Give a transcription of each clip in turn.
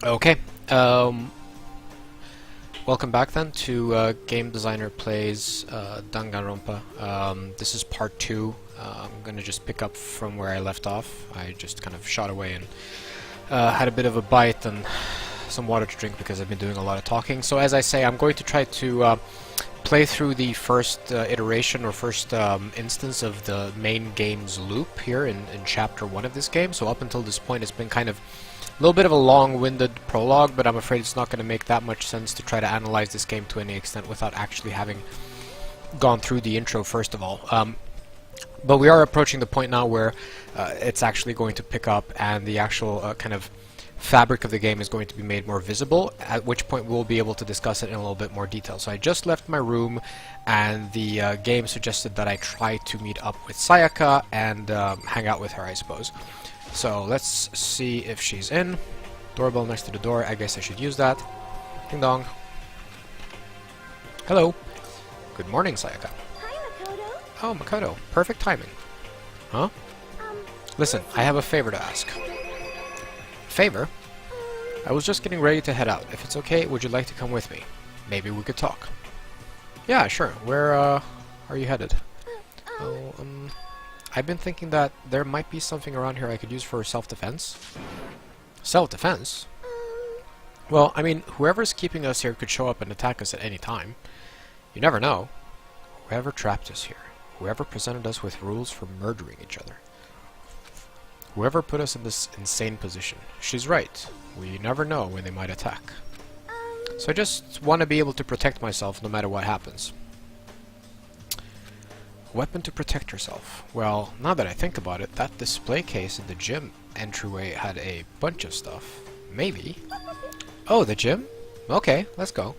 Okay, welcome back then to Game Designer Plays Danganronpa. This is part 2. I'm gonna just pick up from where I left off. I just kind of shot away and had a bit of a bite and some water to drink because I've been doing a lot of talking. So as I say, I'm going to try to play through the first iteration or first instance of the main game's loop here in Chapter 1 of this game. So up until this point it's been kind of a little bit of a long-winded prologue, but I'm afraid it's not going to make that much sense to try to analyze this game to any extent without actually having gone through the intro first of all. But we are approaching the point now where it's actually going to pick up and the actual kind of fabric of the game is going to be made more visible, at which point we'll be able to discuss it in a little bit more detail. So I just left my room and the game suggested that I try to meet up with Sayaka and hang out with her, I suppose. So let's see if she's in. Doorbell next to the door, I guess I should use that. Ding dong. Hello. Good morning, Sayaka. Hi, Makoto. Oh, Makoto. Perfect timing. Huh? Listen, I have a favor to ask. Favor? I was just getting ready to head out. If it's okay, would you like to come with me? Maybe we could talk. Yeah, sure. Where, are you headed? I've been thinking that there might be something around here I could use for self-defense. Self-defense? Well, I mean, whoever's keeping us here could show up and attack us at any time. You never know. Whoever trapped us here. Whoever presented us with rules for murdering each other. Whoever put us in this insane position. She's right. We never know when they might attack. So I just want to be able to protect myself no matter what happens. Weapon to protect yourself. Well, now that I think about it, that display case in the gym entryway had a bunch of stuff. Maybe. Oh, the gym? Okay, let's go.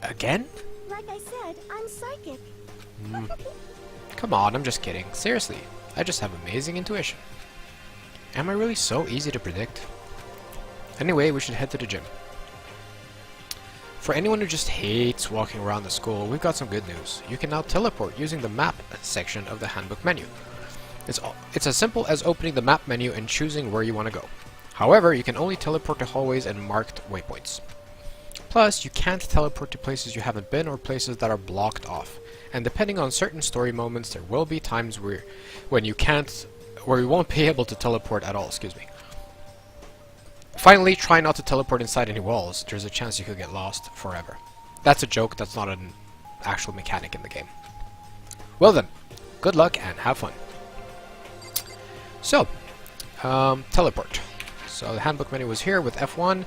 Again? Like I said, I'm psychic. Come on, I'm just kidding. Seriously, I just have amazing intuition. Am I really so easy to predict? Anyway, we should head to the gym. For anyone who just hates walking around the school, we've got some good news. You can now teleport using the map section of the handbook menu. It's as simple as opening the map menu and choosing where you want to go. However, you can only teleport to hallways and marked waypoints. Plus, you can't teleport to places you haven't been or places that are blocked off. And depending on certain story moments, there will be times where you won't be able to teleport at all, excuse me. Finally, try not to teleport inside any walls. There's a chance you could get lost forever. That's a joke, that's not an actual mechanic in the game. Well then, good luck and have fun. So, teleport. So the handbook menu was here with F1.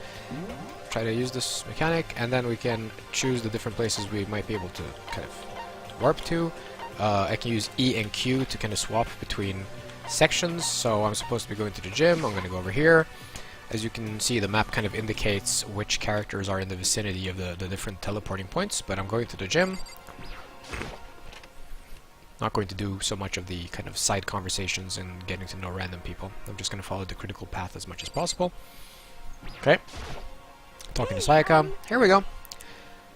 Try to use this mechanic, and then we can choose the different places we might be able to kind of warp to. I can use E and Q to kind of swap between sections. So I'm supposed to be going to the gym, I'm going to go over here. As you can see, the map kind of indicates which characters are in the vicinity of the different teleporting points, but I'm going to the gym. Not going to do so much of the kind of side conversations and getting to know random people. I'm just going to follow the critical path as much as possible. Okay. Talking to Sayaka. Here we go.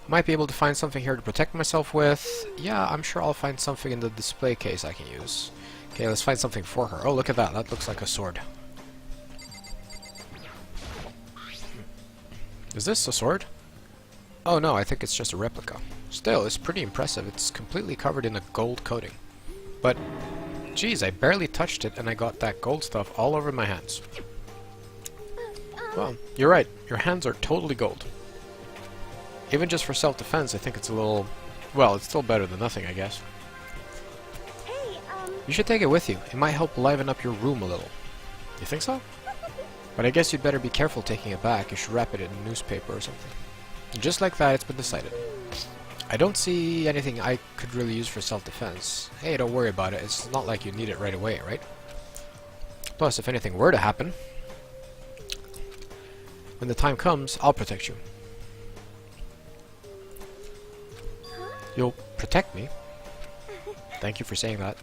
Might be able to find something here to protect myself with. Yeah, I'm sure I'll find something in the display case I can use. Okay, let's find something for her. Oh, look at that. That looks like a sword. Is this a sword? Oh no, I think it's just a replica. Still, it's pretty impressive. It's completely covered in a gold coating. But, geez, I barely touched it and I got that gold stuff all over my hands. Well, you're right. Your hands are totally gold. Even just for self-defense, I think it's a little... Well, it's still better than nothing, I guess. Hey, You should take it with you. It might help liven up your room a little. You think so? But I guess you'd better be careful taking it back. You should wrap it in a newspaper or something. And just like that, it's been decided. I don't see anything I could really use for self-defense. Hey, don't worry about it. It's not like you need it right away, right? Plus, if anything were to happen, when the time comes, I'll protect you. You'll protect me? Thank you for saying that.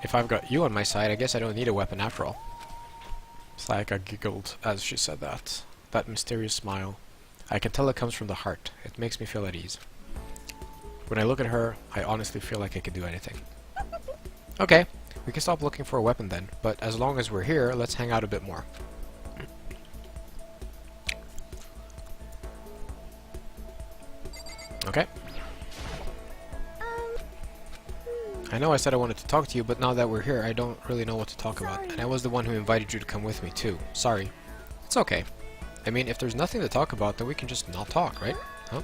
If I've got you on my side, I guess I don't need a weapon after all. Sayaka giggled as she said that. That mysterious smile. I can tell it comes from the heart. It makes me feel at ease. When I look at her, I honestly feel like I can do anything. Okay, we can stop looking for a weapon then, but as long as we're here, let's hang out a bit more. Okay. I know I said I wanted to talk to you, but now that we're here, I don't really know what to talk about. And I was the one who invited you to come with me, too. Sorry. It's okay. I mean, if there's nothing to talk about, then we can just not talk, right? Huh?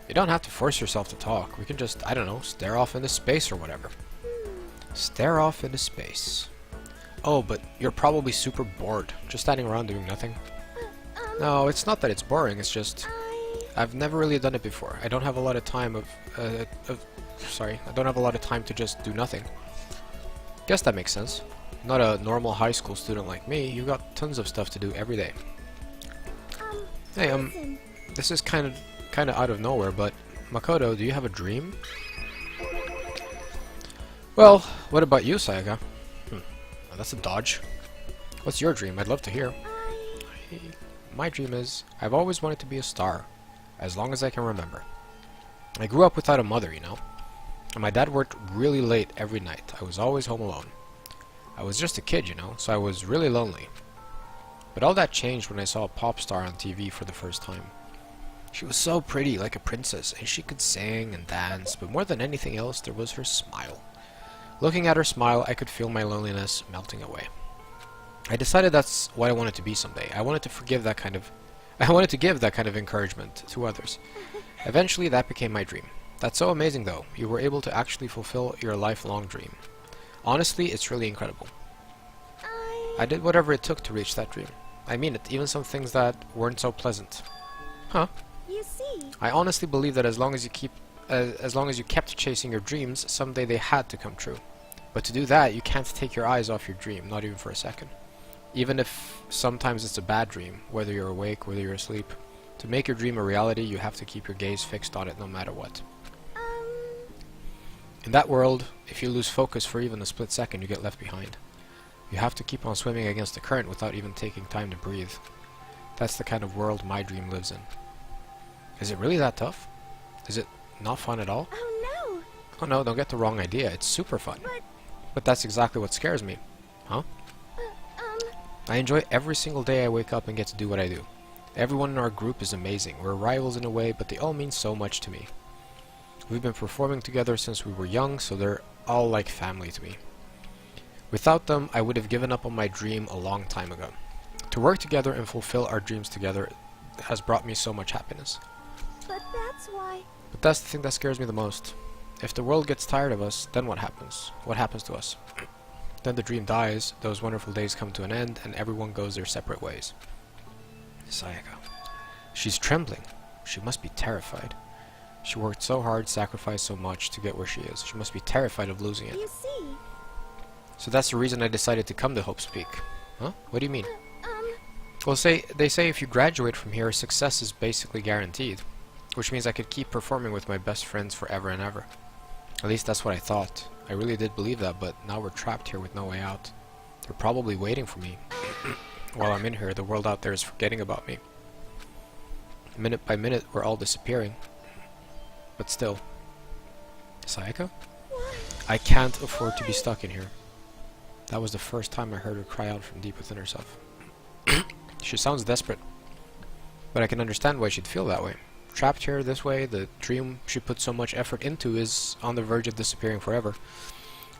You don't have to force yourself to talk. We can just, I don't know, stare off into space or whatever. Stare off into space. Oh, but you're probably super bored, just standing around doing nothing. No, it's not that it's boring, it's just... I've never really done it before. I don't have a lot of time sorry, I don't have a lot of time to just do nothing. Guess that makes sense. Not a normal high school student like me, you got tons of stuff to do every day. Hey, this is kind of out of nowhere, but Makoto, do you have a dream? Well, what about you, Sayaka? Oh, that's a dodge. What's your dream? I'd love to hear. My dream is, I've always wanted to be a star, as long as I can remember. I grew up without a mother, you know. And my dad worked really late every night. I was always home alone. I was just a kid, you know, so I was really lonely. But all that changed when I saw a pop star on TV for the first time. She was so pretty, like a princess, and she could sing and dance, but more than anything else, there was her smile. Looking at her smile, I could feel my loneliness melting away. I decided that's what I wanted to be someday. I wanted to give that kind of encouragement to others. Eventually, that became my dream. That's so amazing, though. You were able to actually fulfill your lifelong dream. Honestly, it's really incredible. I did whatever it took to reach that dream. I mean it, even some things that weren't so pleasant. Huh? You see. I honestly believe that as long as you kept chasing your dreams, someday they had to come true. But to do that, you can't take your eyes off your dream, not even for a second. Even if sometimes it's a bad dream, whether you're awake, whether you're asleep. To make your dream a reality, you have to keep your gaze fixed on it no matter what. In that world, if you lose focus for even a split second, you get left behind. You have to keep on swimming against the current without even taking time to breathe. That's the kind of world my dream lives in. Is it really that tough? Is it not fun at all? Oh no! Oh no, don't get the wrong idea. It's super fun. But that's exactly what scares me. Huh? I enjoy every single day I wake up and get to do what I do. Everyone in our group is amazing. We're rivals in a way, but they all mean so much to me. We've been performing together since we were young, so they're all like family to me. Without them, I would have given up on my dream a long time ago. To work together and fulfill our dreams together has brought me so much happiness. But that's why... But that's the thing that scares me the most. If the world gets tired of us, then what happens? What happens to us? Then the dream dies, those wonderful days come to an end, and everyone goes their separate ways. Sayaka. She's trembling. She must be terrified. She worked so hard, sacrificed so much to get where she is. She must be terrified of losing it. You see. So that's the reason I decided to come to Hope's Peak. Huh? What do you mean? Well, they say if you graduate from here, success is basically guaranteed. Which means I could keep performing with my best friends forever and ever. At least that's what I thought. I really did believe that, but now we're trapped here with no way out. They're probably waiting for me. While I'm in here, the world out there is forgetting about me. Minute by minute, we're all disappearing. But still. Sayaka? I can't afford to be stuck in here. That was the first time I heard her cry out from deep within herself. She sounds desperate. But I can understand why she'd feel that way. Trapped here this way, the dream she put so much effort into is on the verge of disappearing forever.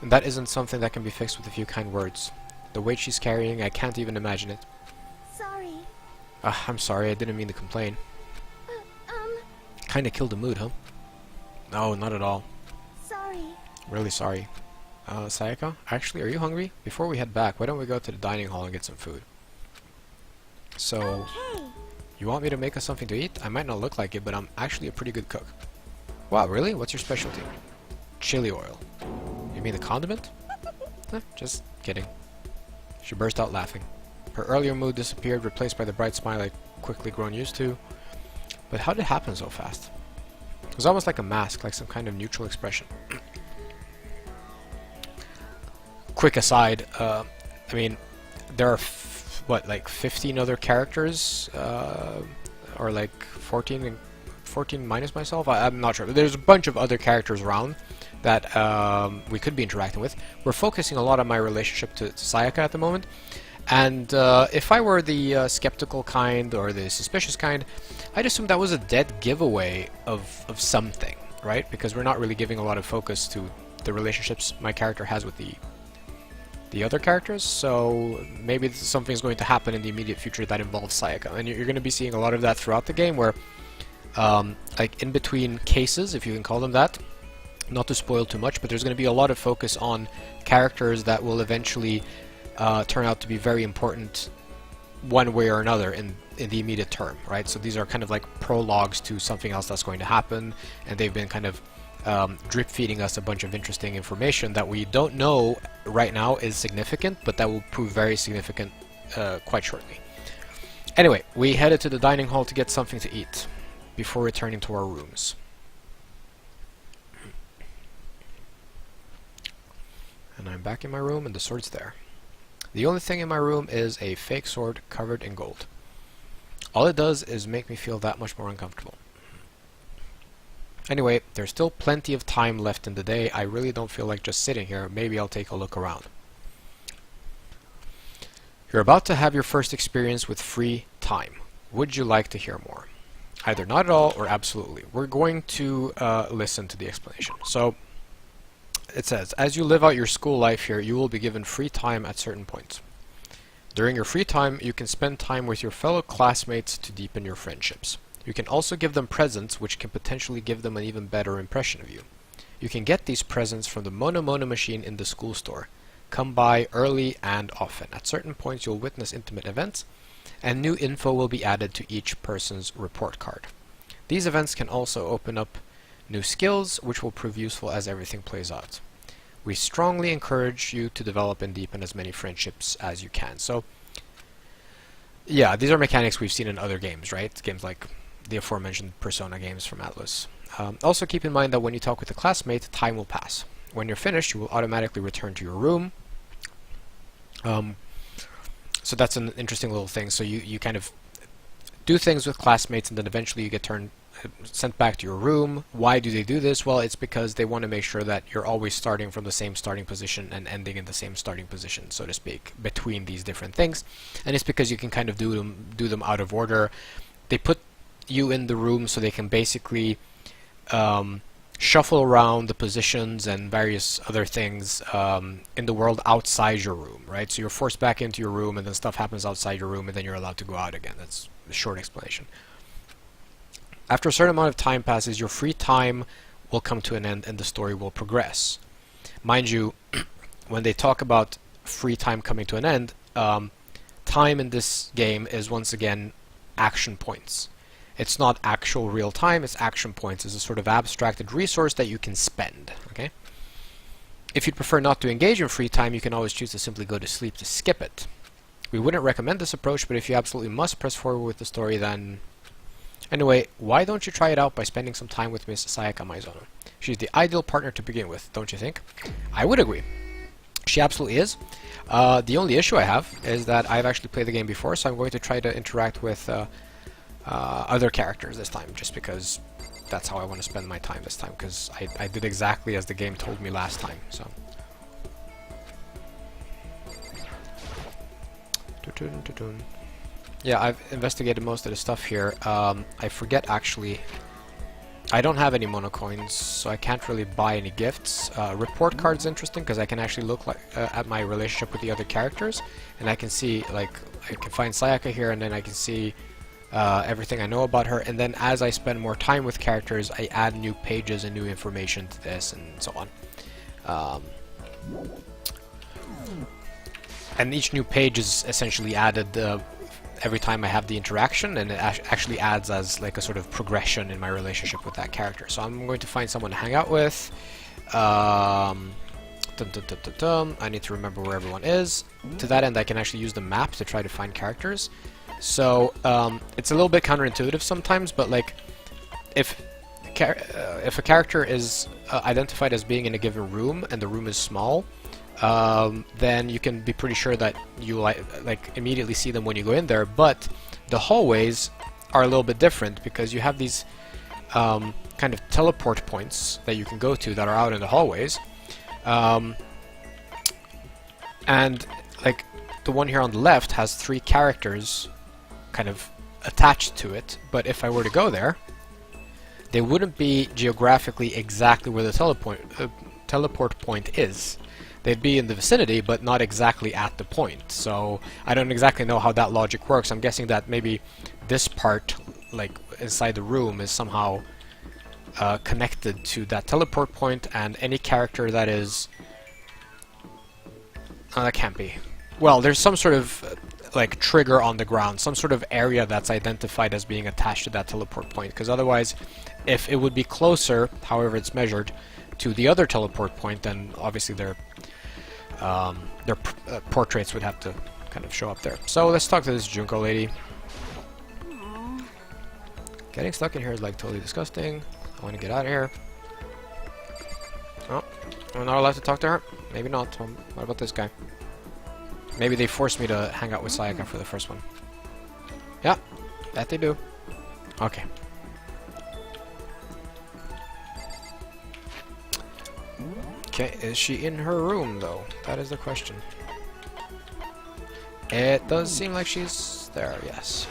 And that isn't something that can be fixed with a few kind words. The weight she's carrying, I can't even imagine it. Sorry. I'm sorry, I didn't mean to complain. Kinda killed the mood, huh? No, not at all. Sorry. Really sorry. Sayaka, actually, are you hungry? Before we head back, why don't we go to the dining hall and get some food? So, Okay. you want me to make us something to eat? I might not look like it, but I'm actually a pretty good cook. Wow, really? What's your specialty? Chili oil. You mean the condiment? Just kidding. She burst out laughing. Her earlier mood disappeared, replaced by the bright smile I'd quickly grown used to. But how did it happen so fast? It was almost like a mask, like some kind of neutral expression. Quick aside, I mean, there are, like 15 other characters? Or like 14 minus myself? I'm not sure. But there's a bunch of other characters around that we could be interacting with. We're focusing a lot on my relationship to Sayaka at the moment. And if I were the skeptical kind or the suspicious kind, I'd assume that was a dead giveaway of something, right? Because we're not really giving a lot of focus to the relationships my character has with the other characters, so maybe something's going to happen in the immediate future that involves Sayaka. And you're going to be seeing a lot of that throughout the game where, like in between cases, if you can call them that, not to spoil too much, but there's going to be a lot of focus on characters that will eventually turn out to be very important one way or another in the immediate term, right? So these are kind of like prologues to something else that's going to happen, and they've been kind of drip feeding us a bunch of interesting information that we don't know right now is significant, but that will prove very significant quite shortly. Anyway, we headed to the dining hall to get something to eat before returning to our rooms. And I'm back in my room and the sword's there. The only thing in my room is a fake sword covered in gold. All it does is make me feel that much more uncomfortable. Anyway, there's still plenty of time left in the day. I really don't feel like just sitting here. Maybe I'll take a look around. You're about to have your first experience with free time. Would you like to hear more? Either not at all or absolutely. We're going to listen to the explanation. So, it says, as you live out your school life here, you will be given free time at certain points. During your free time, you can spend time with your fellow classmates to deepen your friendships. You can also give them presents, which can potentially give them an even better impression of you. You can get these presents from the Mono Mono machine in the school store. Come by early and often. At certain points, you'll witness intimate events, and new info will be added to each person's report card. These events can also open up new skills, which will prove useful as everything plays out. We strongly encourage you to develop and deepen as many friendships as you can. So, yeah, these are mechanics we've seen in other games, right? Games like the aforementioned Persona games from Atlus. Also keep in mind that when you talk with a classmate, time will pass. When you're finished, you will automatically return to your room. So that's an interesting little thing. So you kind of do things with classmates, and then eventually you get sent back to your room. Why do they do this? Well, it's because they want to make sure that you're always starting from the same starting position and ending in the same starting position, so to speak, between these different things. And it's because you can kind of do them out of order. They put you in the room so they can basically shuffle around the positions and various other things in the world outside your room, right? So you're forced back into your room, and then stuff happens outside your room, and then you're allowed to go out again. That's the short explanation. After a certain amount of time passes, your free time will come to an end and the story will progress. Mind you, when they talk about free time coming to an end, time in this game is once again action points. It's not actual real time, it's action points. It's a sort of abstracted resource that you can spend. Okay? If you'd prefer not to engage in free time, you can always choose to simply go to sleep to skip it. We wouldn't recommend this approach, but if you absolutely must press forward with the story, then... Anyway, why don't you try it out by spending some time with Miss Sayaka Maizono? She's the ideal partner to begin with, don't you think? I would agree. She absolutely is. The only issue I have is that I've actually played the game before, so I'm going to try to interact with other characters this time, just because that's how I want to spend my time this time, because I did exactly as the game told me last time, so... Yeah, I've investigated most of the stuff here. I forget actually. I don't have any mono coins, so I can't really buy any gifts. Report card's interesting because I can actually look at my relationship with the other characters, and I can see, like, I can find Sayaka here, and then I can see everything I know about her. And then as I spend more time with characters, I add new pages and new information to this, and so on. And each new page is essentially added every time I have the interaction, and it actually adds as like a sort of progression in my relationship with that character. So I'm going to find someone to hang out with. I need to remember where everyone is. To that end, I can actually use the map to try to find characters. So it's a little bit counterintuitive sometimes, but like if a character is identified as being in a given room and the room is small, then you can be pretty sure that you like immediately see them when you go in there. But the hallways are a little bit different because you have these kind of teleport points that you can go to that are out in the hallways, and like the one here on the left has 3 characters kind of attached to it, but if I were to go there, they wouldn't be geographically exactly where the teleport point is. They'd be in the vicinity, but not exactly at the point. So I don't exactly know how that logic works. I'm guessing that maybe this part, like inside the room, is somehow connected to that teleport point, and any character that is... Oh, that can't be. Well, there's some sort of like trigger on the ground, some sort of area that's identified as being attached to that teleport point, because otherwise, if it would be closer, however it's measured, to the other teleport point, then obviously their portraits would have to kind of show up there. So let's talk to this Junko lady. Getting stuck in here is like totally disgusting. I want to get out of here. Oh, I'm not allowed to talk to her? Maybe not. What about this guy? Maybe they forced me to hang out with Sayaka for the first one. Yeah, that they do. Okay. Okay, is she in her room though? That is the question. It does seem like she's there, yes.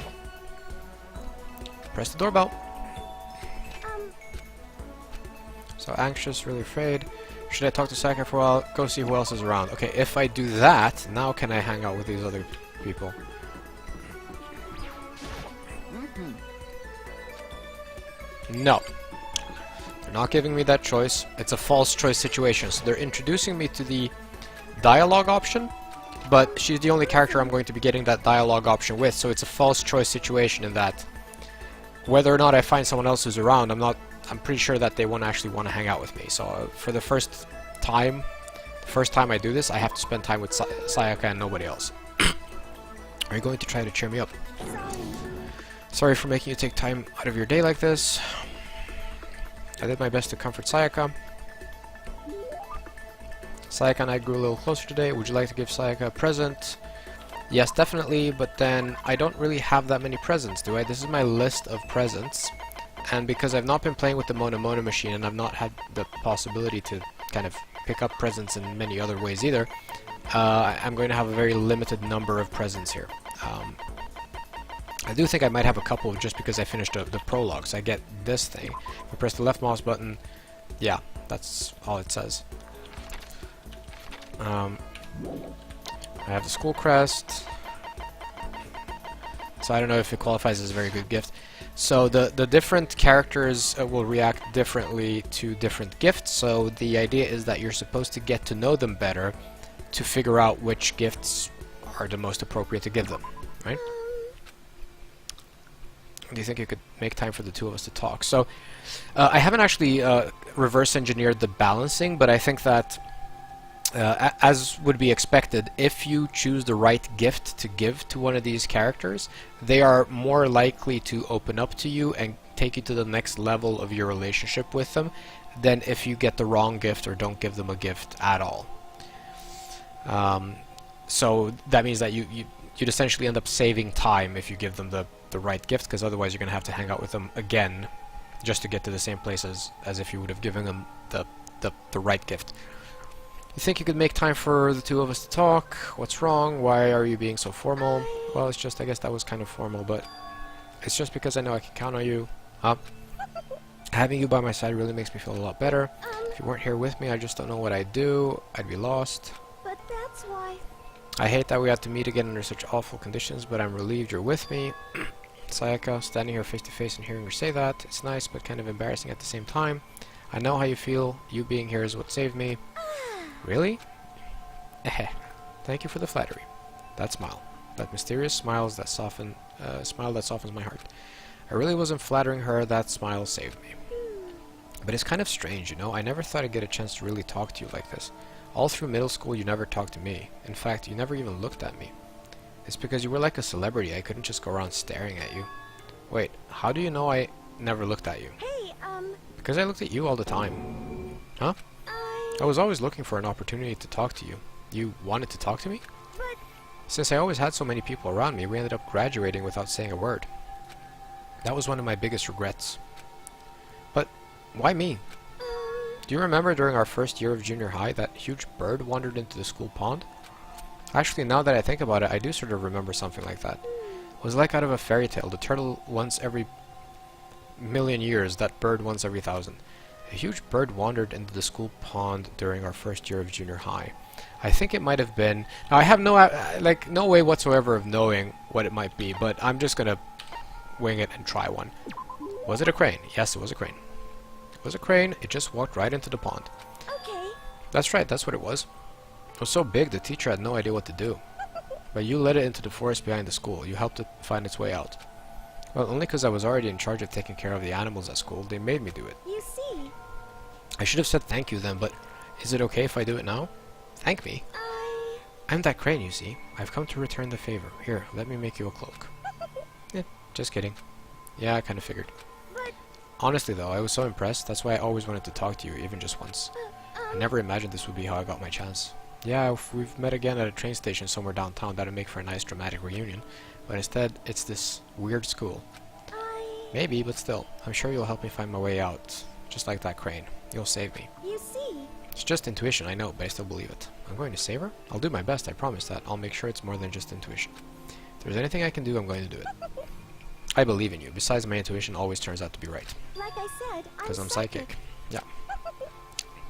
Press the doorbell. So anxious, really afraid. Should I talk to Sayaka for a while? Go see who else is around. Okay, if I do that, now can I hang out with these other people? No. They're not giving me that choice. It's a false choice situation. So they're introducing me to the dialogue option, but she's the only character I'm going to be getting that dialogue option with, so it's a false choice situation in that whether or not I find someone else who's around, I'm pretty sure that they won't actually want to hang out with me. So for the first time I do this, I have to spend time with Sayaka and nobody else. Are you going to try to cheer me up? Sorry for making you take time out of your day like this. I did my best to comfort Sayaka. Sayaka and I grew a little closer today. Would you like to give Sayaka a present? Yes, definitely, but then I don't really have that many presents, do I? This is my list of presents. And because I've not been playing with the Mono Mono machine and I've not had the possibility to kind of pick up presents in many other ways either, I'm going to have a very limited number of presents here. I do think I might have a couple just because I finished the prologue, so I get this thing. If I press the left mouse button, yeah, that's all it says. I have the school crest, so I don't know if it qualifies as a very good gift. So the different characters will react differently to different gifts, so the idea is that you're supposed to get to know them better to figure out which gifts are the most appropriate to give them, right? Do you think you could make time for the two of us to talk? So I haven't actually reverse engineered the balancing, but I think that as would be expected, if you choose the right gift to give to one of these characters, they are more likely to open up to you and take you to the next level of your relationship with them than if you get the wrong gift or don't give them a gift at all. So that means that you'd essentially end up saving time if you give them the right gift, because otherwise you're going to have to hang out with them again just to get to the same place as if you would have given them the right gift. You think you could make time for the two of us to talk? What's wrong? Why are you being so formal? Well, it's just, I guess that was kind of formal, but it's just because I know I can count on you. Having you by my side really makes me feel a lot better. If you weren't here with me, I just don't know what I'd do. I'd be lost. But that's why... I hate that we have to meet again under such awful conditions, but I'm relieved you're with me. Sayaka, standing here face to face and hearing her say that, it's nice but kind of embarrassing at the same time. I know how you feel. You being here is what saved me. Really? Thank you for the flattery. That smile. That mysterious smile that softens my heart. I really wasn't flattering her. That smile saved me. But it's kind of strange, you know? I never thought I'd get a chance to really talk to you like this. All through middle school, you never talked to me. In fact, you never even looked at me. It's because you were like a celebrity. I couldn't just go around staring at you. Wait, how do you know I never looked at you? Hey, Because I looked at you all the time. Huh? I was always looking for an opportunity to talk to you. You wanted to talk to me? But... Since I always had so many people around me, we ended up graduating without saying a word. That was one of my biggest regrets. But why me? Do you remember during our first year of junior high that huge bird wandered into the school pond? Actually, now that I think about it, I do sort of remember something like that. It was like out of a fairy tale. The turtle once every million years, that bird once every 1,000. A huge bird wandered into the school pond during our first year of junior high. I think it might have been... Now, I have no no way whatsoever of knowing what it might be, but I'm just gonna wing it and try one. Was it a crane? Yes, it was a crane. It was a crane. It just walked right into the pond. Okay. That's right, that's what it was. It was so big, the teacher had no idea what to do. But you led it into the forest behind the school. You helped it find its way out. Well, only because I was already in charge of taking care of the animals at school, they made me do it. You see, I should have said thank you then, but is it okay if I do it now? Thank me? I'm that crane, you see. I've come to return the favor. Here, let me make you a cloak. Yeah, just kidding. Yeah, I kind of figured. But Honestly though, I was so impressed, that's why I always wanted to talk to you, even just once. I never imagined this would be how I got my chance. Yeah, if we've met again at a train station somewhere downtown, that'd make for a nice dramatic reunion. But instead, it's this weird school. Maybe, but still. I'm sure you'll help me find my way out. Just like that crane. You'll save me. you see, It's just intuition, I know, but I still believe it. I'm going to save her? I'll do my best, I promise that. I'll make sure it's more than just intuition. If there's anything I can do, I'm going to do it. I believe in you. Besides, my intuition always turns out to be right. like I said, Because I'm psychic. Yeah.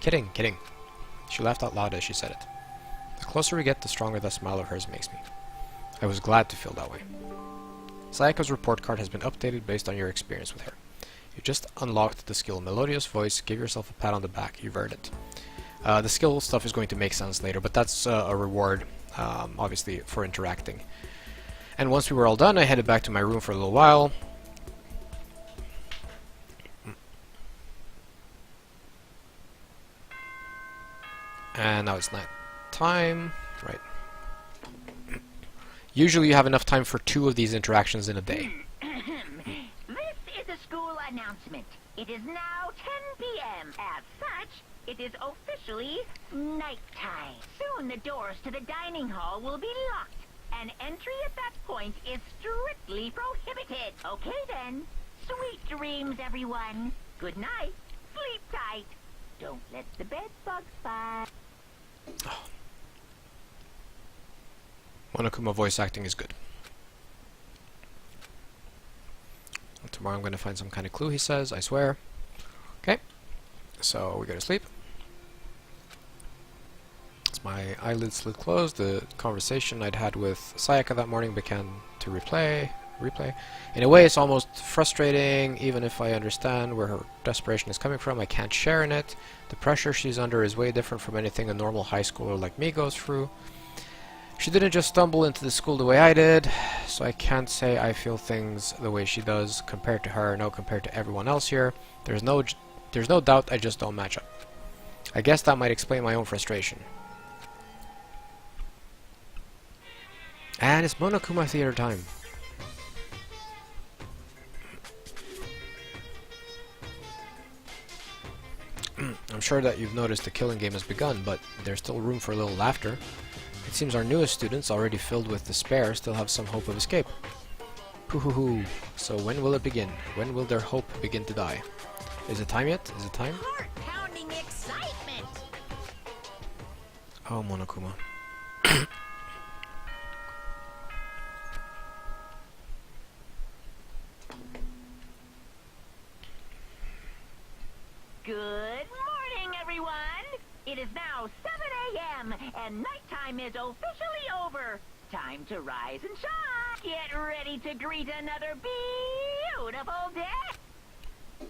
Kidding, kidding. She laughed out loud as she said it. The closer we get, the stronger that smile of hers makes me. I was glad to feel that way. Sayaka's report card has been updated based on your experience with her. You just unlocked the skill Melodious Voice. Give yourself a pat on the back. You've earned it. The skill stuff is going to make sense later, but that's a reward, obviously, for interacting. And once we were all done, I headed back to my room for a little while. And now it's night time. Right. Usually you have enough time for 2 of these interactions in a day. This is a school announcement. It is now 10 p.m. As such, it is officially nighttime. Soon the doors to the dining hall will be locked, and entry at that point is strictly prohibited. Okay then. Sweet dreams, everyone. Good night. Sleep tight. Don't let the bed bugs bite. Monokuma voice acting is good. Tomorrow I'm going to find some kind of clue, he says, I swear. Okay, so we go to sleep. As my eyelids slid closed, the conversation I'd had with Sayaka that morning began to replay. In a way, it's almost frustrating, even if I understand where her desperation is coming from. I can't share in it. The pressure she's under is way different from anything a normal high schooler like me goes through. She didn't just stumble into the school the way I did, so I can't say I feel things the way she does compared to her, no, compared to everyone else here. There's no doubt I just don't match up. I guess that might explain my own frustration. And it's Monokuma theater time. I'm sure that you've noticed the killing game has begun, but there's still room for a little laughter. It seems our newest students, already filled with despair, still have some hope of escape. Hoo-hoo-hoo. So when will it begin? When will their hope begin to die? Is it time yet? Is it time? Heart-pounding excitement. Oh, Monokuma. Good morning, everyone. It is now 7 a.m. and nighttime is officially over. Time to rise and shine. Get ready to greet another beautiful day.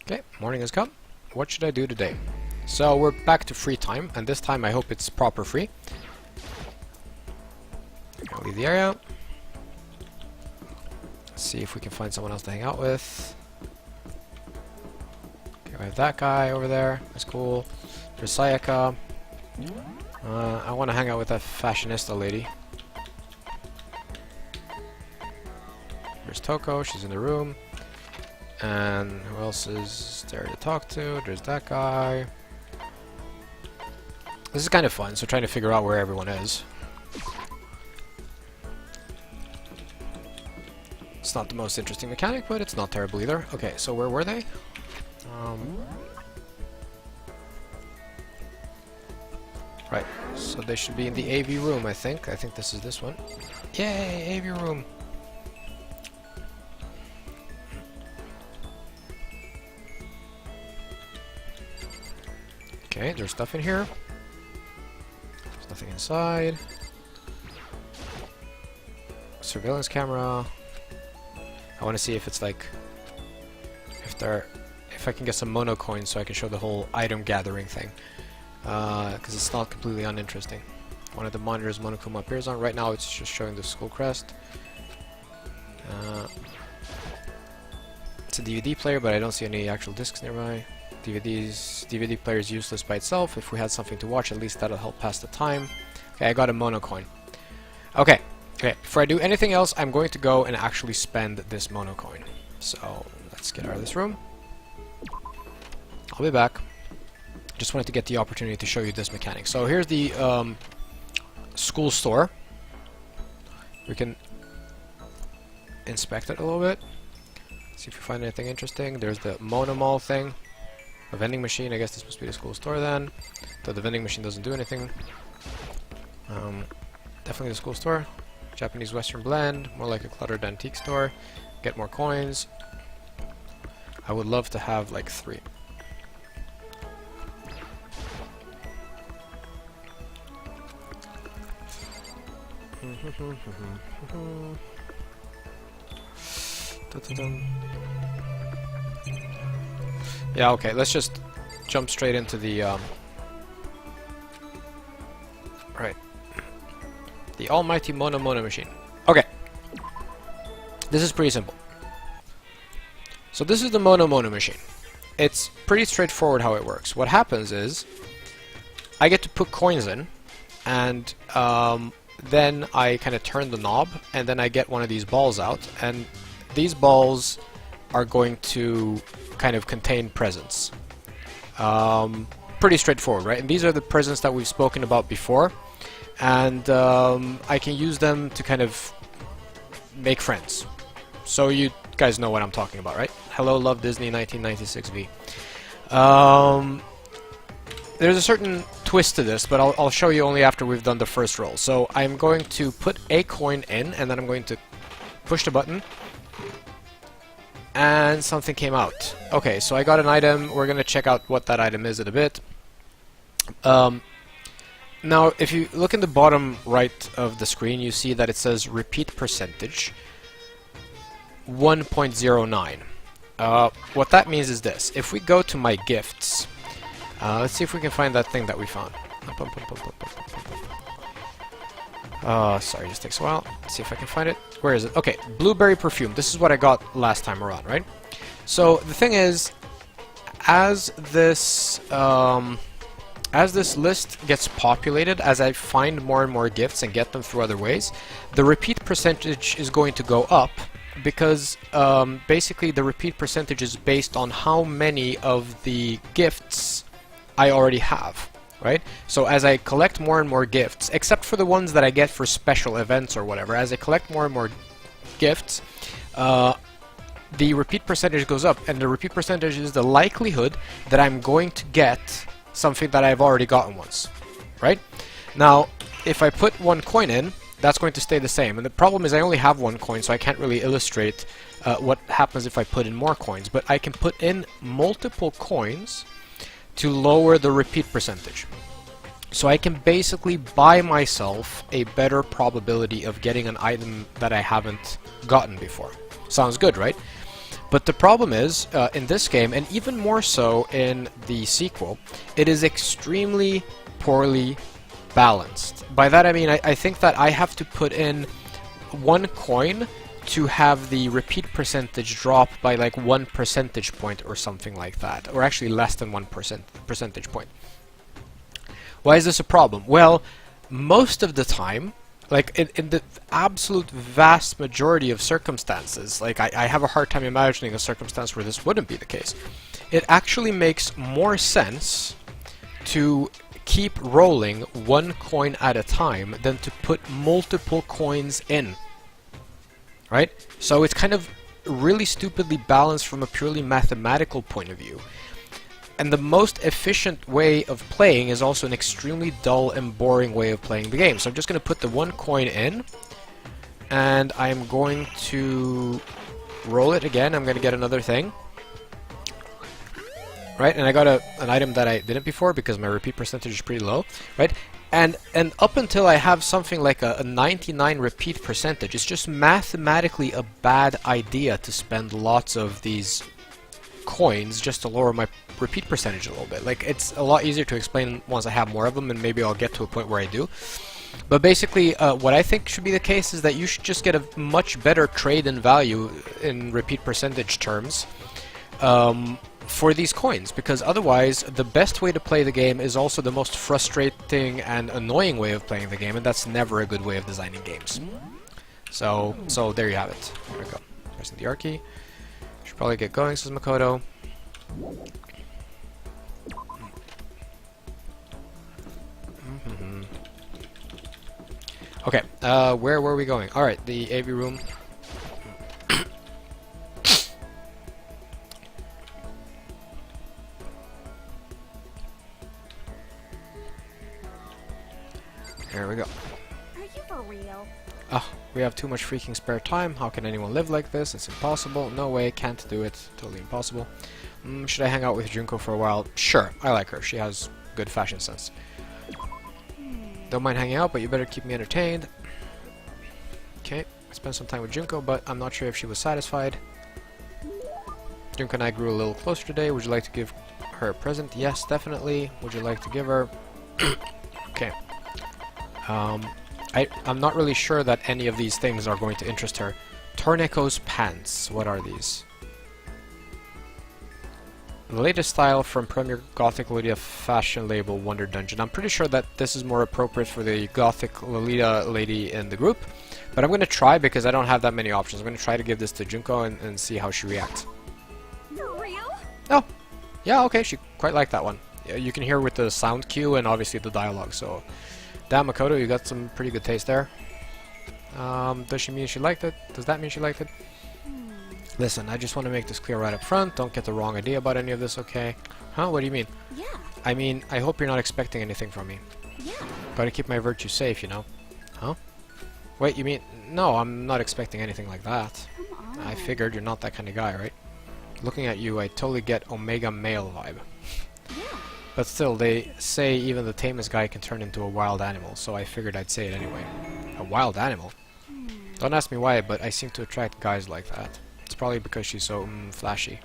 Okay, morning has come. What should I do today? So we're back to free time, and this time I hope it's proper free. I'll leave the area. Let's see if we can find someone else to hang out with. Okay, we have that guy over there. That's cool. There's Sayaka. I want to hang out with that fashionista lady. There's Toko. She's in the room. And who else is there to talk to? There's that guy. This is kind of fun, so trying to figure out where everyone is. It's not the most interesting mechanic, but it's not terrible either. Okay, so where were they? Right, So they should be in the AV room, I think. I think this is this one. Yay, AV room! Okay, there's stuff in here. There's nothing inside. Surveillance camera. I want to see if it's like... if I can get some mono coins so I can show the whole item gathering thing. Because it's not completely uninteresting. One of the monitors Monokuma appears on. Right now it's just showing the school crest. It's a DVD player, but I don't see any actual discs nearby. DVD player is useless by itself. If we had something to watch, at least that'll help pass the time. Okay, I got a mono coin. Okay, before I do anything else, I'm going to go and actually spend this mono coin. So, let's get out of this room. I'll be back. Just wanted to get the opportunity to show you this mechanic. So here's the school store. We can inspect it a little bit. See if we find anything interesting. There's the Monomall thing. A vending machine. I guess this must be the school store then. Though the vending machine doesn't do anything. Definitely the school store. Japanese Western blend. More like a cluttered antique store. Get more coins. I would love to have like 3. Yeah, okay, let's just jump straight into the right. The almighty Mono machine. Okay. This is pretty simple. So this is the Mono machine. It's pretty straightforward how it works. What happens is I get to put coins in, and then I kind of turn the knob, and then I get one of these balls out, and these balls are going to kind of contain presents. Pretty straightforward, right? And these are the presents that we've spoken about before, and I can use them to kind of make friends. So you guys know what I'm talking about, right? Hello, Love Disney 1996V. There's a certain twist to this, but I'll show you only after we've done the first roll. So I'm going to put a coin in, and then I'm going to push the button, and something came out. Okay, so I got an item. We're going to check out what that item is in a bit. Now, if you look in the bottom right of the screen, you see that it says repeat percentage 1.09. What that means is this. If we go to my gifts, let's see if we can find that thing that we found. Sorry, this takes a while. Let's see if I can find it. Where is it? Okay, blueberry perfume. This is what I got last time around, right? So the thing is, as this list gets populated, as I find more and more gifts and get them through other ways, the repeat percentage is going to go up, because basically the repeat percentage is based on how many of the gifts I already have, right? So as I collect more and more gifts, except for the ones that I get for special events or whatever, as I collect more and more gifts, the repeat percentage goes up, and the repeat percentage is the likelihood that I'm going to get something that I've already gotten once, right? Now, if I put 1 coin in, that's going to stay the same, and the problem is I only have 1 coin, so I can't really illustrate what happens if I put in more coins, but I can put in multiple coins to lower the repeat percentage. So I can basically buy myself a better probability of getting an item that I haven't gotten before. Sounds good, right? But the problem is, in this game, and even more so in the sequel, it is extremely poorly balanced. By that I mean, I think that I have to put in 1 coin to have the repeat percentage drop by like 1 percentage point or something like that, or actually less than 1 percentage point. Why is this a problem? Well, most of the time, like in the absolute vast majority of circumstances, like I have a hard time imagining a circumstance where this wouldn't be the case. It actually makes more sense to keep rolling 1 coin at a time than to put multiple coins in. Right? So it's kind of really stupidly balanced from a purely mathematical point of view. And the most efficient way of playing is also an extremely dull and boring way of playing the game. So I'm just going to put the 1 coin in, and I'm going to roll it again. I'm going to get another thing. Right, and I got an item that I didn't before because my repeat percentage is pretty low, right? And up until I have something like a 99 repeat percentage, it's just mathematically a bad idea to spend lots of these coins just to lower my repeat percentage a little bit. Like, it's a lot easier to explain once I have more of them, and maybe I'll get to a point where I do. But basically, what I think should be the case is that you should just get a much better trade-in value in repeat percentage terms for these coins, because otherwise the best way to play the game is also the most frustrating and annoying way of playing the game, and that's never a good way of designing games. So there you have it. There we go. Pressing the R key. Should probably get going, says Makoto. Okay, where were we going? Alright, the AV room. There we go. Are you for real? Oh, we have too much freaking spare time. How can anyone live like this? It's impossible. No way, can't do it. Totally impossible. Should I hang out with Junko for a while? Sure, I like her. She has good fashion sense. Don't mind hanging out, but you better keep me entertained. Okay, I spent some time with Junko, but I'm not sure if she was satisfied. Junko and I grew a little closer today. Would you like to give her a present? Yes, definitely. Would you like to give her... Okay. I'm not really sure that any of these things are going to interest her. Torneco's pants. What are these? The latest style from Premier Gothic Lolita fashion label Wonder Dungeon. I'm pretty sure that this is more appropriate for the Gothic Lolita lady in the group, but I'm going to try because I don't have that many options. I'm going to try to give this to Junko and see how she reacts. For real? Oh, yeah, okay, she quite liked that one. Yeah, you can hear with the sound cue and obviously the dialogue, so... Damn, Makoto, you got some pretty good taste there. Does she mean she liked it? Does that mean she liked it? Listen, I just want to make this clear right up front. Don't get the wrong idea about any of this, okay? Huh? What do you mean? Yeah. I mean, I hope you're not expecting anything from me. Yeah. Gotta keep my virtue safe, you know? Huh? Wait, you mean... No, I'm not expecting anything like that. Come on. I figured you're not that kind of guy, right? Looking at you, I totally get Omega male vibe. Yeah. But still, they say even the tamest guy can turn into a wild animal, so I figured I'd say it anyway. A wild animal? Don't ask me why, but I seem to attract guys like that. It's probably because she's so, flashy.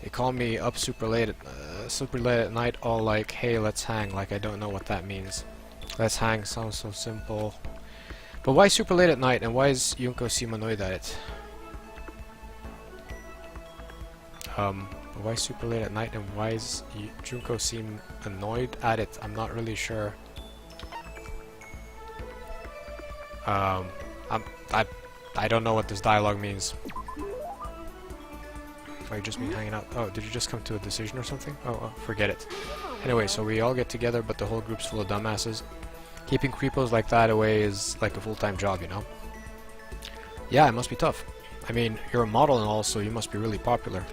They call me up super late at night, all like, hey, let's hang, like I don't know what that means. Let's hang sounds so simple. But why super late at night, and why is Junko seem annoyed at it? Why super late at night, and why is Junko seem annoyed at it? I'm not really sure. I don't know what this dialogue means. I just mean hanging out. Oh, did you just come to a decision or something? Oh, forget it. Anyway, so we all get together, but the whole group's full of dumbasses. Keeping creepos like that away is like a full-time job, you know? Yeah, it must be tough. I mean, you're a model and all, so you must be really popular.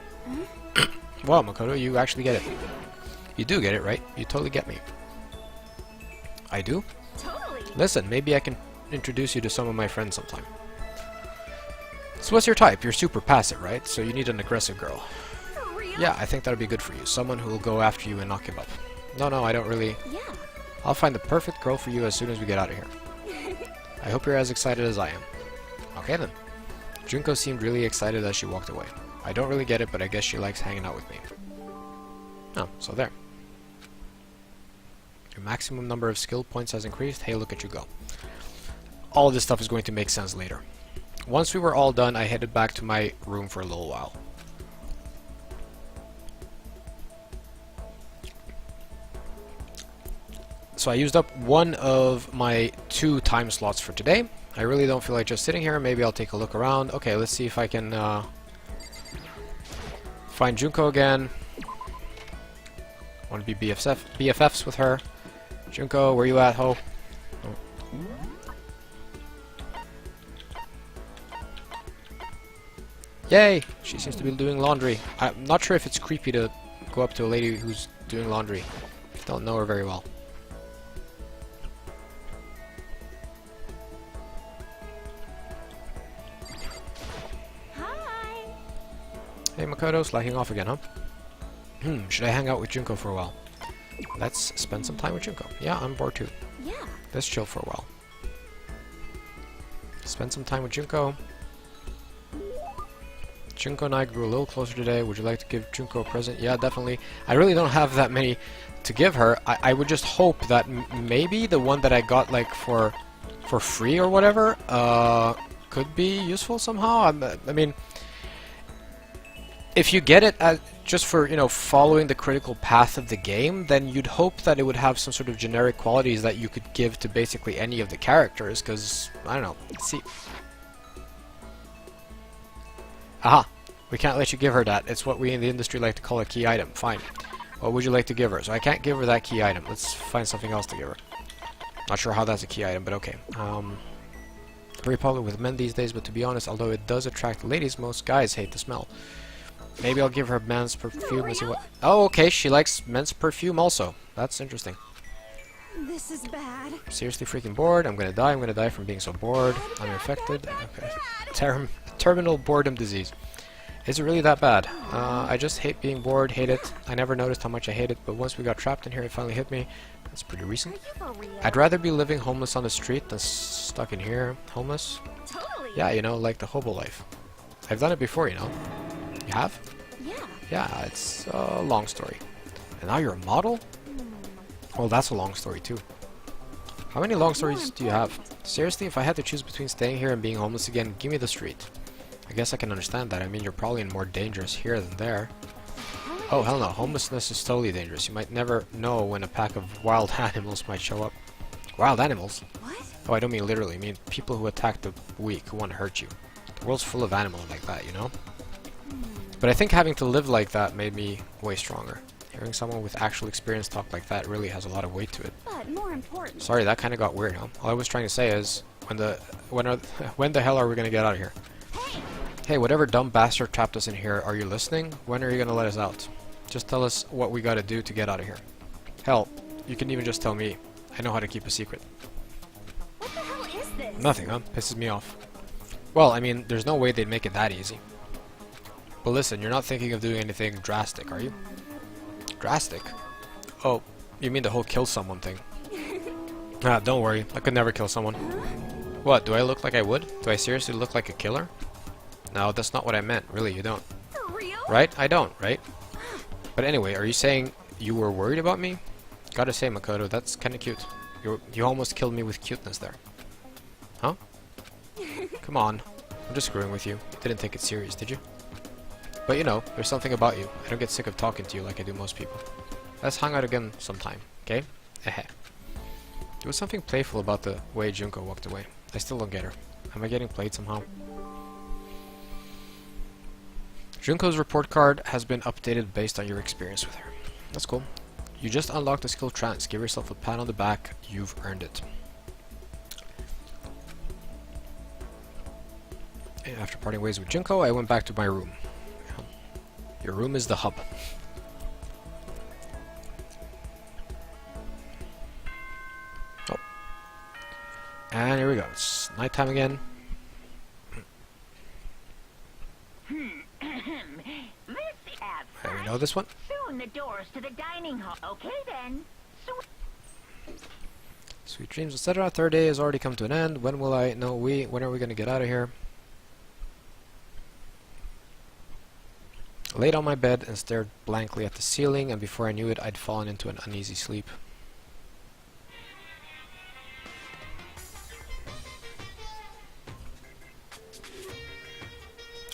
Wow, Makoto, you actually get it. You do get it, right? You totally get me. I do? Totally. Listen, maybe I can introduce you to some of my friends sometime. So what's your type? You're super passive, right? So you need an aggressive girl. For real? Yeah, I think that'll be good for you. Someone who will go after you and knock you up. No, I don't really... Yeah. I'll find the perfect girl for you as soon as we get out of here. I hope you're as excited as I am. Okay then. Junko seemed really excited as she walked away. I don't really get it, but I guess she likes hanging out with me. Oh, so there. Your maximum number of skill points has increased. Hey, look at you go. All this stuff is going to make sense later. Once we were all done, I headed back to my room for a little while. So I used up one of my 2 time slots for today. I really don't feel like just sitting here. Maybe I'll take a look around. Okay, let's see if I can find Junko again. Want to be BFFs with her. Junko, where you at, ho? Oh. Yay! She seems to be doing laundry. I'm not sure if it's creepy to go up to a lady who's doing laundry. Don't know her very well. Hi. Hey Makoto, slacking off again, huh? Should I hang out with Junko for a while? Let's spend some time with Junko. Yeah, I'm bored too. Yeah. Let's chill for a while. Spend some time with Junko. Junko and I grew a little closer today. Would you like to give Junko a present? Yeah, definitely. I really don't have that many to give her. I would just hope that maybe the one that I got like for free or whatever could be useful somehow. I mean, if you get it just for, you know, following the critical path of the game, then you'd hope that it would have some sort of generic qualities that you could give to basically any of the characters, because, I don't know, see... Aha! We can't let you give her that. It's what we in the industry like to call a key item. Fine. What would you like to give her? So I can't give her that key item. Let's find something else to give her. Not sure how that's a key item, but okay. Very popular with men these days, but to be honest, although it does attract ladies, most guys hate the smell. Maybe I'll give her men's perfume and see what... Oh, okay, she likes men's perfume also. That's interesting. This is bad. Seriously freaking bored. I'm gonna die. I'm gonna die from being so bored. I'm infected. Okay. Terminal boredom disease. Is it really that bad? I just hate being bored. Hate it. I never noticed how much I hate it, but once we got trapped in here, it finally hit me. That's pretty recent. For real? I'd rather be living homeless on the street than stuck in here. Homeless? Totally. Yeah, you know, like the hobo life. I've done it before, you know. You have? Yeah. Yeah, it's a long story. And now you're a model? Well, that's a long story too. How many long stories do you have? Seriously, if I had to choose between staying here and being homeless again, give me the street. I guess I can understand that. I mean, you're probably in more dangerous here than there. Oh, hell no. Homelessness is totally dangerous. You might never know when a pack of wild animals might show up. Wild animals? What? Oh, I don't mean literally. I mean people who attack the weak, who want to hurt you. The world's full of animals like that, you know? But I think having to live like that made me way stronger. Hearing someone with actual experience talk like that really has a lot of weight to it. But more important. Sorry, that kind of got weird, huh? All I was trying to say is, when the hell are we gonna get out of here? Hey, whatever dumb bastard trapped us in here, are you listening? When are you gonna let us out? Just tell us what we gotta do to get out of here. Hell, you can even just tell me. I know how to keep a secret. What the hell is this? Nothing, huh? Pisses me off. Well, I mean, there's no way they'd make it that easy. But listen, you're not thinking of doing anything drastic, are you? Drastic? Oh, you mean the whole kill someone thing? Ah, don't worry. I could never kill someone. What, do I look like I would? Do I seriously look like a killer? No, that's not what I meant. Really, you don't. For real? Right? I don't, right? But anyway, are you saying you were worried about me? Gotta say, Makoto, that's kinda cute. You almost killed me with cuteness there. Huh? Come on. I'm just screwing with you. You didn't take it serious, did you? But you know, there's something about you. I don't get sick of talking to you like I do most people. Let's hang out again sometime, okay? Heh. There was something playful about the way Junko walked away. I still don't get her. Am I getting played somehow? Junko's report card has been updated based on your experience with her. That's cool. You just unlocked the skill trance. Give yourself a pat on the back. You've earned it. And after parting ways with Junko, I went back to my room. Your room is the hub. Oh. And here we go. It's nighttime again. And we know this one. Soon the doors to the dining hall. Okay then. Sweet dreams, etc. Third day has already come to an end. When will I know when are we gonna get out of here? I laid on my bed and stared blankly at the ceiling, and before I knew it, I'd fallen into an uneasy sleep.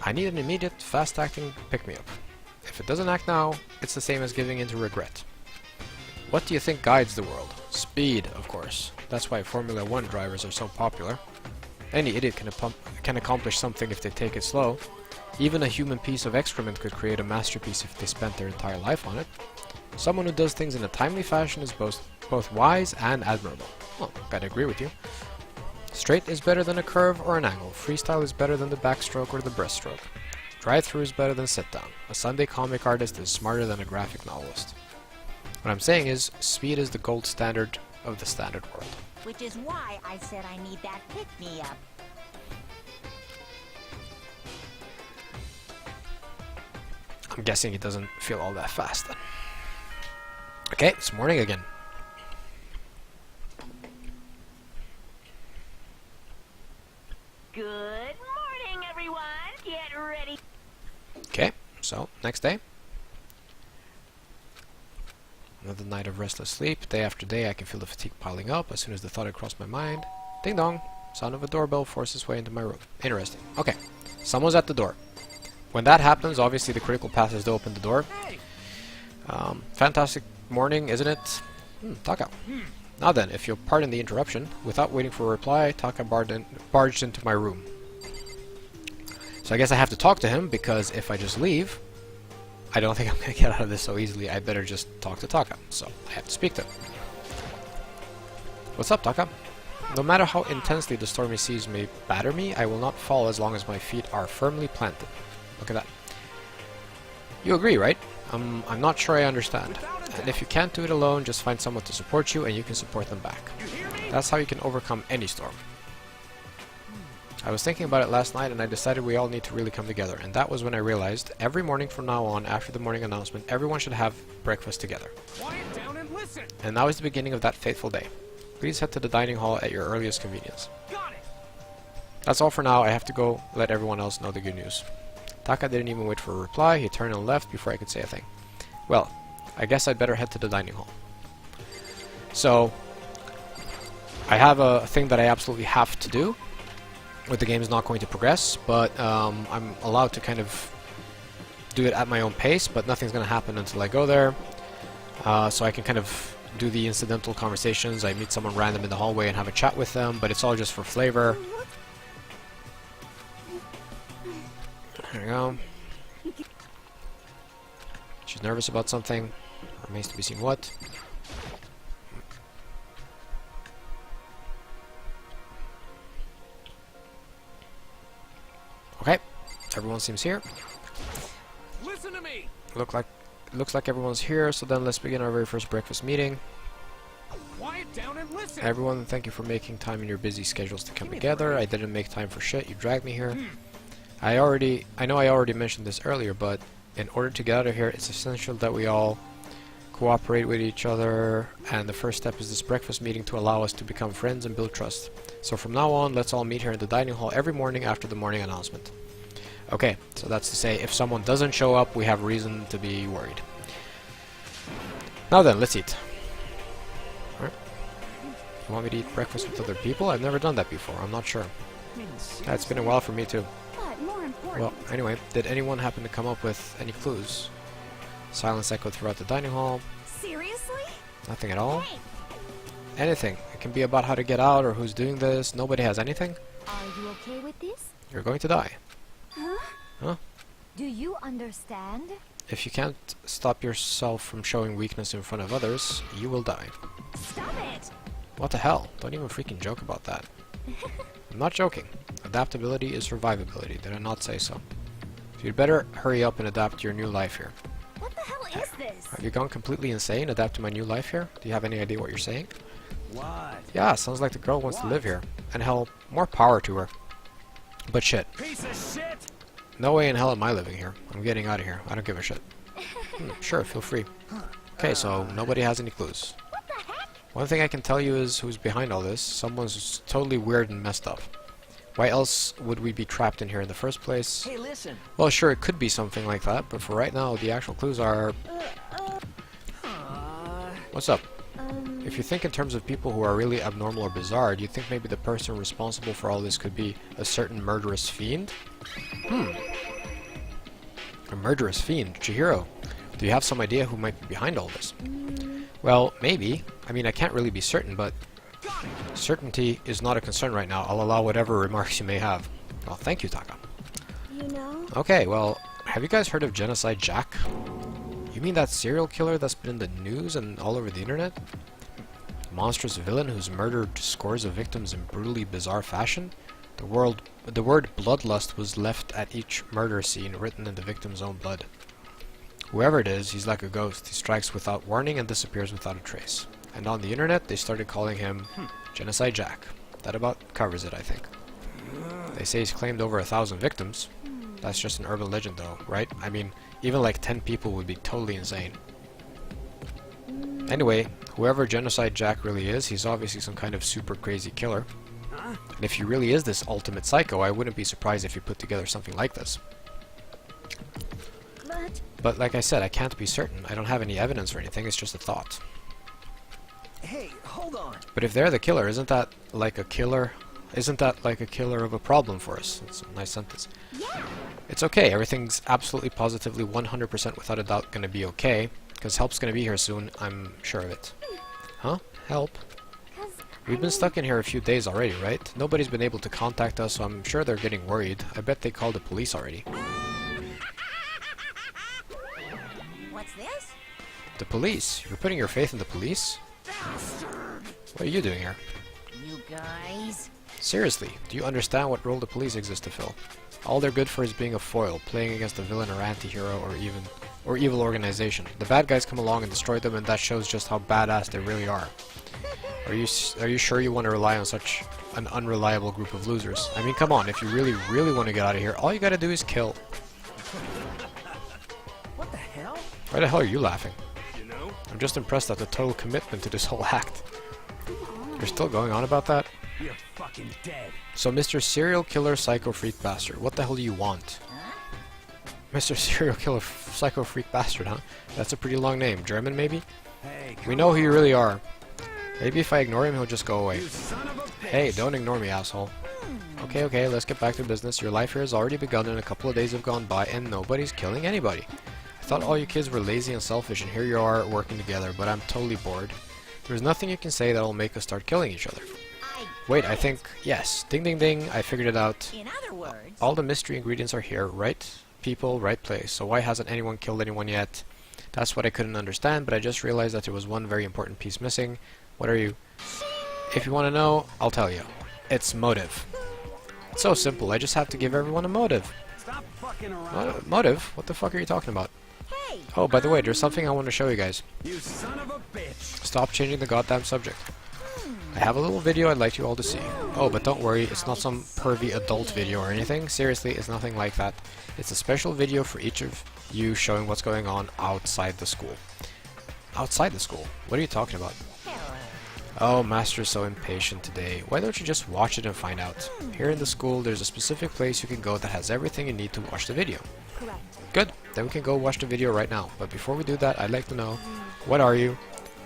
I need an immediate, fast-acting pick-me-up. If it doesn't act now, it's the same as giving in to regret. What do you think guides the world? Speed, of course. That's why Formula 1 drivers are so popular. Any idiot can accomplish something if they take it slow. Even a human piece of excrement could create a masterpiece if they spent their entire life on it. Someone who does things in a timely fashion is both wise and admirable. Well, I'd agree with you. Straight is better than a curve or an angle. Freestyle is better than the backstroke or the breaststroke. Drive-through is better than sit-down. A Sunday comic artist is smarter than a graphic novelist. What I'm saying is, speed is the gold standard of the standard world. Which is why I said I need that pick-me-up. I'm guessing he doesn't feel all that fast then. Okay, it's morning again. Good morning, everyone. Get ready. Okay, so next day. Another night of restless sleep. Day after day I can feel the fatigue piling up. As soon as the thought had crossed my mind, ding dong, sound of a doorbell forces its way into my room. Interesting. Okay, someone's at the door. When that happens, obviously the critical path is to open the door. Fantastic morning, isn't it? Taka. Now then, if you'll pardon the interruption, without waiting for a reply, Taka barged into my room. So I guess I have to talk to him, because if I just leave, I don't think I'm going to get out of this so easily. I better just talk to Taka. So I have to speak to him. What's up, Taka? No matter how intensely the stormy seas may batter me, I will not fall as long as my feet are firmly planted. Look at that. You agree, right? I'm not sure I understand. And if you can't do it alone, just find someone to support you and you can support them back. That's how you can overcome any storm. I was thinking about it last night and I decided we all need to really come together. And that was when I realized every morning from now on, after the morning announcement, everyone should have breakfast together. Quiet down and listen. And now is the beginning of that fateful day. Please head to the dining hall at your earliest convenience. Got it. That's all for now. I have to go let everyone else know the good news. Taka didn't even wait for a reply. He turned and left before I could say a thing. Well, I guess I'd better head to the dining hall. So, I have a thing that I absolutely have to do. But the game is not going to progress, but I'm allowed to kind of do it at my own pace, but nothing's going to happen until I go there. So I can kind of do the incidental conversations. I meet someone random in the hallway and have a chat with them, but it's all just for flavor. There we go. She's nervous about something. Remains to be seen what. Okay, everyone seems here. Listen to me. Looks like everyone's here, so then let's begin our very first breakfast meeting. Quiet down and listen. Everyone, thank you for making time in your busy schedules to come together. I didn't make time for shit, you dragged me here. I know I already mentioned this earlier, but in order to get out of here, it's essential that we all cooperate with each other, and the first step is this breakfast meeting to allow us to become friends and build trust. So from now on, let's all meet here in the dining hall every morning after the morning announcement. Okay, so that's to say, if someone doesn't show up, we have reason to be worried. Now then, let's eat. Alright. You want me to eat breakfast with other people? I've never done that before, I'm not sure. It's been a while for me too. But more important, Well, anyway, did anyone happen to come up with any clues? Silence echoed throughout the dining hall. seriously? Nothing at all? Anything. It can be about how to get out or who's doing this. Nobody has anything? Are you okay with this? You're going to die. Huh? Huh? Do you understand? If you can't stop yourself from showing weakness in front of others, you will die. Stop it! What the hell? Don't even freaking joke about that. I'm not joking. Adaptability is survivability. Did I not say so? So you'd better hurry up and adapt to your new life here. What the hell is this? Have you gone completely insane? Adapt to my new life here? Do you have any idea what you're saying? What? Yeah, sounds like the girl wants to live here. And hell, more power to her. But shit. Piece of shit. No way in hell am I living here. I'm getting out of here. I don't give a shit. Sure, feel free. Okay, so nobody has any clues. What the heck? One thing I can tell you is who's behind all this. Someone's totally weird and messed up. Why else would we be trapped in here in the first place? Hey, listen. Well, sure, it could be something like that, but for right now, the actual clues are... What's up? If you think in terms of people who are really abnormal or bizarre, do you think maybe the person responsible for all this could be a certain murderous fiend? A murderous fiend? Chihiro, do you have some idea who might be behind all this? Well, maybe. I mean, I can't really be certain, but certainty is not a concern right now. I'll allow whatever remarks you may have. Well, thank you, Taka. You know? Okay, well, have you guys heard of Genocide Jack? You mean that serial killer that's been in the news and all over the internet? Monstrous villain who's murdered scores of victims in brutally bizarre fashion? The word bloodlust was left at each murder scene, written in the victim's own blood. Whoever it is, he's like a ghost. He strikes without warning and disappears without a trace. And on the internet, they started calling him Genocide Jack. That about covers it, I think. They say he's claimed over 1,000 victims. That's just an urban legend though, right? I mean, even like 10 people would be totally insane. Anyway, whoever Genocide Jack really is, he's obviously some kind of super crazy killer. And if he really is this ultimate psycho, I wouldn't be surprised if he put together something like this. But like I said, I can't be certain. I don't have any evidence or anything, it's just a thought. Hey, hold on. But if they're the killer, isn't that like a killer? Isn't that like a killer of a problem for us? It's a nice sentence. Yeah. It's okay. Everything's absolutely, positively, 100% without a doubt gonna be okay. Because help's gonna be here soon. I'm sure of it. Huh? Help? We've been stuck in here a few days already, right? Nobody's been able to contact us, so I'm sure they're getting worried. I bet they called the police already. What's this? The police? You're putting your faith in the police? What are you doing here? You guys. Seriously, do you understand what role the police exist to fill? All they're good for is being a foil, playing against a villain or anti-hero or evil organization. The bad guys come along and destroy them, and that shows just how badass they really are. Are you sure you want to rely on such an unreliable group of losers? I mean, come on, if you really want to get out of here, all you gotta do is kill. What the hell? Why the hell are you laughing? You know? I'm just impressed at the total commitment to this whole act. You're still going on about that? You're fucking dead. So, Mr. Serial Killer Psycho Freak Bastard, what the hell do you want? Mr. Serial Killer Psycho Freak Bastard, huh? That's a pretty long name. German, maybe? Hey, We know who you really are. Maybe if I ignore him, he'll just go away. you son of a bitch. Hey, don't ignore me, asshole. Okay, let's get back to business. Your life here has already begun and a couple of days have gone by and nobody's killing anybody. I thought all you kids were lazy and selfish and here you are working together, but I'm totally bored. There's nothing you can say that'll make us start killing each other. Wait, I think... Yes. Ding ding ding, I figured it out. In other words. All the mystery ingredients are here. Right people, right place. So why hasn't anyone killed anyone yet? That's what I couldn't understand, but I just realized that there was one very important piece missing. What are you? If you want to know, I'll tell you. It's motive. It's so simple, I just have to give everyone a motive. Stop fucking around. Motive? What the fuck are you talking about? Hey. Oh, by the way, there's something I want to show you guys. You son of a bitch. Stop changing the goddamn subject. I have a little video I'd like you all to see. Oh, but don't worry, it's not some pervy adult video or anything. Seriously, it's nothing like that. It's a special video for each of you showing what's going on outside the school. Outside the school? What are you talking about? Oh, Master's so impatient today. Why don't you just watch it and find out? Here in the school, there's a specific place you can go that has everything you need to watch the video. Correct. Good, then we can go watch the video right now. But before we do that, I'd like to know, what are you?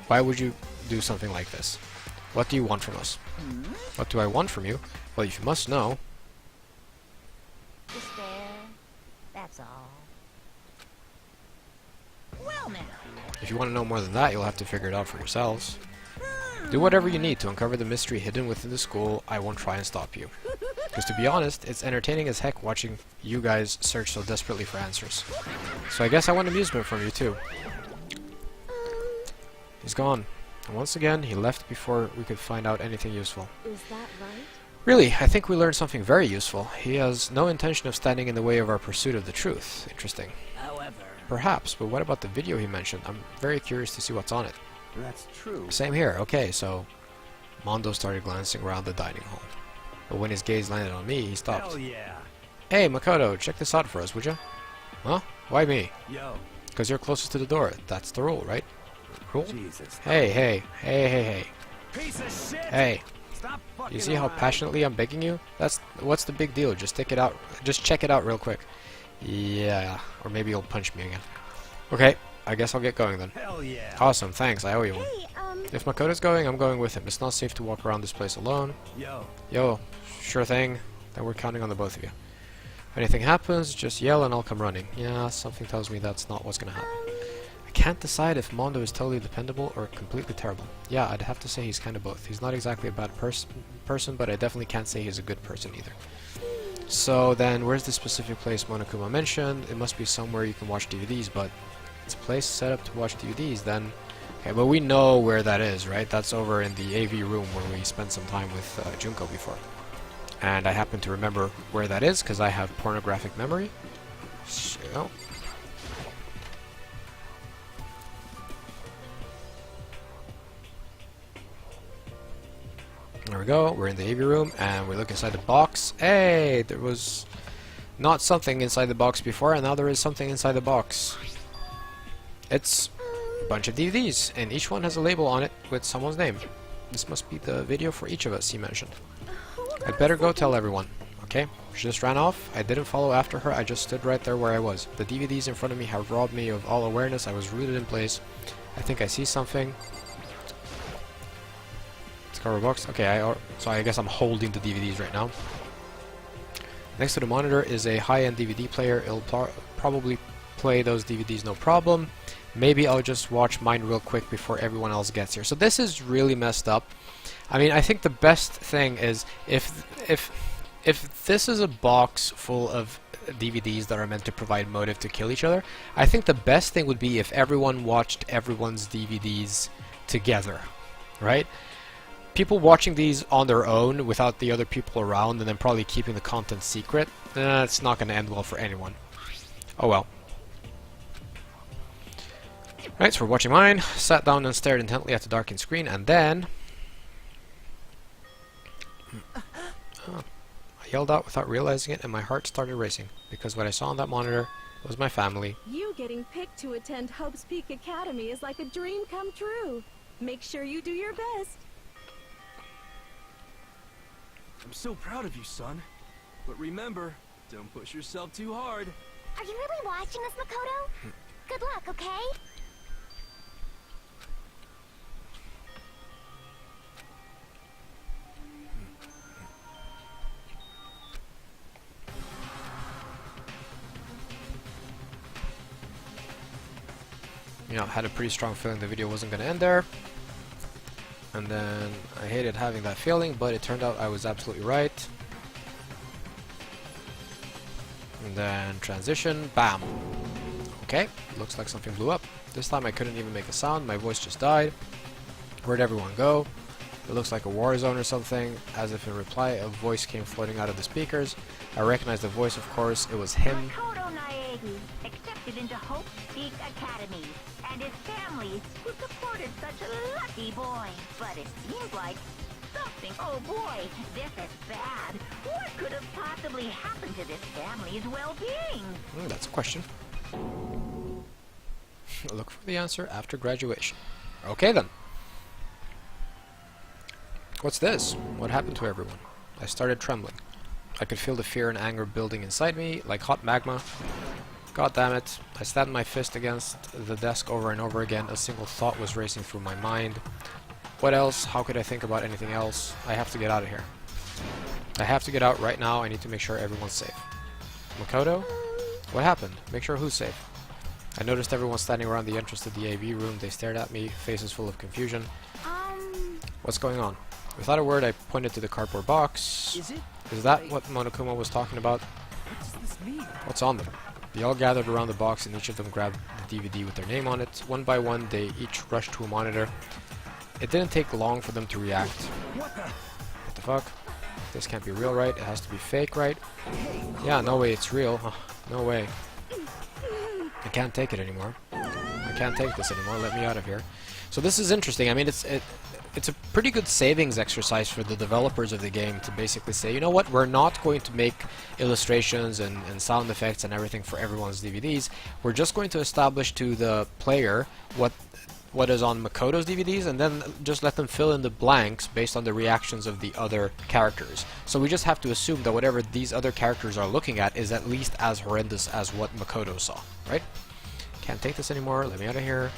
Why would you do something like this? What do you want from us? What do I want from you? Well, if you must know. Despair. That's all. Well now. If you want to know more than that, you'll have to figure it out for yourselves. Do whatever you need to uncover the mystery hidden within the school. I won't try and stop you. Because to be honest, it's entertaining as heck watching you guys search so desperately for answers. So I guess I want amusement from you too. He's gone. And once again, he left before we could find out anything useful. Is that right? Really, I think we learned something very useful. He has no intention of standing in the way of our pursuit of the truth. Interesting. However, Perhaps, but what about the video he mentioned? I'm very curious to see what's on it. that's true. Same here. Okay, so Mondo started glancing around the dining hall. But when his gaze landed on me, he stopped. Hell yeah. Hey, Makoto, check this out for us, would you? Huh? Why me? Yo, Because you're closest to the door. That's the rule, right? Rule? Jesus. Hey. Piece of shit. Hey, Stop fucking you see how around. passionately I'm begging you? What's the big deal? Just take it out. Just check it out real quick. Yeah, or maybe you'll punch me again. Okay, I guess I'll get going then. Hell yeah. Awesome, thanks. I owe you one. Hey, If Makoto's going, I'm going with him. It's not safe to walk around this place alone. Yo, Sure thing. Then we're counting on the both of you. If anything happens, just yell and I'll come running. Yeah, something tells me that's not what's gonna happen. I can't decide if Mondo is totally dependable or completely terrible. Yeah, I'd have to say he's kind of both. He's not exactly a bad person, but I definitely can't say he's a good person either. So then, where's the specific place Monokuma mentioned? It must be somewhere you can watch DVDs, but it's a place set up to watch DVDs, then... Okay, but we know where that is, right? That's over in the AV room where we spent some time with Junko before. And I happen to remember where that is because I have pornographic memory. So... there we go, we're in the AV room, and we look inside the box. Hey, there was not something inside the box before, and now there is something inside the box. It's a bunch of DVDs, and each one has a label on it with someone's name. This must be the video for each of us, he mentioned. I'd better go tell everyone. Okay, she just ran off. I didn't follow after her, I just stood right there where I was. The DVDs in front of me have robbed me of all awareness. I was rooted in place. I think I see something. Discover box. Okay, so I guess I'm holding the DVDs right now. Next to the monitor is a high-end DVD player. It'll probably play those DVDs no problem. Maybe I'll just watch mine real quick before everyone else gets here. So this is really messed up. I mean, I think the best thing is if this is a box full of DVDs that are meant to provide motive to kill each other, I think the best thing would be if everyone watched everyone's DVDs together, right? People watching these on their own without the other people around and then probably keeping the content secret, it's not going to end well for anyone. Oh well. Right, so we're watching mine, sat down and stared intently at the darkened screen, and then... I yelled out without realizing it, and my heart started racing, because what I saw on that monitor was my family. You getting picked to attend Hope's Peak Academy is like a dream come true. Make sure you do your best. I'm so proud of you, son. But remember, don't push yourself too hard. Are you really watching us, Makoto? Good luck, okay? You know, I had a pretty strong feeling the video wasn't going to end there. And then I hated having that feeling, but it turned out I was absolutely right. And then transition, bam. Okay, looks like something blew up. This time I couldn't even make a sound, my voice just died. Where'd everyone go? It looks like a war zone or something. As if in reply, a voice came floating out of the speakers. I recognized the voice, of course, it was him. Makoto Naegi, accepted into Hope's Peak Academy, and his family, who supported such a lucky boy. But it seems like something, oh boy, this is bad. What could have possibly happened to this family's well-being? That's a question. Look for the answer after graduation. Okay then. What's this? What happened to everyone? I started trembling. I could feel the fear and anger building inside me, like hot magma. God damn it. I stabbed my fist against the desk over and over again. A single thought was racing through my mind. What else? How could I think about anything else? I have to get out of here. I have to get out right now. I need to make sure everyone's safe. Makoto? What happened? Make sure who's safe. I noticed everyone standing around the entrance to the AV room. They stared at me, faces full of confusion. What's going on? Without a word, I pointed to the cardboard box. Is that what Monokuma was talking about? What does this mean? What's on them? They all gathered around the box and each of them grabbed the DVD with their name on it. One by one, they each rushed to a monitor. It didn't take long for them to react. What the fuck? This can't be real, right? It has to be fake, right? Yeah, no way it's real. No way. I can't take it anymore. I can't take this anymore. Let me out of here. So this is interesting. I mean, it's a pretty good savings exercise for the developers of the game to basically say, you know what, we're not going to make illustrations and sound effects and everything for everyone's DVDs. We're just going to establish to the player what is on Makoto's DVDs, and then just let them fill in the blanks based on the reactions of the other characters. So we just have to assume that whatever these other characters are looking at is at least as horrendous as what Makoto saw, right? Can't take this anymore, let me out of here.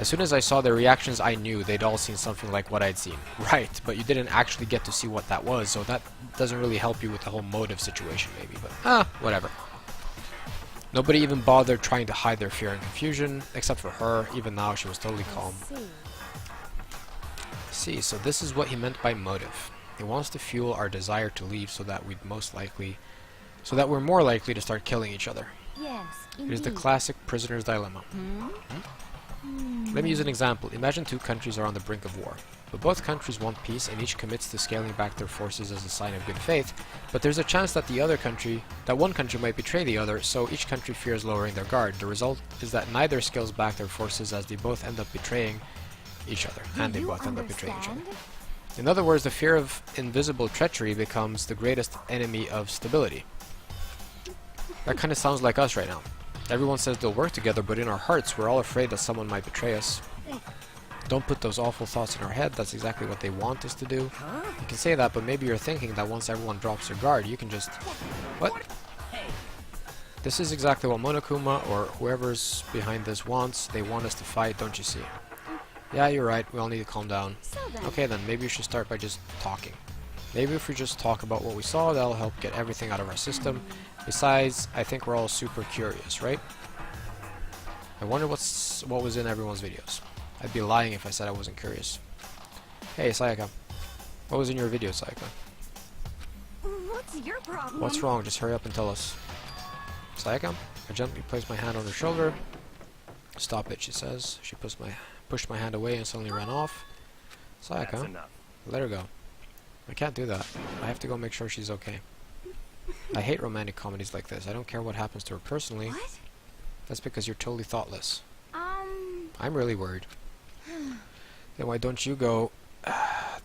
As soon as I saw their reactions, I knew they'd all seen something like what I'd seen. Right, but you didn't actually get to see what that was, so that doesn't really help you with the whole motive situation, maybe, but whatever. Nobody even bothered trying to hide their fear and confusion, except for her. Even now, she was totally calm. See, so this is what he meant by motive. He wants to fuel our desire to leave so that we're more likely to start killing each other. Yes, It is the classic prisoner's dilemma. Let me use an example. Imagine two countries are on the brink of war. But both countries want peace, and each commits to scaling back their forces as a sign of good faith. But there's a chance that one country might betray the other, so each country fears lowering their guard. The result is that neither scales back their forces as they both end up betraying each other. In other words, the fear of invisible treachery becomes the greatest enemy of stability. That kind of sounds like us right now. Everyone says they'll work together, but in our hearts, we're all afraid that someone might betray us. Don't put those awful thoughts in our head. That's exactly what they want us to do. You can say that, but maybe you're thinking that once everyone drops their guard, you can just... What? This is exactly what Monokuma, or whoever's behind this, wants. They want us to fight, don't you see? Yeah, you're right. We all need to calm down. Okay then, maybe we should start by just talking. Maybe if we just talk about what we saw, that'll help get everything out of our system. Besides, I think we're all super curious, right? I wonder what was in everyone's videos. I'd be lying if I said I wasn't curious. Hey, Sayaka. What was in your video, Sayaka? What's your problem? What's wrong? Just hurry up and tell us. Sayaka? I gently placed my hand on her shoulder. Stop it, she says. She pushed my hand away and suddenly ran off. Sayaka, let her go. I can't do that. I have to go make sure she's okay. I hate romantic comedies like this. I don't care what happens to her personally. What? That's because you're totally thoughtless. I'm really worried. Then why don't you go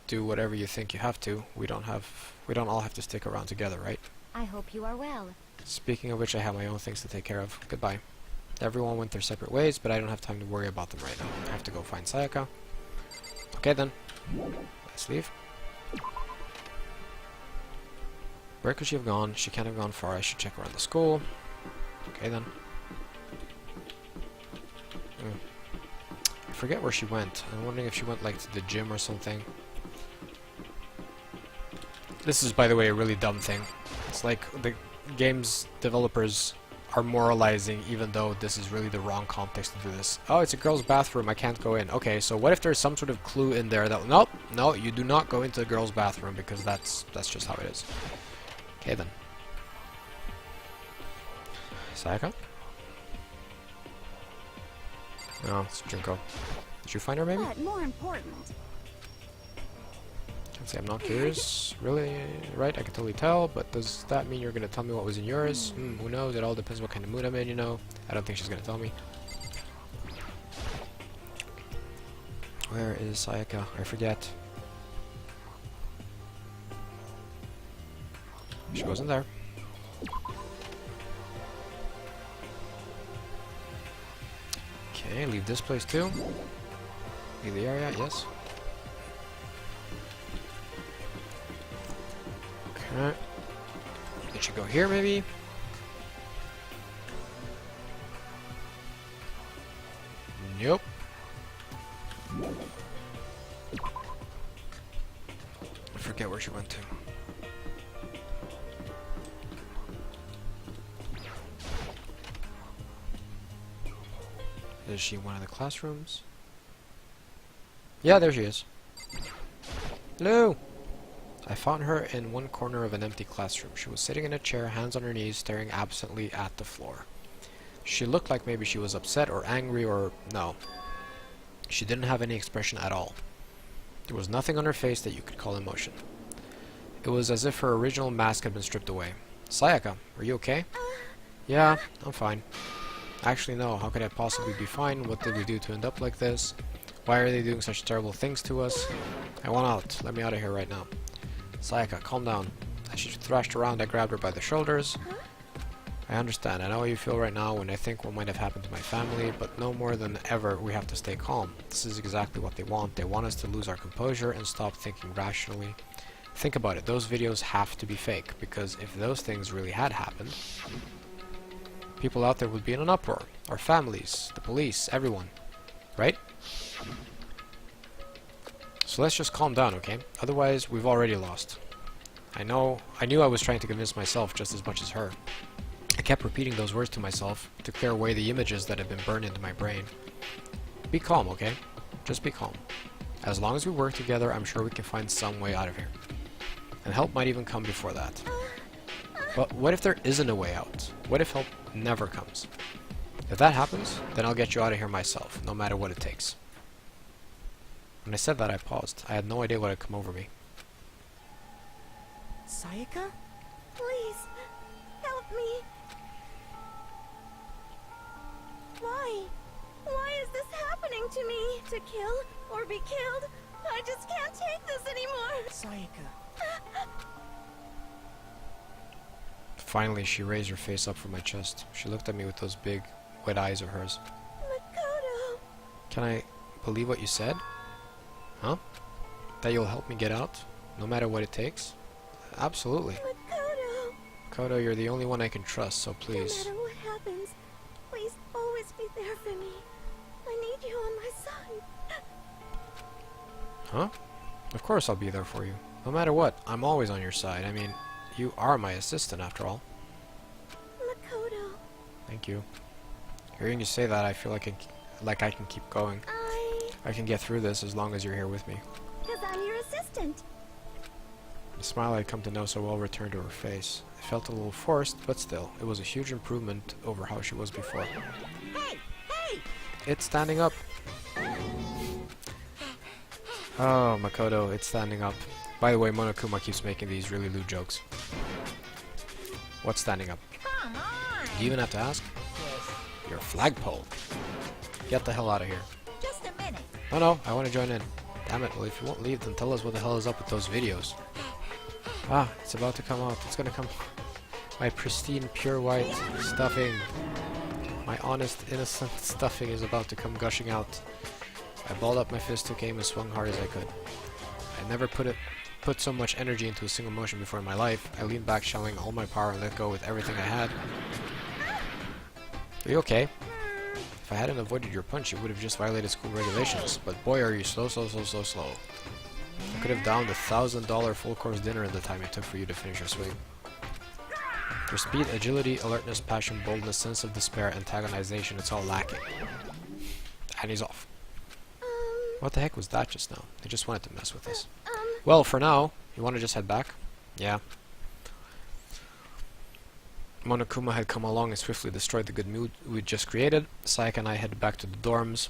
do whatever you think you have to? We don't all have to stick around together, right? I hope you are well. Speaking of which, I have my own things to take care of. Goodbye. Everyone went their separate ways, but I don't have time to worry about them right now. I have to go find Sayaka. Okay then. Let's leave. Where could she have gone? She can't have gone far. I should check around the school. Okay then. I forget where she went. I'm wondering if she went like to the gym or something. This is, by the way, a really dumb thing. It's like the game's developers are moralizing even though this is really the wrong context to do this. Oh, it's a girl's bathroom, I can't go in. Okay, so what if there's some sort of clue in there that... Nope, no, you do not go into the girl's bathroom because that's just how it is. Okay then. Sayaka? No, it's Junko. Did you find her maybe? But more important. Can't say I'm not curious. Really? Right, I can totally tell, but does that mean you're gonna tell me what was in yours? Who knows? It all depends what kind of mood I'm in, you know? I don't think she's gonna tell me. Where is Sayaka? I forget. She wasn't there. Okay, leave this place too. Leave the area, yes. Okay. It should go here maybe. Nope. I forget where she went to. Is she in one of the classrooms? Yeah, there she is. Hello! I found her in one corner of an empty classroom. She was sitting in a chair, hands on her knees, staring absently at the floor. She looked like maybe she was upset or angry or... no. She didn't have any expression at all. There was nothing on her face that you could call emotion. It was as if her original mask had been stripped away. Sayaka, are you okay? Yeah, I'm fine. Actually, no. How could I possibly be fine? What did we do to end up like this? Why are they doing such terrible things to us? I want out. Let me out of here right now. Sayaka, calm down. As she thrashed around, I grabbed her by the shoulders. I understand. I know how you feel right now when I think what might have happened to my family, but no more than ever, we have to stay calm. This is exactly what they want. They want us to lose our composure and stop thinking rationally. Think about it. Those videos have to be fake, because if those things really had happened, people out there would be in an uproar. Our families, the police, everyone. Right? So let's just calm down, okay? Otherwise, we've already lost. I knew I was trying to convince myself just as much as her. I kept repeating those words to myself to clear away the images that had been burned into my brain. Be calm, okay? Just be calm. As long as we work together, I'm sure we can find some way out of here. And help might even come before that. But what if there isn't a way out? What if help never comes? If that happens, then I'll get you out of here myself, no matter what it takes. When I said that, I paused. I had no idea what had come over me. Sayaka? Please, help me. Why? Why is this happening to me? To kill or be killed? I just can't take this anymore. Sayaka. Finally, she raised her face up from my chest. She looked at me with those big, wet eyes of hers. Makoto. Can I believe what you said? Huh? That you'll help me get out? No matter what it takes? Absolutely. Makoto. Kodo, you're the only one I can trust, so please. No matter what happens, please always be there for me. I need you on my side. Huh? Of course I'll be there for you. No matter what, I'm always on your side. I mean, you are my assistant after all. Makoto. Thank you. Hearing you say that, I feel like I can keep going. I can get through this as long as you're here with me. Because I'm your assistant. The smile I'd come to know so well returned to her face. It felt a little forced, but still, it was a huge improvement over how she was before. Hey! Hey! It's standing up! Oh, Makoto, it's standing up. By the way, Monokuma keeps making these really lewd jokes. What's standing up? Come on! Do you even have to ask? Your flagpole. Get the hell out of here. Just a minute. No, I want to join in. Damn it, well if you won't leave, then tell us what the hell is up with those videos. Ah, it's about to come out. It's gonna come. My pristine, pure white stuffing. My honest, innocent stuffing is about to come gushing out. I balled up my fist, took aim, and swung hard as I could. I never put so much energy into a single motion before in my life. I leaned back, channeling all my power, and let go with everything I had. Are you okay? If I hadn't avoided your punch, you would have just violated school regulations. But boy, are you slow. I could have downed $1,000 full-course dinner in the time it took for you to finish your swing. Your speed, agility, alertness, passion, boldness, sense of despair, antagonization, it's all lacking. And he's off. What the heck was that just now? They just wanted to mess with us. Well, for now, you want to just head back? Yeah. Monokuma had come along and swiftly destroyed the good mood we'd just created. Sayaka and I headed back to the dorms.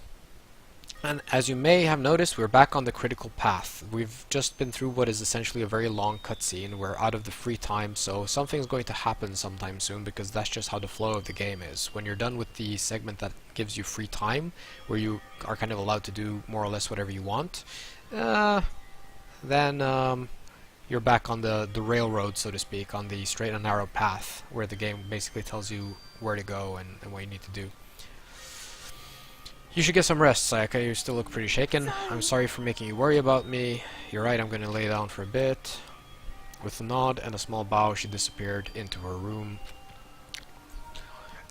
And as you may have noticed, we're back on the critical path. We've just been through what is essentially a very long cutscene. We're out of the free time, so something's going to happen sometime soon, because that's just how the flow of the game is. When you're done with the segment that gives you free time, where you are kind of allowed to do more or less whatever you want, then you're back on the railroad, so to speak, on the straight and narrow path, where the game basically tells you where to go and what you need to do. You should get some rest, Sayaka. You still look pretty shaken. I'm sorry for making you worry about me. You're right, I'm gonna lay down for a bit. With a nod and a small bow, she disappeared into her room.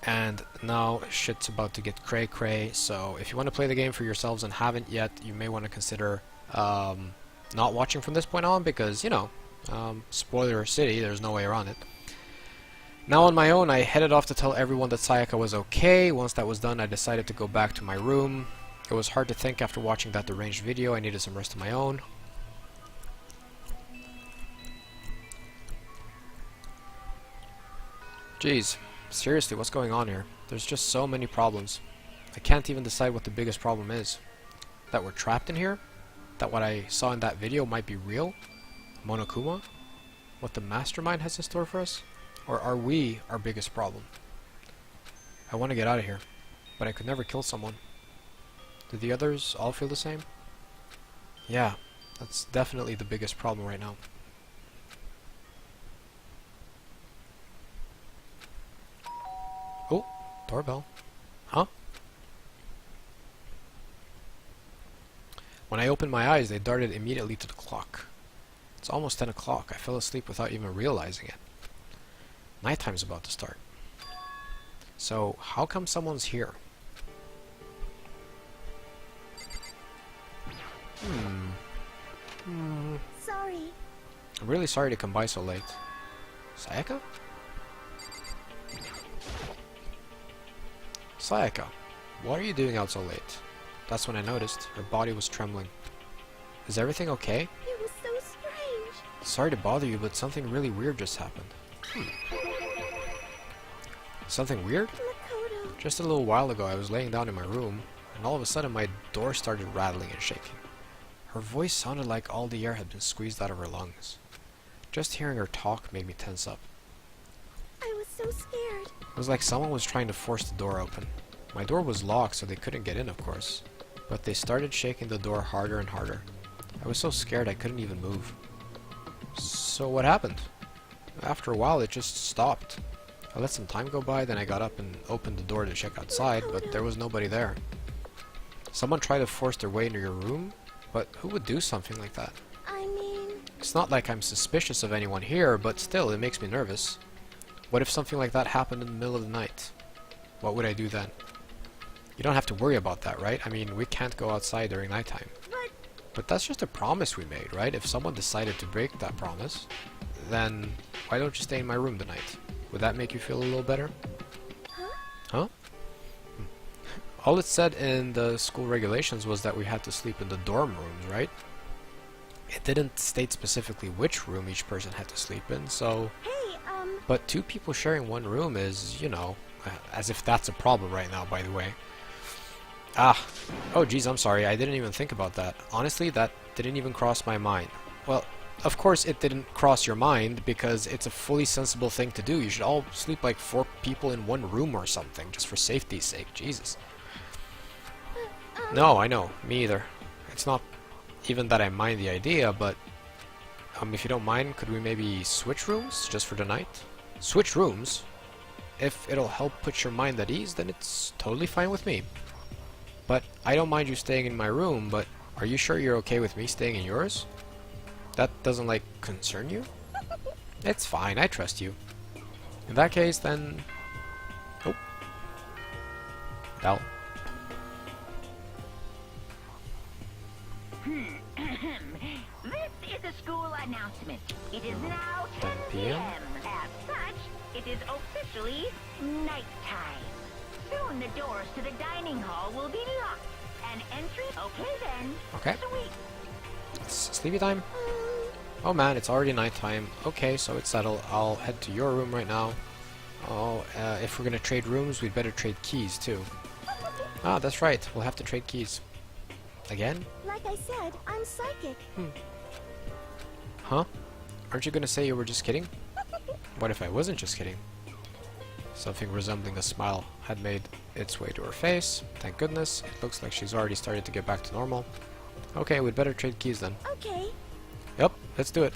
And now shit's about to get cray-cray, so if you want to play the game for yourselves and haven't yet, you may want to consider not watching from this point on, because, you know, spoiler city, there's no way around it. Now on my own, I headed off to tell everyone that Sayaka was okay. Once that was done, I decided to go back to my room. It was hard to think after watching that deranged video. I needed some rest of my own. Jeez, seriously, what's going on here? There's just so many problems. I can't even decide what the biggest problem is. That we're trapped in here? That what I saw in that video might be real? Monokuma? What the mastermind has in store for us? Or are we our biggest problem? I want to get out of here, but I could never kill someone. Do the others all feel the same? Yeah, that's definitely the biggest problem right now. Oh, doorbell. Huh? When I opened my eyes, they darted immediately to the clock. It's almost 10 o'clock. I fell asleep without even realizing it. Nighttime's about to start. So, how come someone's here? Sorry. I'm really sorry to come by so late. Sayaka? Sayaka, what are you doing out so late? That's when I noticed her body was trembling. Is everything okay? It was so strange. Sorry to bother you, but something really weird just happened. Something weird? Makoto. Just a little while ago I was laying down in my room, and all of a sudden my door started rattling and shaking. Her voice sounded like all the air had been squeezed out of her lungs. Just hearing her talk made me tense up. I was so scared. It was like someone was trying to force the door open. My door was locked, so they couldn't get in, of course. But they started shaking the door harder and harder. I was so scared I couldn't even move. So what happened? After a while, it just stopped. I let some time go by, then I got up and opened the door to check outside, but there was nobody there. Someone tried to force their way into your room? But who would do something like that? I mean... It's not like I'm suspicious of anyone here, but still, it makes me nervous. What if something like that happened in the middle of the night? What would I do then? You don't have to worry about that, right? I mean, we can't go outside during nighttime. But that's just a promise we made, right? If someone decided to break that promise, then why don't you stay in my room tonight? Would that make you feel a little better? Huh? All it said in the school regulations was that we had to sleep in the dorm rooms, right? It didn't state specifically which room each person had to sleep in, so... Hey, But 2 people sharing one room is, you know, as if that's a problem right now, by the way. Oh geez, I'm sorry, I didn't even think about that. Honestly, that didn't even cross my mind. Well, of course it didn't cross your mind, because it's a fully sensible thing to do. You should all sleep like 4 people in one room or something, just for safety's sake. Jesus. No, I know, me either. It's not even that I mind the idea, but if you don't mind, could we maybe switch rooms, just for the night? Switch rooms? If it'll help put your mind at ease, then it's totally fine with me. But I don't mind you staying in my room, but are you sure you're okay with me staying in yours? That doesn't, like, concern you? It's fine, I trust you. In that case, then... Oh. Bell. This is a school announcement. It is now 10 p.m. As such, it is officially nighttime. Soon the doors to the dining hall will be locked. And entry... Okay then. Okay. Sweet. It's sleepy time. Oh man, it's already nighttime. Okay, so it's settled. I'll head to your room right now. Oh, if we're gonna trade rooms, we'd better trade keys too. Ah, that's right. We'll have to trade keys. Again? like I said, I'm psychic. Huh? Aren't you gonna say you were just kidding? What if I wasn't just kidding? Something resembling a smile had made its way to her face. Thank goodness. It looks like she's already started to get back to normal. Okay, we'd better trade keys then. Okay. Yep, let's do it.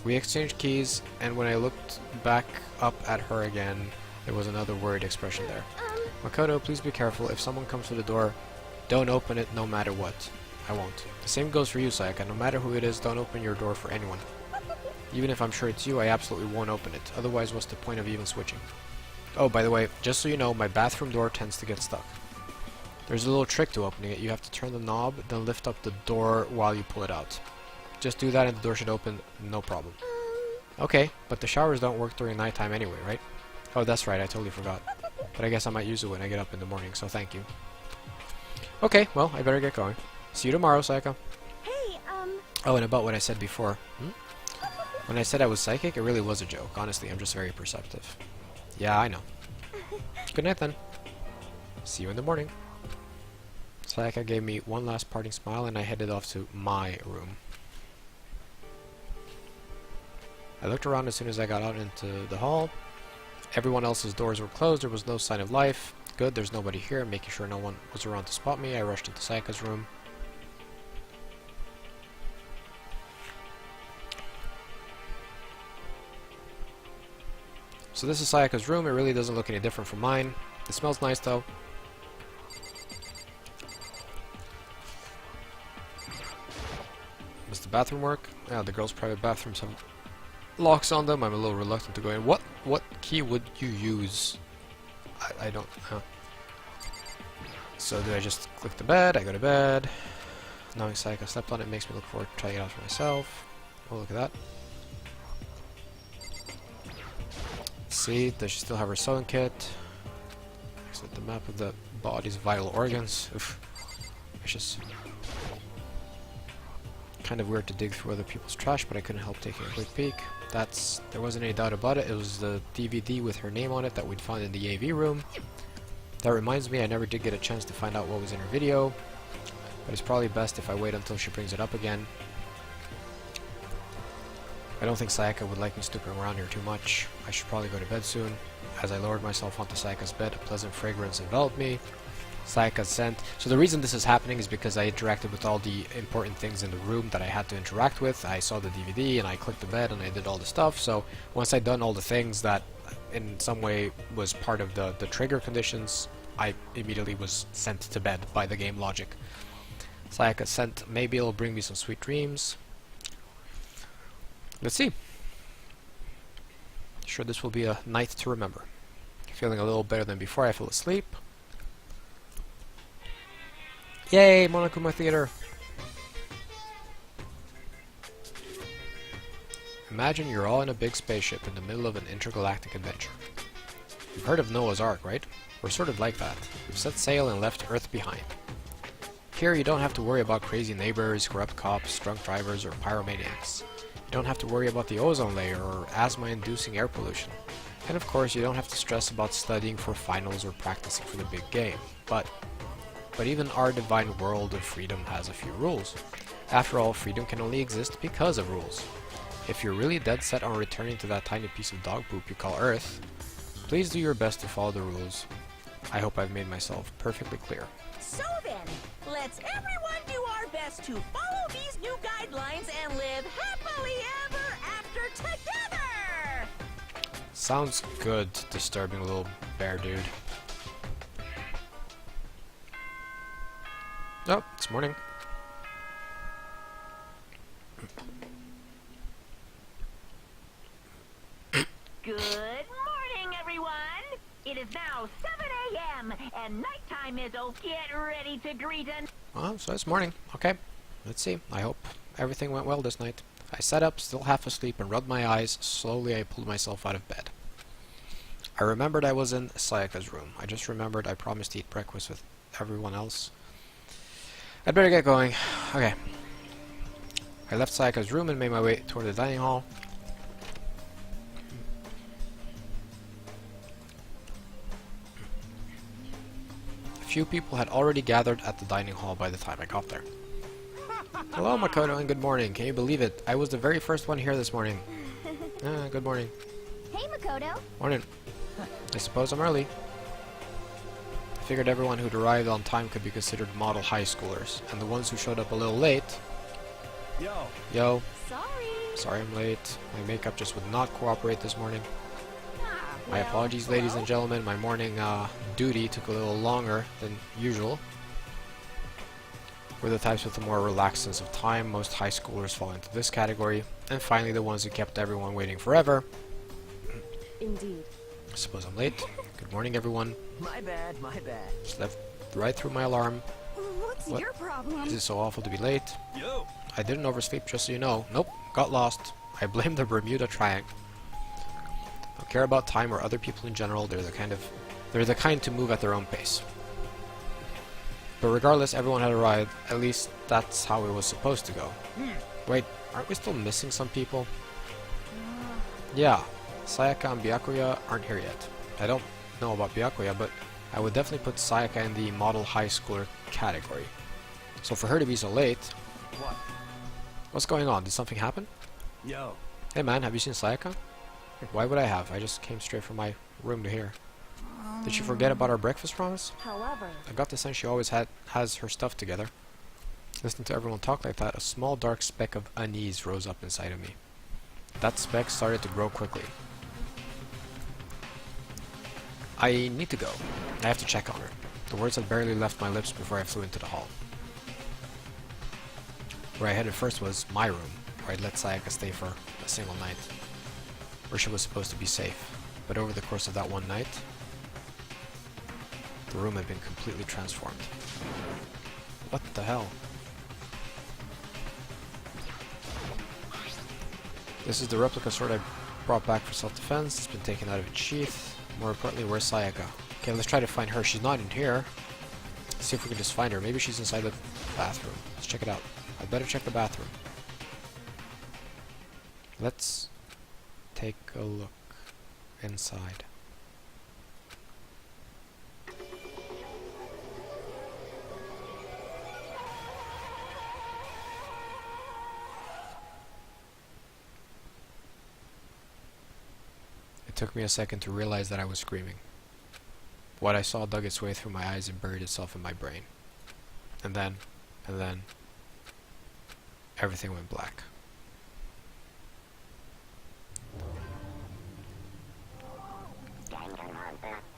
We exchanged keys, and when I looked back up at her again, there was another worried expression there. Makoto, please be careful. If someone comes to the door, don't open it no matter what. I won't. The same goes for you, Sayaka. No matter who it is, don't open your door for anyone. Even if I'm sure it's you, I absolutely won't open it. Otherwise, what's the point of even switching? Oh, by the way, just so you know, my bathroom door tends to get stuck. There's a little trick to opening it. You have to turn the knob, then lift up the door while you pull it out. Just do that and the door should open, no problem. Okay, but the showers don't work during nighttime anyway, right? Oh, that's right, I totally forgot. But I guess I might use it when I get up in the morning, so thank you. Okay, well, I better get going. See you tomorrow, Sayaka. Hey, Oh, and about what I said before. When I said I was psychic, it really was a joke. Honestly, I'm just very perceptive. Yeah, I know. Good night, then. See you in the morning. Sayaka gave me one last parting smile, and I headed off to my room. I looked around as soon as I got out into the hall. Everyone else's doors were closed. There was no sign of life. Good, there's nobody here. Making sure no one was around to spot me, I rushed into Sayaka's room. So this is Sayaka's room. It really doesn't look any different from mine. It smells nice though. Does the bathroom work? Yeah, the girls' private bathrooms have locks on them. I'm a little reluctant to go in. What key would you use? I don't know. So do I just click the bed? I go to bed. Knowing Sayaka slept on it makes me look forward to trying it out for myself. Oh, look at that. See, does she still have her sewing kit? Except the map of the body's vital organs. Oof. Vicious. Kind of weird to dig through other people's trash, but I couldn't help taking a quick peek. There wasn't any doubt about it. It was the DVD with her name on it that we'd found in the AV room. That reminds me, I never did get a chance to find out what was in her video. But it's probably best if I wait until she brings it up again. I don't think Sayaka would like me snooping around here too much. I should probably go to bed soon. As I lowered myself onto Sayaka's bed, a pleasant fragrance enveloped me. Sayaka's scent. So the reason this is happening is because I interacted with all the important things in the room that I had to interact with. I saw the DVD and I clicked the bed and I did all the stuff. So once I'd done all the things that in some way was part of the trigger conditions, I immediately was sent to bed by the game logic. Sayaka's scent. Maybe it'll bring me some sweet dreams. Let's see. Sure, this will be a night to remember. Feeling a little better than before I fell asleep. Yay, Monokuma Theater! Imagine you're all in a big spaceship in the middle of an intergalactic adventure. You've heard of Noah's Ark, right? We're sort of like that. We've set sail and left Earth behind. Here you don't have to worry about crazy neighbors, corrupt cops, drunk drivers, or pyromaniacs. You don't have to worry about the ozone layer or asthma-inducing air pollution. And of course, you don't have to stress about studying for finals or practicing for the big game. But even our divine world of freedom has a few rules. After all, freedom can only exist because of rules. If you're really dead set on returning to that tiny piece of dog poop you call Earth, please do your best to follow the rules. I hope I've made myself perfectly clear. So then, let's everyone do our best to follow these new guidelines and live happily ever after together! Sounds good, disturbing little bear dude. Oh, it's morning. Good morning, everyone! It is now 7 a.m. and nighttime is over. Get ready to greet an... Oh, so it's morning. Okay, let's see. I hope everything went well this night. I sat up, still half asleep, and rubbed my eyes. Slowly, I pulled myself out of bed. I remembered I was in Sayaka's room. I just remembered I promised to eat breakfast with everyone else. I'd better get going. Okay. I left Sayaka's room and made my way toward the dining hall. A few people had already gathered at the dining hall by the time I got there. Hello, Makoto, and good morning. Can you believe it? I was the very first one here this morning. Good morning. Hey, Makoto. Morning. I suppose I'm early. I figured everyone who'd arrived on time could be considered model high schoolers, and the ones who showed up a little late... Yo. Sorry I'm late. My makeup just would not cooperate this morning. My apologies, ladies and gentlemen. My morning duty took a little longer than usual. We're the types with a more relaxed sense of time. Most high schoolers fall into this category. And finally, the ones who kept everyone waiting forever. Indeed. I suppose I'm late. Good morning, everyone. My bad, my bad. Slept right through my alarm. What's What? your problem? Is it so awful to be late? Yo! I didn't oversleep, just so you know. Nope, got lost. I blame the Bermuda Triangle. Don't care about time or other people in general. They're the kind to move at their own pace. But regardless, everyone had arrived. At least that's how it was supposed to go. Wait, aren't we still missing some people? Yeah, Sayaka and Byakuya aren't here yet. I don't know about Byakuya, but I would definitely put Sayaka in the model high schooler category. So for her to be so late... What? What's going on? Did something happen? Yo. Hey man, have you seen Sayaka? Why would I have? I just came straight from my room to here. Did she forget about our breakfast promise? However, I got the sense she always has her stuff together. Listening to everyone talk like that, a small dark speck of unease rose up inside of me. That speck started to grow quickly. I need to go. I have to check on her. The words had barely left my lips before I flew into the hall. Where I headed first was my room, where I'd let Sayaka stay for a single night, where she was supposed to be safe. But over the course of that one night, the room had been completely transformed. What the hell? This is the replica sword I brought back for self-defense. It's been taken out of its sheath. More importantly, where's Sayaka? Okay, let's try to find her. She's not in here. Let's see if we can just find her. Maybe she's inside the bathroom. Let's check it out. I better check the bathroom. Let's take a look inside. took me a second to realize that I was screaming. What I saw dug its way through my eyes and buried itself in my brain. And then, everything went black.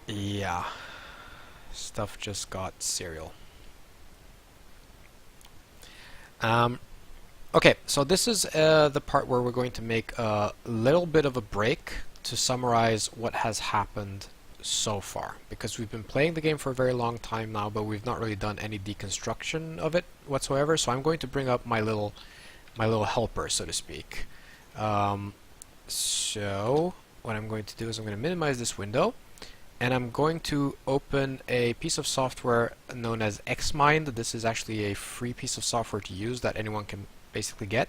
Yeah. Stuff just got serial. Okay, so this is the part where we're going to make a little bit of a break to summarize what has happened so far, because we've been playing the game for a very long time now, but we've not really done any deconstruction of it whatsoever. So I'm going to bring up my little helper, so to speak. So what I'm going to do is I'm going to minimize this window, and I'm going to open a piece of software known as Xmind. This is actually a free piece of software to use that anyone can basically get.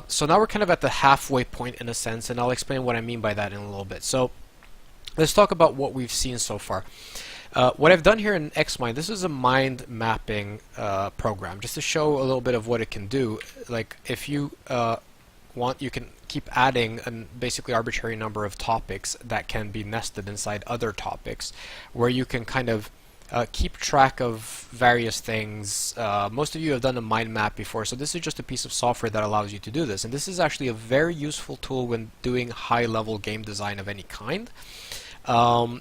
So now we're kind of at the halfway point in a sense, and I'll explain what I mean by that in a little bit. So let's talk about what we've seen so far. What I've done here in Xmind, this is a mind mapping program, just to show a little bit of what it can do. Like if you want, you can keep adding a basically arbitrary number of topics that can be nested inside other topics, where you can kind of keep track of various things. Most of you have done a mind map before, so this is just a piece of software that allows you to do this. And this is actually a very useful tool when doing high-level game design of any kind. Yeah,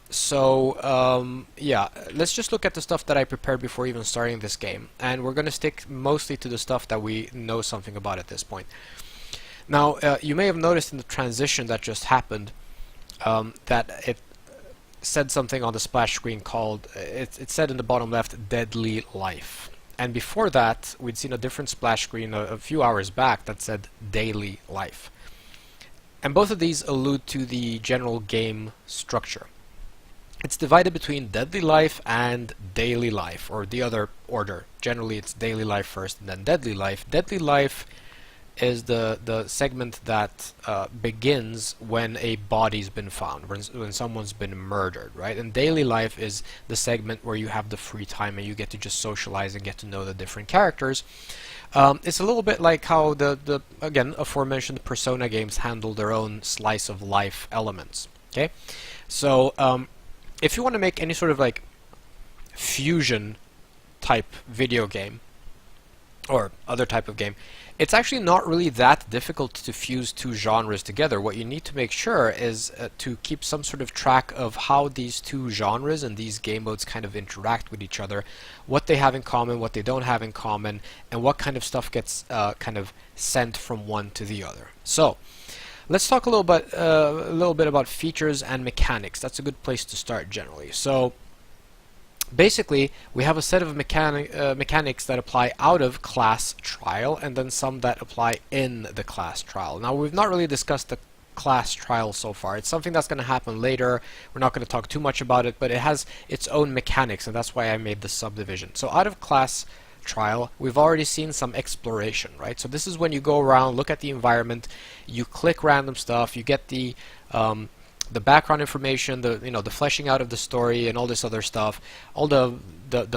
let's just look at the stuff that I prepared before even starting this game. And we're going to stick mostly to the stuff that we know something about at this point. Now, you may have noticed in the transition that just happened that it said something on the splash screen called, it said in the bottom left, Deadly Life. And before that, we'd seen a different splash screen a few hours back that said Daily Life. And both of these allude to the general game structure. It's divided between Deadly Life and Daily Life, or the other order. Generally, it's Daily Life first and then Deadly Life. Deadly Life is the segment that begins when a body's been found, when someone's been murdered, right? And Daily Life is the segment where you have the free time and you get to just socialize and get to know the different characters. It's a little bit like how the again aforementioned Persona games handle their own slice of life elements. Okay, so if you want to make any sort of like fusion type video game or other type of game, it's actually not really that difficult to fuse two genres together. What you need to make sure is to keep some sort of track of how these two genres and these game modes kind of interact with each other, what they have in common, what they don't have in common, and what kind of stuff gets kind of sent from one to the other. So let's talk a little bit about features and mechanics. That's a good place to start generally. So basically, we have a set of mechanics that apply out of class trial, and then some that apply in the class trial. Now, we've not really discussed the class trial so far. It's something that's going to happen later. We're not going to talk too much about it, but it has its own mechanics, and that's why I made the subdivision. So out of class trial, we've already seen some exploration, right? So this is when you go around, look at the environment, you click random stuff, you get the background information, the fleshing out of the story, and all this other stuff, all the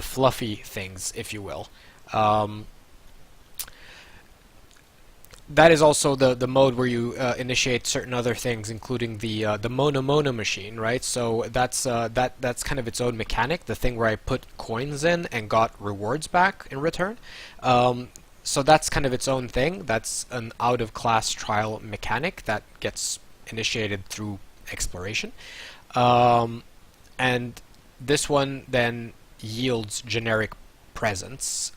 fluffy things, if you will. That is also the mode where you initiate certain other things, including the Mono machine, right? So that's kind of its own mechanic, the thing where I put coins in and got rewards back in return. So that's kind of its own thing. That's an out-of-class trial mechanic that gets initiated through exploration, and this one then yields generic presents.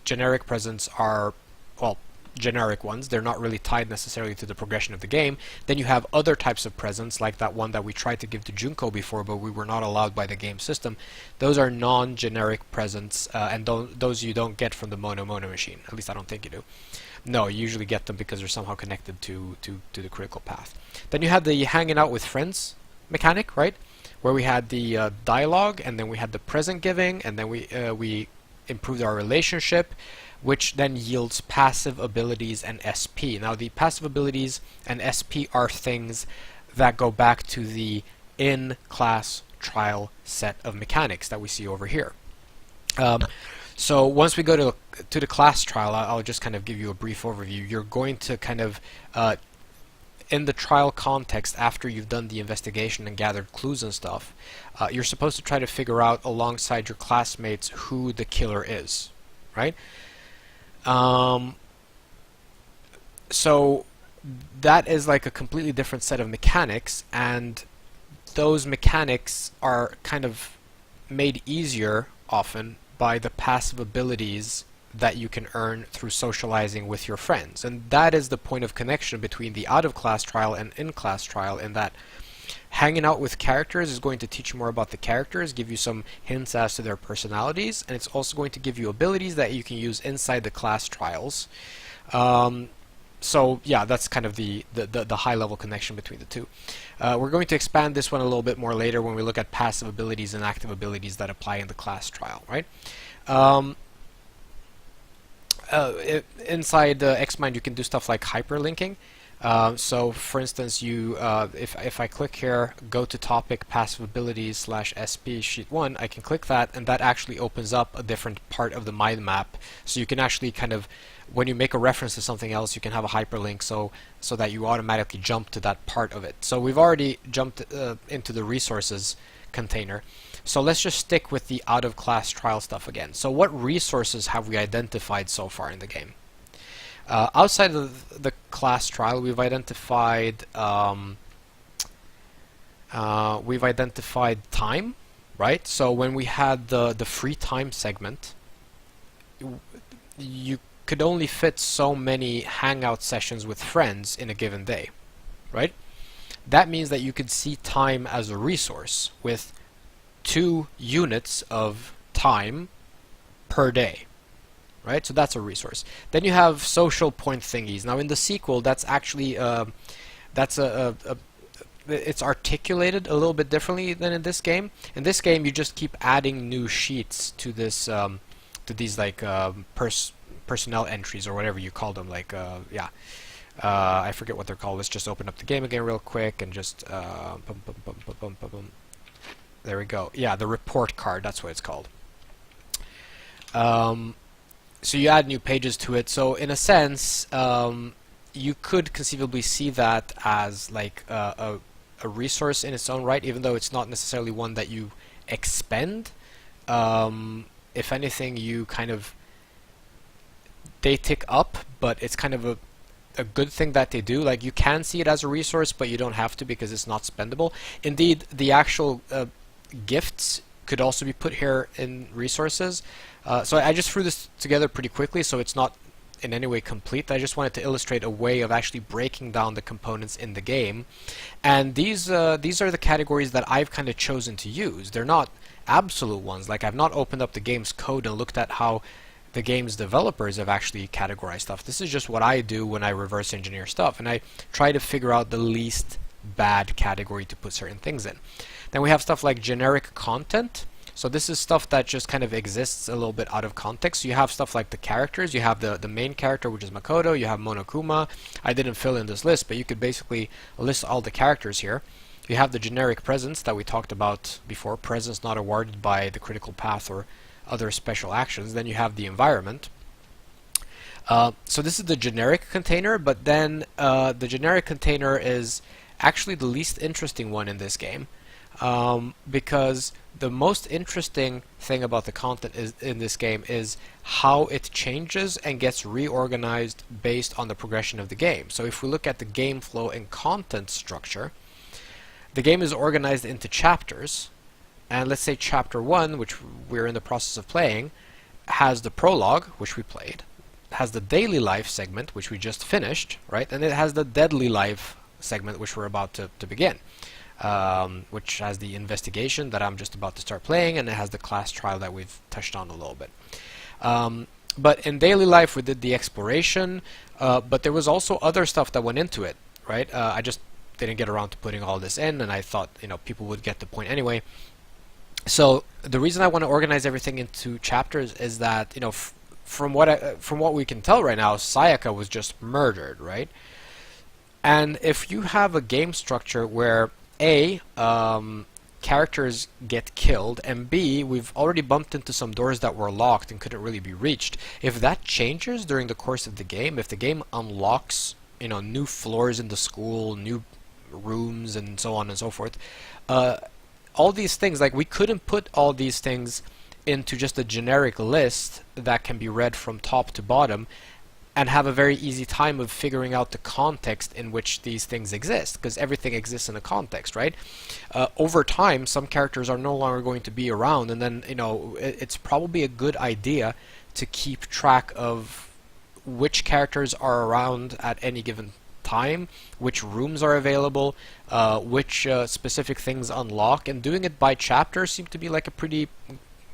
Generic presents are, well, generic ones. They're not really tied necessarily to the progression of the game. Then you have other types of presents, like that one that we tried to give to Junko before, but we were not allowed by the game system. Those are non-generic presents, and those you don't get from the Mono machine. At least I don't think you do. No, you usually get them because they're somehow connected to the critical path. Then you had the hanging out with friends mechanic, right? Where we had the dialogue, and then we had the present giving, and then we improved our relationship, which then yields passive abilities and SP. Now, the passive abilities and SP are things that go back to the in-class trial set of mechanics that we see over here. So once we go to the class trial, I'll just kind of give you a brief overview. You're going to kind of in the trial context, after you've done the investigation and gathered clues and stuff, you're supposed to try to figure out alongside your classmates who the killer is, right? So that is like a completely different set of mechanics, and those mechanics are kind of made easier often by the passive abilities that you can earn through socializing with your friends. And that is the point of connection between the out-of-class trial and in-class trial, in that hanging out with characters is going to teach you more about the characters, give you some hints as to their personalities, and it's also going to give you abilities that you can use inside the class trials. So yeah, that's kind of the high-level connection between the two. We're going to expand this one a little bit more later when we look at passive abilities and active abilities that apply in the class trial, right? Inside Xmind, you can do stuff like hyperlinking. So for instance, you if I click here, go to topic passive abilities /SP sheet 1, I can click that, and that actually opens up a different part of the mind map. So you can actually kind of, when you make a reference to something else, you can have a hyperlink so that you automatically jump to that part of it. So we've already jumped into the resources container. So let's just stick with the out-of-class trial stuff again. So what resources have we identified so far in the game? Outside of the class trial, we've identified time, right? So when we had the free time segment, you could only fit so many hangout sessions with friends in a given day, right? That means that you could see time as a resource with 2 units of time per day, right? So that's a resource. Then you have social point thingies. Now in the sequel, that's actually it's articulated a little bit differently than in this game. In this game, you just keep adding new sheets to this to these like personnel entries or whatever you call them. Like I forget what they're called. Let's just open up the game again real quick and just there we go. Yeah, the report card, that's what it's called. So you add new pages to it. So in a sense, you could conceivably see that as like a resource in its own right, even though it's not necessarily one that you expend. If anything, you kind of, they tick up, but it's kind of a good thing that they do. Like, you can see it as a resource, but you don't have to because it's not spendable. Indeed, the actual gifts could also be put here in resources. So I just threw this together pretty quickly, so it's not in any way complete. I just wanted to illustrate a way of actually breaking down the components in the game. And these are the categories that I've kind of chosen to use. They're not absolute ones. Like, I've not opened up the game's code and looked at how the game's developers have actually categorized stuff. This is just what I do when I reverse engineer stuff, and I try to figure out the least bad category to put certain things in. Then we have stuff like generic content. So this is stuff that just kind of exists a little bit out of context. So you have stuff like the characters. You have the main character, which is Makoto. You have Monokuma. I didn't fill in this list, but you could basically list all the characters here. You have the generic presence that we talked about before. Presence not awarded by the critical path or other special actions. Then you have the environment. So this is the generic container, but then the generic container is actually the least interesting one in this game. Because the most interesting thing about the content in this game is how it changes and gets reorganized based on the progression of the game. So if we look at the game flow and content structure, the game is organized into chapters, and let's say chapter 1, which we're in the process of playing, has the prologue, which we played, has the daily life segment, which we just finished, right, and it has the deadly life segment, which we're about to begin. Which has the investigation that I'm just about to start playing, and it has the class trial that we've touched on a little bit. But in daily life, we did the exploration, but there was also other stuff that went into it, right? I just didn't get around to putting all this in, and I thought, people would get the point anyway. So the reason I want to organize everything into chapters is that, from what we can tell right now, Sayaka was just murdered, right? And if you have a game structure where A, characters get killed, and B, we've already bumped into some doors that were locked and couldn't really be reached. If that changes during the course of the game, if the game unlocks you know, new floors in the school, new rooms, and so on and so forth. All these things, like, we couldn't put all these things into just a generic list that can be read from top to bottom and have a very easy time of figuring out the context in which these things exist, because everything exists in a context, right? Over time, some characters are no longer going to be around, and then, you know, it's probably a good idea to keep track of which characters are around at any given time, which rooms are available, which specific things unlock, and doing it by chapter seemed to be like a pretty,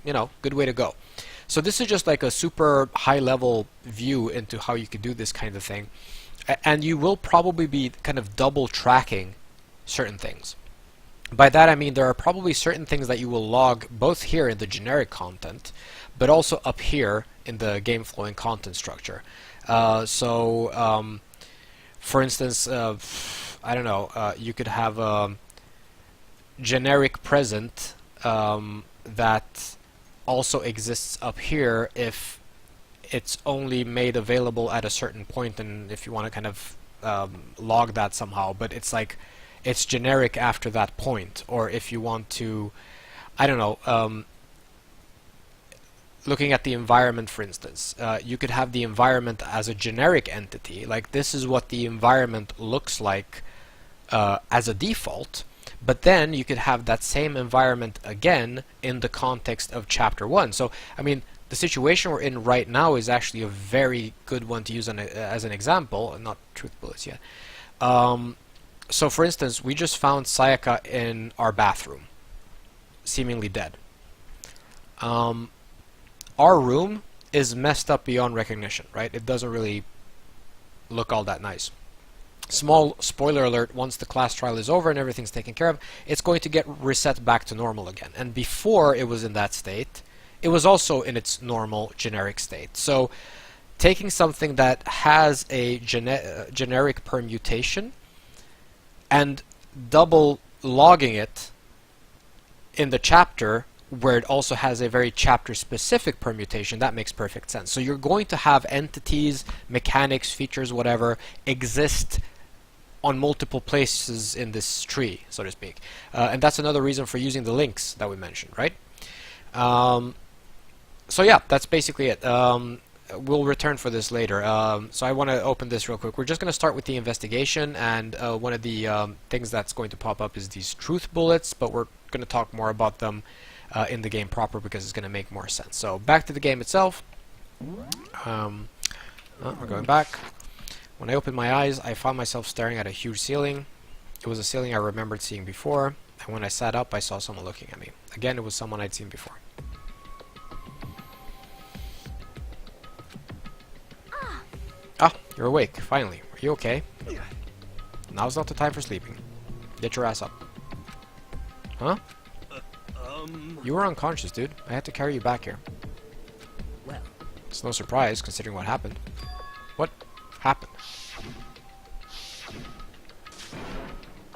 you know, good way to go. So this is just like a super high level view into how you could do this kind of thing, and you will probably be kind of double tracking certain things. By that I mean there are probably certain things that you will log both here in the generic content, but also up here in the game flow and content structure. For instance, I don't know, you could have a generic present that also exists up here if it's only made available at a certain point, and if you want to kind of log that somehow, but it's like it's generic after that point. Or if you want to, I don't know, looking at the environment, for instance, you could have the environment as a generic entity, like this is what the environment looks like as a default, but then you could have that same environment again in the context of chapter 1. So, I mean, the situation we're in right now is actually a very good one to use as an example, not truth bullets yet. So, for instance, we just found Sayaka in our bathroom, seemingly dead. Our room is messed up beyond recognition, right? It doesn't really look all that nice. Small spoiler alert, once the class trial is over and everything's taken care of, it's going to get reset back to normal again. And before it was in that state, it was also in its normal generic state. So taking something that has a generic permutation and double logging it in the chapter where it also has a very chapter-specific permutation, that makes perfect sense. So you're going to have entities, mechanics, features, whatever, exist on multiple places in this tree, so to speak. And that's another reason for using the links that we mentioned, right? So yeah, that's basically it. We'll return for this later. So I want to open this real quick. We're just going to start with the investigation, and one of the things that's going to pop up is these truth bullets, but we're going to talk more about them in the game proper because it's going to make more sense. So back to the game itself. We're going back. When I opened my eyes, I found myself staring at a huge ceiling. It was a ceiling I remembered seeing before, and when I sat up, I saw someone looking at me. Again, it was someone I'd seen before. Ah, you're awake, finally. Are you okay? Now's not the time for sleeping. Get your ass up. Huh? You were unconscious, dude. I had to carry you back here. Well, It's no surprise, considering what happened. What happened?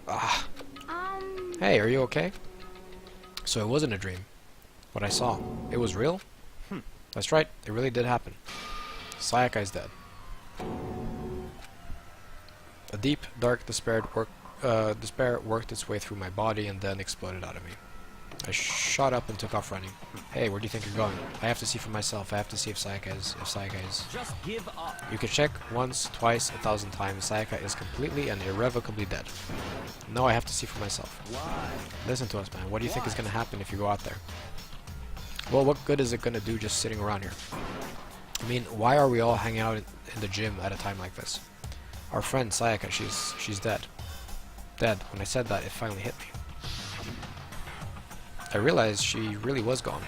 Ah. Hey, are you okay? So it wasn't a dream. What I saw. It was real? That's right, it really did happen. Sayaka is dead. A deep, dark despair worked its way through my body and then exploded out of me. I shot up and took off running. Hey, where do you think you're going? I have to see for myself. I have to see if Sayaka is. Just give up. You can check once, twice, 1,000 times. Sayaka is completely and irrevocably dead. No, I have to see for myself. Why? Listen to us, man. What do you think is going to happen if you go out there? Well, what good is it going to do just sitting around here? I mean, why are we all hanging out in the gym at a time like this? Our friend Sayaka, she's dead. Dead. When I said that, it finally hit me. I realized she really was gone.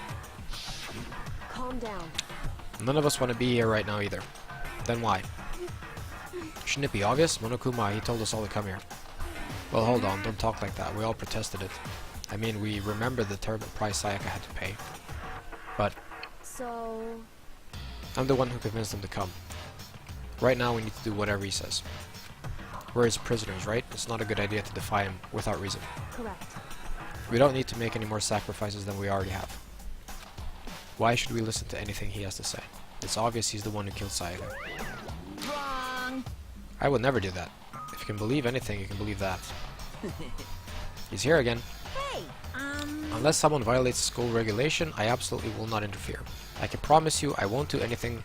Calm down. None of us want to be here right now either. Then why? Shouldn't it be obvious? Monokuma, he told us all to come here. Well, hold on, don't talk like that. We all protested it. I mean, we remember the terrible price Sayaka had to pay. But So... I'm the one who convinced him to come. Right now we need to do whatever he says. We're his prisoners, right? It's not a good idea to defy him without reason. correct. We don't need to make any more sacrifices than we already have. Why should we listen to anything he has to say? It's obvious he's the one who killed Sayaka. Wrong. I would never do that. If you can believe anything, you can believe that. He's here again. Hey, Unless someone violates school regulation, I absolutely will not interfere. I can promise you I won't do anything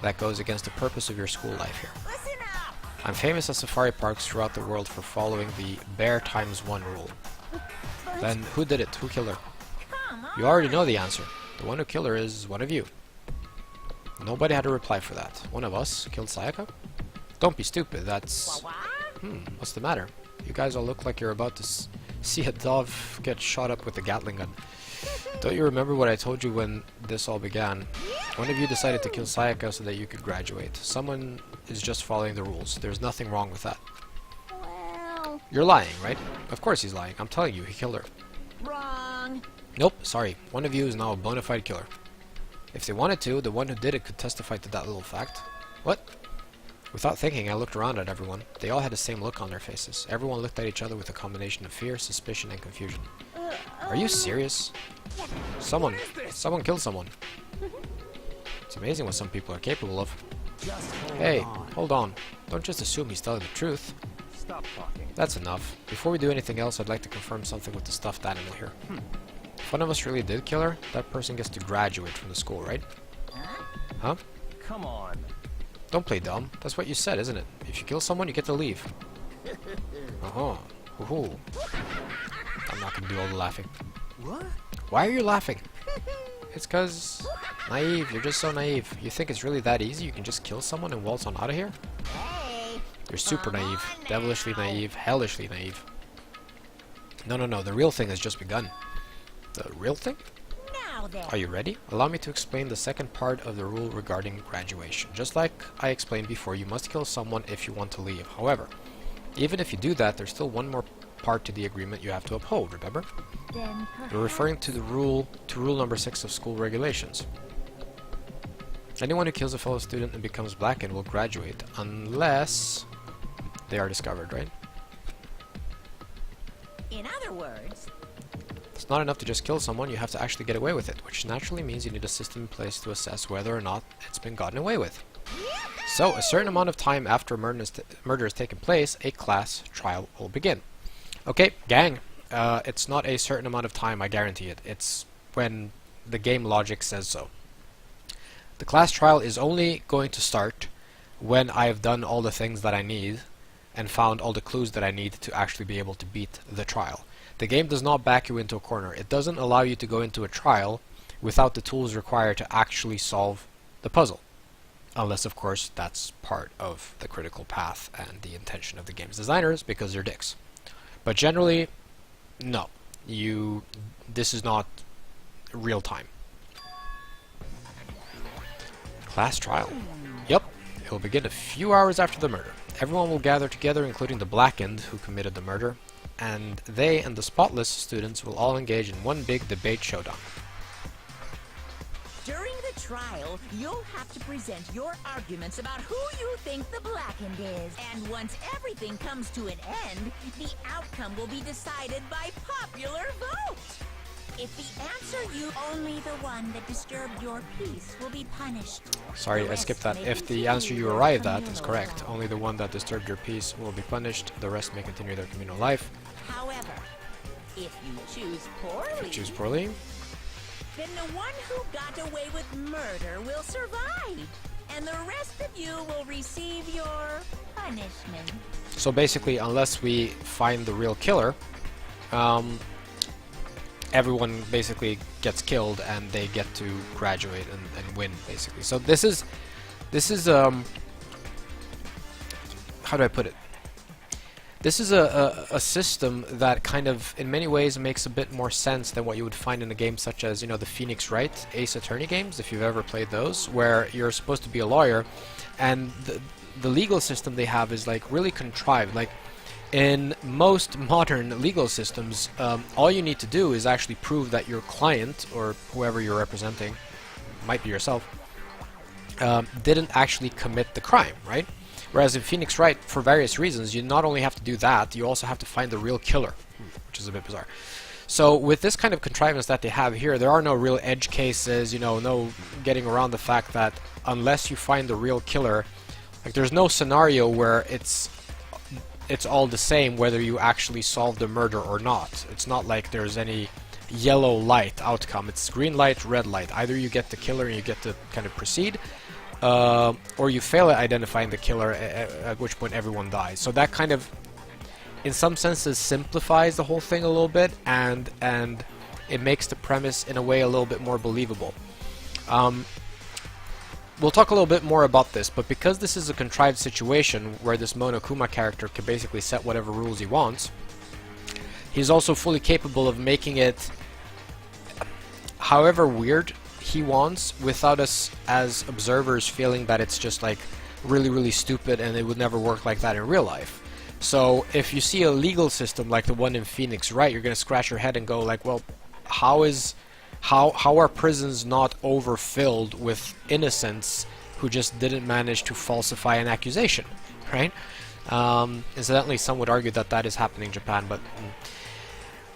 that goes against the purpose of your school life here. listen up. I'm famous at safari parks throughout the world for following the bear times 1 rule. Then who did it? Who killed her? Come on. You already know the answer. The one who killed her is one of you. Nobody had a reply for that. One of us killed Sayaka? Don't be stupid, that's... What? What's the matter? You guys all look like you're about to see a dove get shot up with a Gatling gun. Don't you remember what I told you when this all began? One of you decided to kill Sayaka so that you could graduate. Someone is just following the rules. There's nothing wrong with that. Well, You're lying, right? Of course he's lying. I'm telling you, he killed her. Wrong. Nope, sorry. One of you is now a bona fide killer. If they wanted to, the one who did it could testify to that little fact. What? Without thinking, I looked around at everyone. They all had the same look on their faces. Everyone looked at each other with a combination of fear, suspicion, and confusion. Are you serious? Someone killed someone. It's amazing what some people are capable of. Hey, hold on. Don't just assume he's telling the truth. Stop talking. That's enough. Before we do anything else, I'd like to confirm something with the stuffed animal here. If one of us really did kill her, that person gets to graduate from the school, right? Huh? Come on. Don't play dumb. That's what you said, isn't it? If you kill someone, you get to leave. Uh-huh. Woohoo. I'm not gonna do all the laughing. What? Why are you laughing? It's cause... naive. You're just so naive. You think it's really that easy? You can just kill someone and waltz on out of here? Hey. You're super Come naive. on Devilishly now. naive. Hellishly naive. No. The real thing has just begun. The real thing? Now then. Are you ready? Allow me to explain the second part of the rule regarding graduation. Just like I explained before, you must kill someone if you want to leave. However, even if you do that, there's still one more part to the agreement you have to uphold, remember? then You're referring to rule number 6 of school regulations. Anyone who kills a fellow student and becomes blackened will graduate, unless they are discovered, right? In other words, It's not enough to just kill someone, you have to actually get away with it, which naturally means you need a system in place to assess whether or not it's been gotten away with. So, a certain amount of time after murder has taken place, a class trial will begin. Okay, gang, it's not a certain amount of time, I guarantee it. It's when the game logic says so. The class trial is only going to start when I've done all the things that I need and found all the clues that I need to actually be able to beat the trial. The game does not back you into a corner. It doesn't allow you to go into a trial without the tools required to actually solve the puzzle. Unless, of course, that's part of the critical path and the intention of the game's designers, because they're dicks. But generally, no. This is not real time. Class trial. Yep, it will begin a few hours after the murder. Everyone will gather together, including the blackened who committed the murder, and they and the spotless students will all engage in one big debate showdown. during the trial, you'll have to present your arguments about who you think the blackened is. And once everything comes to an end, the outcome will be decided by popular vote. If the answer you only the one that disturbed your peace will be punished. Sorry, I skipped that. If the answer you arrived at is correct, only the one that disturbed your peace will be punished, the rest may continue their communal life. However, if you choose poorly, If you choose poorly, then the one who got away with murder will survive, and the rest of you will receive your punishment. so basically, unless we find the real killer, everyone basically gets killed and they get to graduate and win, basically. So this is how do I put it? This is a system that kind of, in many ways, makes a bit more sense than what you would find in a game such as, the Phoenix Wright Ace Attorney games, if you've ever played those, where you're supposed to be a lawyer, and the legal system they have is like really contrived. Like in most modern legal systems, all you need to do is actually prove that your client, or whoever you're representing, might be yourself, didn't actually commit the crime, right? Whereas in Phoenix Wright, for various reasons, you not only have to do that, you also have to find the real killer, which is a bit bizarre. So with this kind of contrivance that they have here, there are no real edge cases, no getting around the fact that unless you find the real killer, Like, there's no scenario where it's all the same whether you actually solve the murder or not. It's not like there's any yellow light outcome. It's green light, red light. Either you get the killer and you get to kind of proceed, or you fail at identifying the killer, at which point everyone dies. So that kind of, in some senses, simplifies the whole thing a little bit, and it makes the premise in a way a little bit more believable. We'll talk a little bit more about this, but because this is a contrived situation where this Monokuma character can basically set whatever rules he wants, he's also fully capable of making it however weird he wants, without us as observers feeling that it's just like really, really stupid and it would never work like that in real life. So if you see a legal system like the one in Phoenix, right, you're gonna scratch your head and go like, well, how are prisons not overfilled with innocents who just didn't manage to falsify an accusation, right? Incidentally, some would argue that that is happening in Japan, but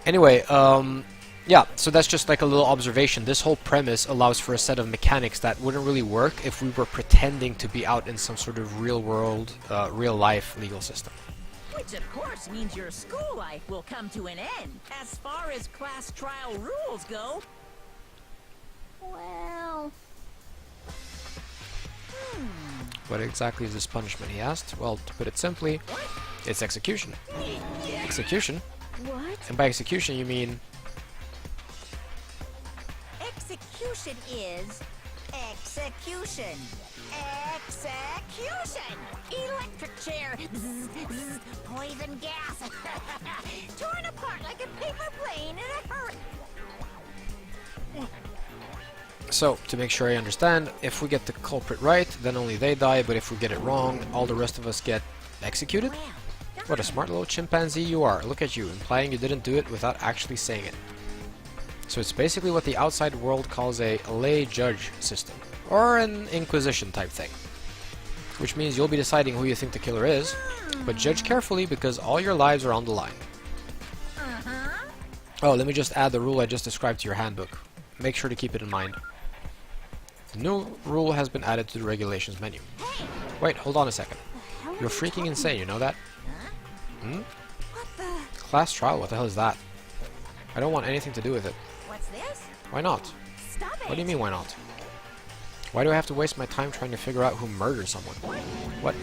anyway, yeah, so that's just like a little observation. This whole premise allows for a set of mechanics that wouldn't really work if we were pretending to be out in some sort of real world, real life legal system. Which of course means your school life will come to an end. As far as class trial rules go, Well, What exactly is this punishment, he asked? Well, to put it simply, it's execution. Execution? What? And by execution you mean... execution is execution. Execution! Electric chair! Bzz, bzz, poison gas! Torn apart like a paper plane in a hurry! So, to make sure I understand, if we get the culprit right, then only they die, but if we get it wrong, all the rest of us get executed? What a smart little chimpanzee you are. Look at you, implying you didn't do it without actually saying it. So it's basically what the outside world calls a lay judge system, or an inquisition type thing. Which means you'll be deciding who you think the killer is, but judge carefully because all your lives are on the line. Oh, let me just add the rule I just described to your handbook. Make sure to keep it in mind. The new rule has been added to the regulations menu. Wait, hold on a second. You're freaking insane, you know that? Hmm? What the? Class trial, what the hell is that? I don't want anything to do with it. What's this? Why not? Stop it! What do you mean, why not? Why do I have to waste my time trying to figure out who murdered someone? What?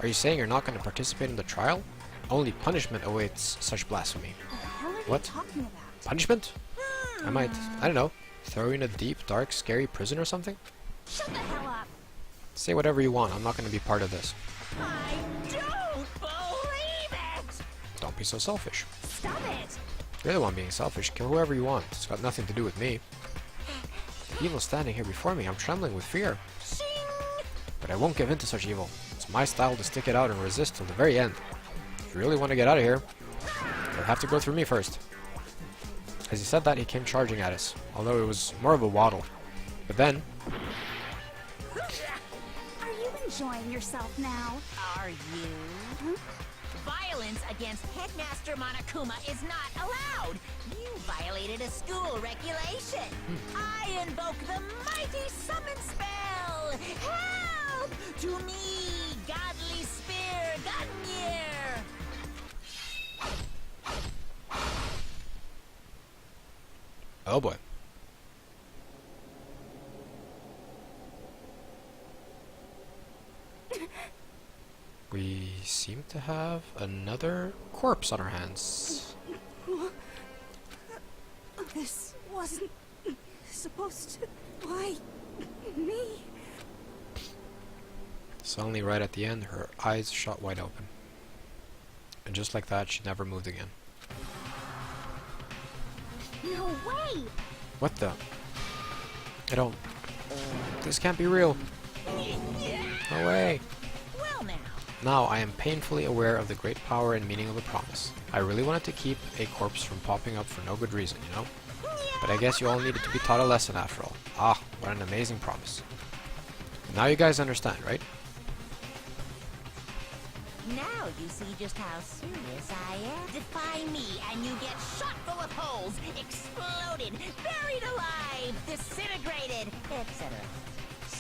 Are you saying you're not going to participate in the trial? Only punishment awaits such blasphemy. What the hell are you What? talking about? Punishment? I might, I don't know, throw you in a deep, dark, scary prison or something? Shut the hell up! Say whatever you want, I'm not going to be part of this. I don't believe it! Don't be so selfish. Stop it! You're the one being selfish, kill whoever you want. It's got nothing to do with me. Evil standing here before me, I'm trembling with fear. Shing! But I won't give in to such evil. It's my style to stick it out and resist till the very end. If you really want to get out of here, you'll have to go through me first. As he said that, he came charging at us, although it was more of a waddle. But then, Are you enjoying yourself now? Are you? Violence against Headmaster Monokuma is not allowed. You violated a school regulation. I invoke the mighty summon spell. Help! To me, godly spear, Gungnir! oh boy. We seem to have another corpse on our hands. This wasn't supposed to. Why me? Suddenly, right at the end, her eyes shot wide open. And just like that, she never moved again. no way! What the? I don't... This can't be real. No way. Well now, Now I am painfully aware of the great power and meaning of the promise. I really wanted to keep a corpse from popping up for no good reason, you know? But I guess you all needed to be taught a lesson after all. Ah, what an amazing promise. Now you guys understand, right? now you see just how serious I am. Defy me and you get shot full of holes, exploded, buried alive, disintegrated, etc.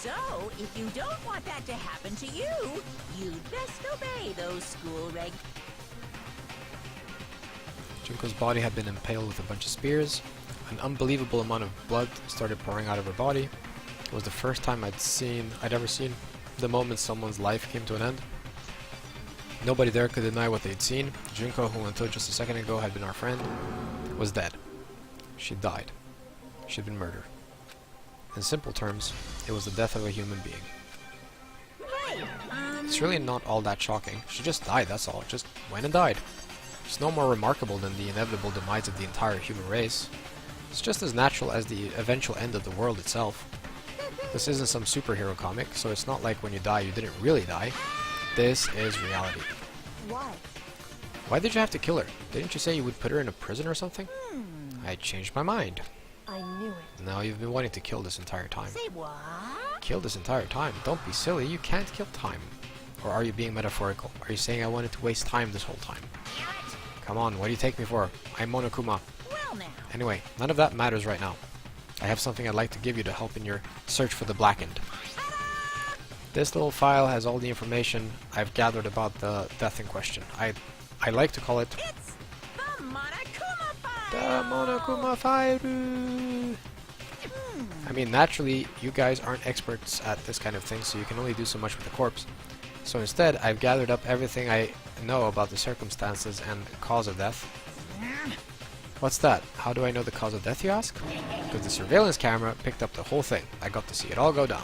So, if you don't want that to happen to you, you'd best obey those school regs. Junko's body had been impaled with a bunch of spears. An unbelievable amount of blood started pouring out of her body. It was the first time I'd ever seen the moment someone's life came to an end. Nobody there could deny what they'd seen. Junko, who until just a second ago had been our friend, was dead. She died. She'd been murdered. In simple terms, it was the death of a human being. Hey, It's really not all that shocking. She just died, that's all. Just went and died. It's no more remarkable than the inevitable demise of the entire human race. It's just as natural as the eventual end of the world itself. This isn't some superhero comic, so it's not like when you die you didn't really die. This is reality. Why? Why did you have to kill her? Didn't you say you would put her in a prison or something? I changed my mind. I knew it. Now you've been wanting to kill this entire time. say what? Kill this entire time? Don't be silly, you can't kill time. Or are you being metaphorical? Are you saying I wanted to waste time this whole time? Come on, what do you take me for? I'm Monokuma. Well now. Anyway, none of that matters right now. I have something I'd like to give you to help in your search for the Blackened. This little file has all the information I've gathered about the death in question. I like to call it It's the Monokuma file! the Monokuma File. I mean, naturally, you guys aren't experts at this kind of thing, so you can only do so much with the corpse. So instead, I've gathered up everything I know about the circumstances and cause of death. What's that? How do I know the cause of death, you ask? Because the surveillance camera picked up the whole thing. I got to see it all go down.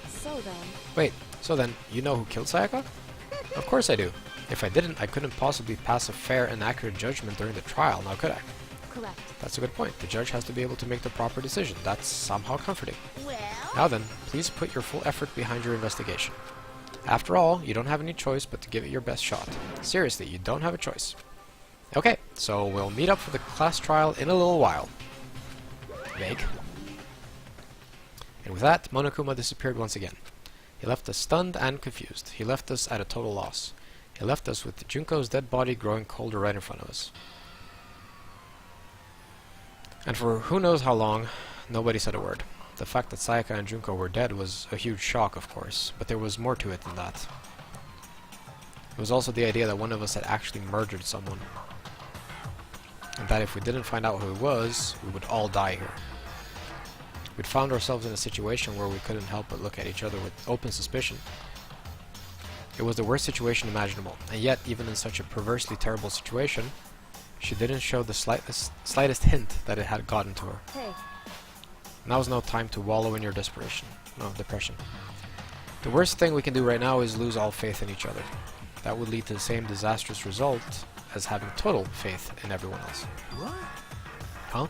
So then, Wait, so then, you know who killed Sayaka? Of course I do. If I didn't, I couldn't possibly pass a fair and accurate judgment during the trial, now could I? correct. That's a good point. The judge has to be able to make the proper decision. That's somehow comforting. Well, Now then, please put your full effort behind your investigation. After all, you don't have any choice but to give it your best shot. Seriously, you don't have a choice. Okay, so we'll meet up for the class trial in a little while. Vague. And with that, Monokuma disappeared once again. He left us stunned and confused. He left us at a total loss. He left us with Junko's dead body growing colder right in front of us. And for who knows how long, nobody said a word. The fact that Sayaka and Junko were dead was a huge shock, of course, but there was more to it than that. It was also the idea that one of us had actually murdered someone. And that if we didn't find out who it was, we would all die here. We'd found ourselves in a situation where we couldn't help but look at each other with open suspicion. It was the worst situation imaginable, and yet, even in such a perversely terrible situation, she didn't show the slightest hint that it had gotten to her. Hey, Now's no time to wallow in your depression. The worst thing we can do right now is lose all faith in each other. That would lead to the same disastrous result as having total faith in everyone else. What? Huh?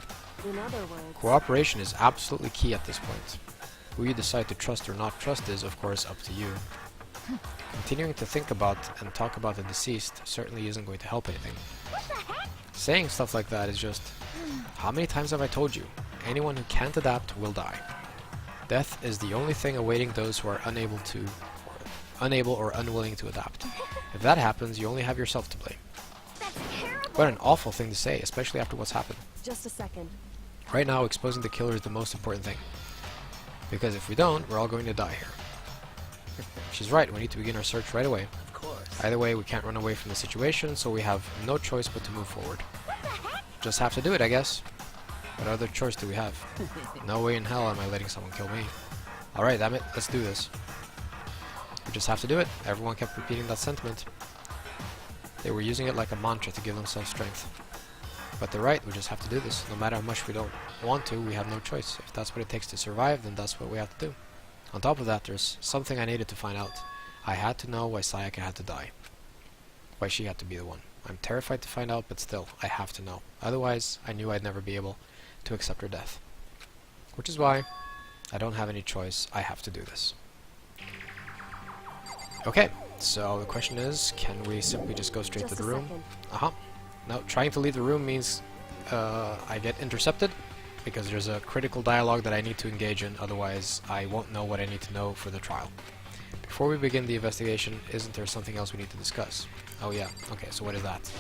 in other words, Cooperation is absolutely key at this point. Who you decide to trust or not trust is, of course, up to you. Continuing to think about and talk about the deceased certainly isn't going to help anything. Saying stuff like that is just, how many times have I told you? Anyone who can't adapt will die. Death is the only thing awaiting those who are unable or unwilling to adapt. If that happens, you only have yourself to blame. That's terrible. What an awful thing to say, especially after what's happened. just a second. Right now, exposing the killer is the most important thing. Because if we don't, we're all going to die here. She's right, we need to begin our search right away. Of course. Either way, we can't run away from the situation, so we have no choice but to move forward. Just have to do it, I guess. What other choice do we have? No way in hell am I letting someone kill me. Alright, damn it, let's do this. We just have to do it. Everyone kept repeating that sentiment. They were using it like a mantra to give themselves strength. But they're right, we just have to do this. No matter how much we don't want to, we have no choice. If that's what it takes to survive, then that's what we have to do. On top of that, there's something I needed to find out. I had to know why Sayaka had to die. Why she had to be the one. I'm terrified to find out, but still, I have to know. Otherwise, I knew I'd never be able to accept her death. Which is why I don't have any choice. I have to do this. Okay, so the question is, can we simply just go straight Just to a the room? second. No, trying to leave the room means I get intercepted because there's a critical dialogue that I need to engage in, otherwise I won't know what I need to know for the trial. Before we begin the investigation, isn't there something else we need to discuss? Oh yeah, okay, so what is that?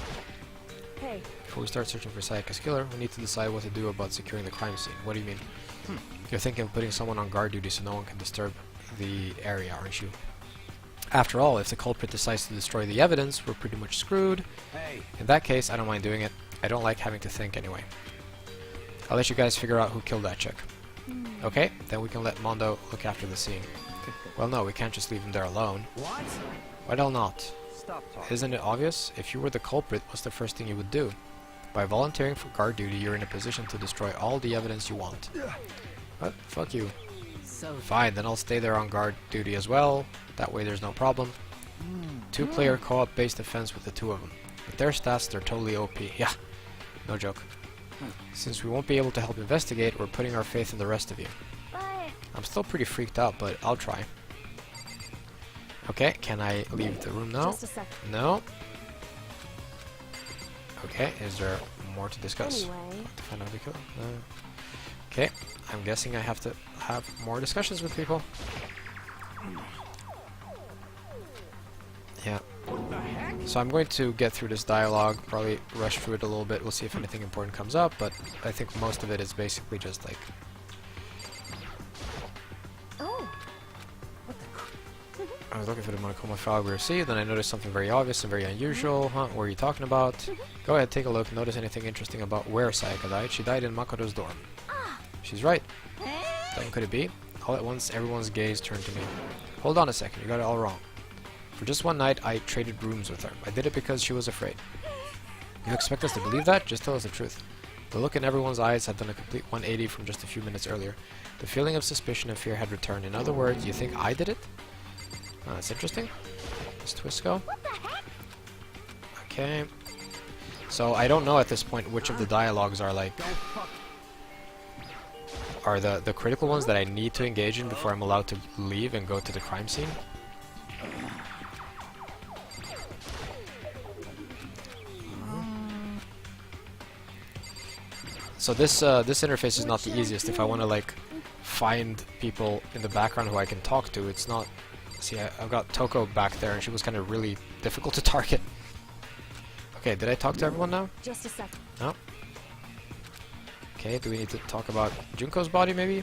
Hey, Before we start searching for Sayaka's killer, we need to decide what to do about securing the crime scene. What do you mean? You're thinking of putting someone on guard duty so no one can disturb the area, aren't you? After all, if the culprit decides to destroy the evidence, we're pretty much screwed. Hey, In that case, I don't mind doing it. I don't like having to think anyway. I'll let you guys figure out who killed that chick. Okay, then we can let Mondo look after the scene. Well, no, we can't just leave him there alone. what? Why the hell not? Stop talking. Isn't it obvious? If you were the culprit, what's the first thing you would do? By volunteering for guard duty, you're in a position to destroy all the evidence you want. What? Fuck you. So Fine, then I'll stay there on guard duty as well. That way there's no problem. Two-player co-op based defense with the two of them. With their stats, they're totally OP. Yeah, no joke. Since we won't be able to help investigate, we're putting our faith in the rest of you. But I'm still pretty freaked out, but I'll try. Okay, can I leave the room now? Just a sec. No. Okay, is there more to discuss? Anyway, To find out who killed? No. Okay, I'm guessing I have to have more discussions with people. Yeah. So I'm going to get through this dialogue, probably rush through it a little bit. We'll see if anything important comes up, but I think most of it is basically just like... oh, I was looking for the Monokuma file we received, then I noticed something very obvious and very unusual. Huh? What are you talking about? Go ahead, take a look. Notice anything interesting about where Sayaka died? She died in Makoto's dorm. She's right. Then could it be? All at once, everyone's gaze turned to me. Hold on a second, you got it all wrong. For just one night, I traded rooms with her. I did it because she was afraid. You expect us to believe that? Just tell us the truth. The look in everyone's eyes had done a complete 180 from just a few minutes earlier. The feeling of suspicion and fear had returned. In other words, you think I did it? That's interesting. This twist go. Okay. So I don't know at this point which of the dialogues are like... are the critical ones that I need to engage in before I'm allowed to leave and go to the crime scene. So this interface is not the easiest. If I want to like find people in the background who I can talk to, it's not. See, I've got Toko back there, and she was kind of really difficult to target. Okay, did I talk to everyone now? just a sec. No. Okay, do we need to talk about Junko's body, maybe?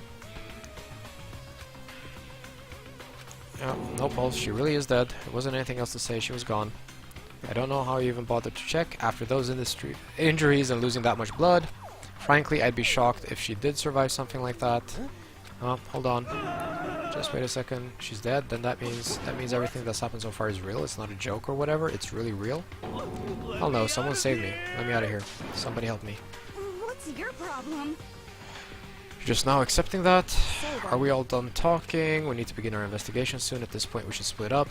No pulse. She really is dead. There wasn't anything else to say. She was gone. I don't know how you even bothered to check after those injuries and losing that much blood. Frankly, I'd be shocked if she did survive something like that. Oh, hold on. Just wait a second. She's dead. Then that means everything that's happened so far is real. It's not a joke or whatever. It's really real. Oh no! Someone save me. Let me out of here. Somebody help me. What's your problem? You're just now accepting that. Are we all done talking? We need to begin our investigation soon. At this point, we should split up.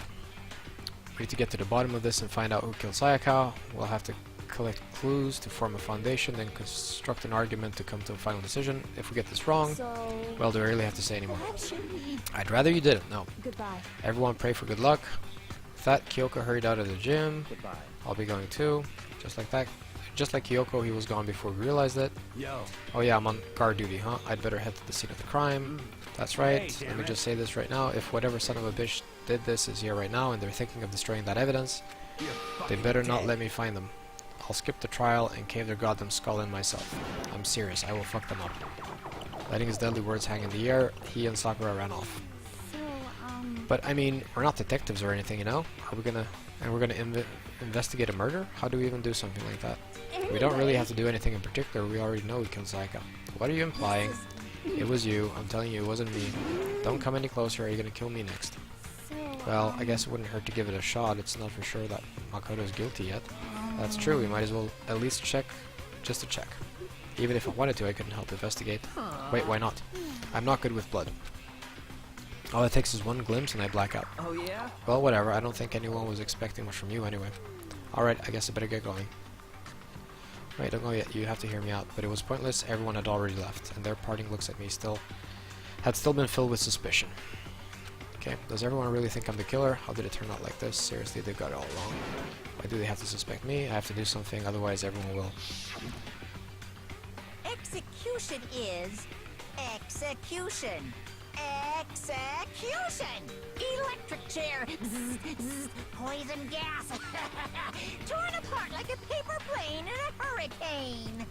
We need to get to the bottom of this and find out who killed Sayaka. We'll have to collect clues to form a foundation, then construct an argument to come to a final decision. If we get this wrong, So, well, do I really have to say anymore? what should we... I'd rather you didn't. No. Goodbye. Everyone pray for good luck. With that, Kyoko hurried out of the gym. Goodbye. I'll be going too. Just like that. Just like Kyoko, he was gone before we realized it. Yo. Oh yeah, I'm on guard duty, huh? I'd better head to the scene of the crime. That's right. Hey, Let me damn just say this right now. If whatever son of a bitch did this is here right now and they're thinking of destroying that evidence, You're they fucking better not dead. let me find them. I'll skip the trial and cave their goddamn skull in myself. I'm serious, I will fuck them up. Letting his deadly words hang in the air, he and Sakura ran off. So, But I mean, we're not detectives or anything, you know? We're gonna investigate a murder? How do we even do something like that? We don't really have to do anything in particular. We already know we killed Sayaka. What are you implying? It was you. I'm telling you, it wasn't me. Don't come any closer, or you're gonna kill me next. So, Well, I guess it wouldn't hurt to give it a shot. It's not for sure that Makoto's guilty yet. That's true. We might as well at least check, just to check. Even if I wanted to, I couldn't help investigate. Wait, why not? I'm not good with blood. All it takes is one glimpse and I black out. Oh yeah? Well, whatever. I don't think anyone was expecting much from you anyway. Alright, I guess I better get going. Wait, don't go yet. You have to hear me out. But it was pointless. Everyone had already left, and their parting looks at me had still been filled with suspicion. Okay, does everyone really think I'm the killer? How did it turn out like this? Seriously, they've got it all wrong. Why do they have to suspect me? I have to do something, otherwise everyone will. execution is execution. Execution! Electric chair! Zzz, zzz, poison gas! Torn apart like a paper plane in a hurricane!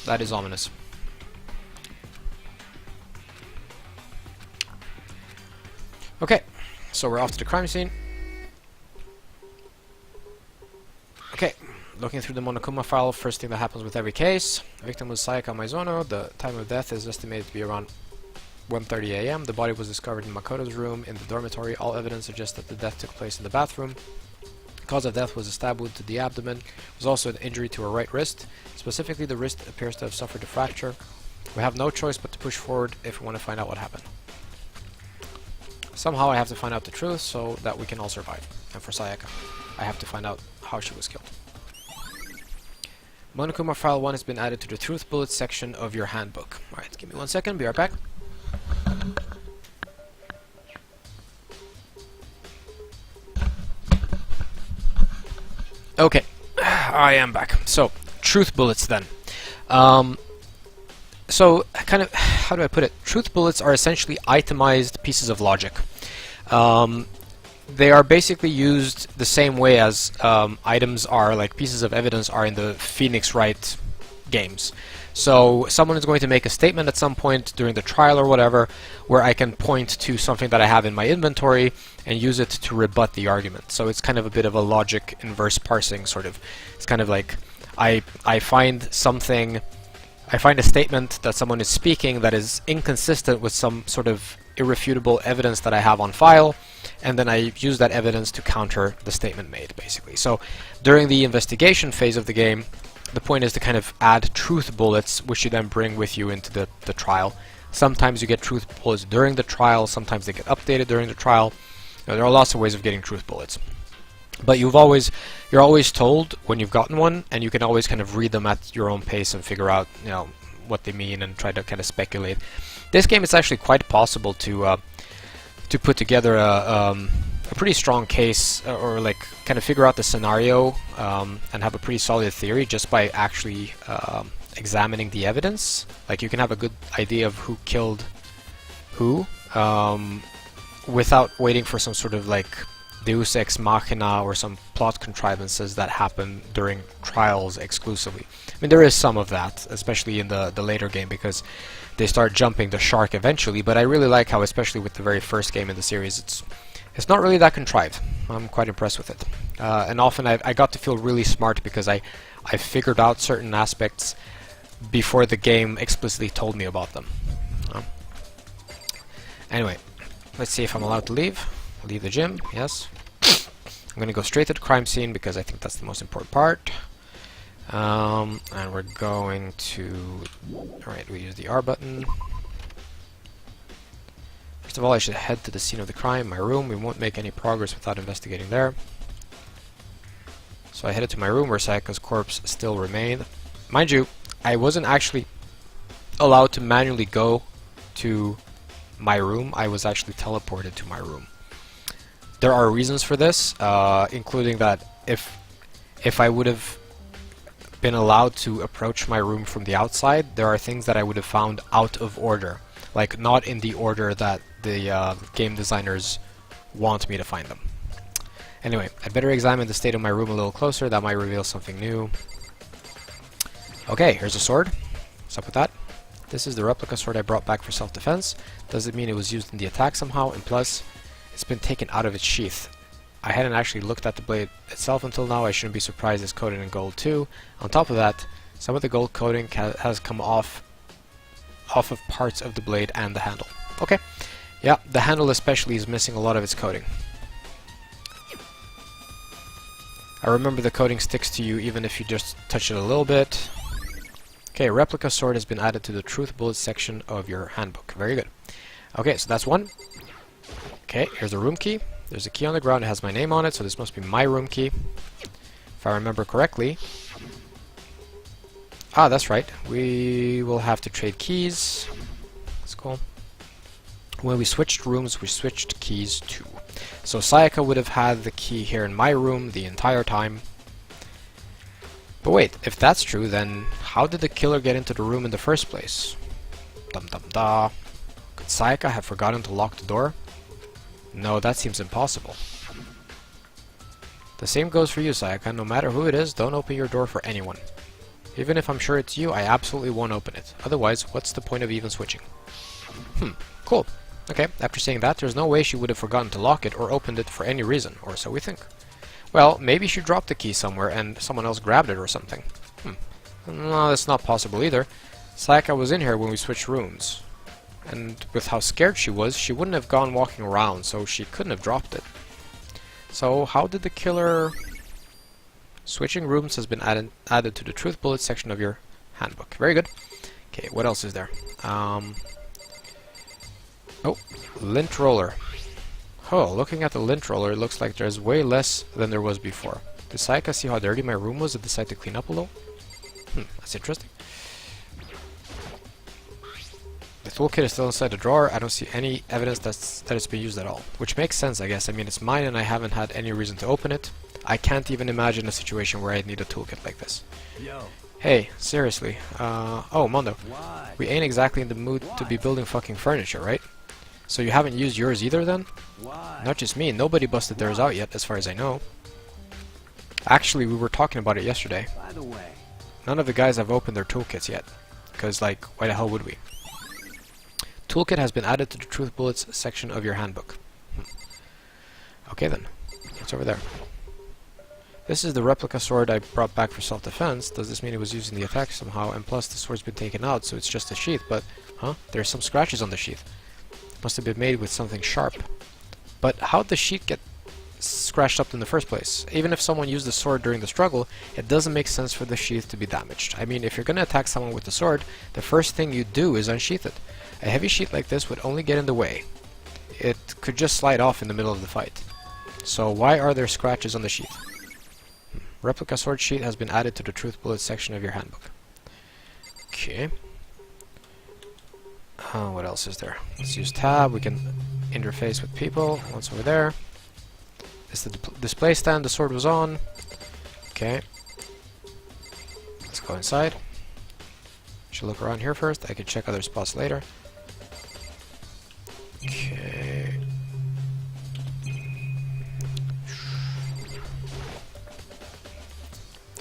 That is ominous. Okay, so we're off to the crime scene. Okay, looking through the Monokuma file, first thing that happens with every case. The victim was Sayaka Maizono. The time of death is estimated to be around 1:30 a.m. The body was discovered in Makoto's room in the dormitory. All evidence suggests that the death took place in the bathroom. The cause of death was a stab wound to the abdomen. There was also an injury to her right wrist. Specifically, the wrist appears to have suffered a fracture. We have no choice but to push forward if we want to find out what happened. Somehow I have to find out the truth so that we can all survive. And for Sayaka, I have to find out how she was killed. Monokuma File 1 has been added to the Truth Bullets section of your handbook. Alright, give me 1 second, be right back. Okay, I am back. So, Truth Bullets then. So, kind of, how do I put it? Truth Bullets are essentially itemized pieces of logic. They are basically used the same way as items are, like pieces of evidence are in the Phoenix Wright games. So someone is going to make a statement at some point during the trial or whatever, where I can point to something that I have in my inventory and use it to rebut the argument. So it's kind of a bit of a logic inverse parsing sort of. It's kind of like I find something, I find a statement that someone is speaking that is inconsistent with some sort of irrefutable evidence that I have on file, and then I use that evidence to counter the statement made, basically. So during the investigation phase of the game, the point is to kind of add truth bullets, which you then bring with you into the trial. Sometimes you get truth bullets during the trial, sometimes they get updated during the trial. You know, there are lots of ways of getting truth bullets. But you're always told when you've gotten one, and you can always kind of read them at your own pace and figure out, you know, what they mean and try to kind of speculate. This game, it's actually quite possible to put together a pretty strong case, or like kind of figure out the scenario and have a pretty solid theory just by actually examining the evidence. Like, you can have a good idea of who killed who without waiting for some sort of like Deus Ex Machina or some plot contrivances that happen during trials exclusively. I mean, there is some of that, especially in the later game, because they start jumping the shark eventually, but I really like how, especially with the very first game in the series, it's not really that contrived. I'm quite impressed with it. And often I got to feel really smart because I figured out certain aspects before the game explicitly told me about them. Anyway, let's see if I'm allowed to leave. Leave the gym, yes. I'm going to go straight to the crime scene because I think that's the most important part. And we're going to... Alright, we use the R button. First of all, I should head to the scene of the crime, my room. We won't make any progress without investigating there. So I headed to my room where Sayaka's corpse still remained. Mind you, I wasn't actually allowed to manually go to my room. I was actually teleported to my room. There are reasons for this, including that if I would have been allowed to approach my room from the outside, there are things that I would have found out of order, like not in the order that the game designers want me to find them. Anyway, I'd better examine the state of my room a little closer. That might reveal something new. Okay, here's a sword. What's up with that? This is the replica sword I brought back for self-defense. Does it mean it was used in the attack somehow? And plus, it's been taken out of its sheath. I hadn't actually looked at the blade itself until now. I shouldn't be surprised it's coated in gold too. On top of that, some of the gold coating has come off of parts of the blade and the handle. Okay, yeah, the handle especially is missing a lot of its coating. I remember the coating sticks to you even if you just touch it a little bit. Okay, replica sword has been added to the truth bullets section of your handbook. Very good. Okay, so that's one. Okay, here's a room key. There's a key on the ground. It has my name on it, so this must be my room key. If I remember correctly. Ah, that's right. We will have to trade keys. That's cool. When we switched rooms, we switched keys too. So Sayaka would have had the key here in my room the entire time. But wait, if that's true, then how did the killer get into the room in the first place? Dum dum da. Could Sayaka have forgotten to lock the door? No, that seems impossible. The same goes for you, Sayaka. No matter who it is, don't open your door for anyone. Even if I'm sure it's you, I absolutely won't open it. Otherwise, what's the point of even switching? Cool. Okay, after saying that, there's no way she would have forgotten to lock it or opened it for any reason, or so we think. Well, maybe she dropped the key somewhere and someone else grabbed it or something. No, that's not possible either. Sayaka was in here when we switched rooms. And with how scared she was, she wouldn't have gone walking around, so she couldn't have dropped it. So, how did the killer... Switching rooms has been added to the truth bullet section of your handbook. Very good. Okay, what else is there? Oh, lint roller. Oh, looking at the lint roller, it looks like there's way less than there was before. Did Sayaka see how dirty my room was and decide to clean up a little? That's interesting. The toolkit is still inside the drawer. I don't see any evidence that it's been used at all. Which makes sense, I guess. I mean, it's mine and I haven't had any reason to open it. I can't even imagine a situation where I'd need a toolkit like this. Yo. Hey, seriously. Oh, Mondo. Why? We ain't exactly in the mood to be building fucking furniture, right? So you haven't used yours either then? Why? Not just me, nobody busted theirs out yet, as far as I know. Actually, we were talking about it yesterday. By the way. None of the guys have opened their toolkits yet. Because, like, why the hell would we? Toolkit has been added to the Truth Bullets section of your handbook. Okay then. What's over there? This is the replica sword I brought back for self-defense. Does this mean it was used in the attack somehow? And plus, the sword's been taken out, so it's just a sheath. But, there's some scratches on the sheath. Must have been made with something sharp. But how'd the sheath get scratched up in the first place? Even if someone used the sword during the struggle, it doesn't make sense for the sheath to be damaged. I mean, if you're gonna attack someone with the sword, the first thing you do is unsheath it. A heavy sheath like this would only get in the way. It could just slide off in the middle of the fight. So why are there scratches on the sheath? Replica sword sheath has been added to the Truth Bullets section of your handbook. Okay. What else is there? Let's use tab. We can interface with people. What's over there? This is the display stand the sword was on. Okay. Let's go inside. Should look around here first. I can check other spots later. Okay.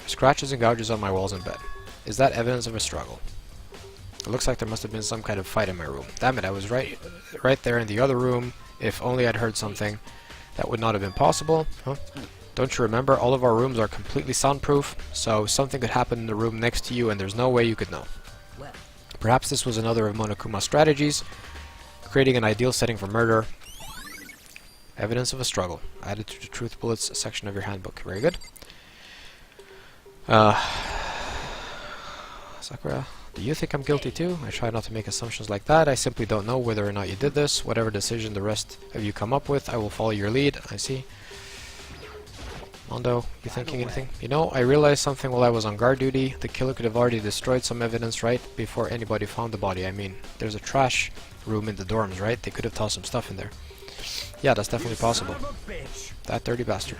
Scratches and gouges on my walls and bed. Is that evidence of a struggle? It looks like there must have been some kind of fight in my room. Damn it, I was right there in the other room. If only I'd heard something. That would not have been possible. Don't you remember, all of our rooms are completely soundproof, so something could happen in the room next to you and there's no way you could know. Perhaps this was another of Monokuma's strategies, creating an ideal setting for murder. Evidence of a struggle. Added to the Truth Bullets section of your handbook. Very good. Sakura, do you think I'm guilty too? I try not to make assumptions like that. I simply don't know whether or not you did this. Whatever decision the rest of you come up with, I will follow your lead. I see. Mondo, you thinking anything? You know, I realized something while I was on guard duty. The killer could have already destroyed some evidence right before anybody found the body. I mean, there's a trash room in the dorms, right? They could have tossed some stuff in there. Yeah, that's definitely possible. That dirty bastard.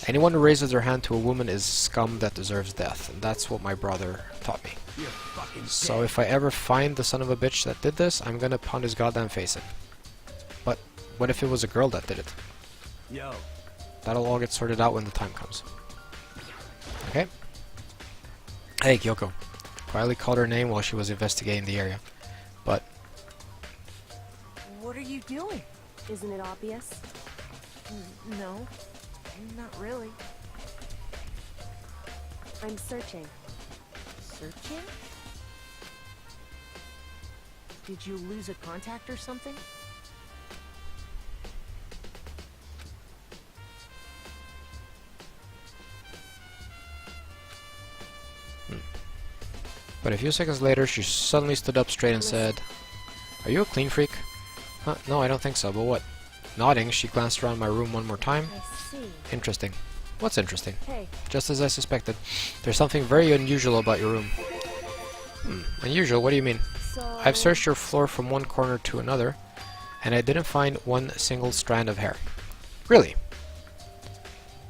Anyone who raises their hand to a woman is scum that deserves death, and that's what my brother taught me. So if I ever find the son of a bitch that did this, I'm gonna pound his goddamn face in. But what if it was a girl that did it? Yo. That'll all get sorted out when the time comes. Okay? Hey, Kyoko. Quietly called her name while she was investigating the area. But... What are you doing? Isn't it obvious? No, not really. I'm searching. Searching? Did you lose a contact or something? But a few seconds later, she suddenly stood up straight and said, "Are you a clean freak?" Huh, no, I don't think so, but what? Nodding, she glanced around my room one more time. I see. Interesting. What's interesting? Hey, Just as I suspected. There's something very unusual about your room. Unusual? What do you mean? so... I've searched your floor from one corner to another, and I didn't find one single strand of hair. Really?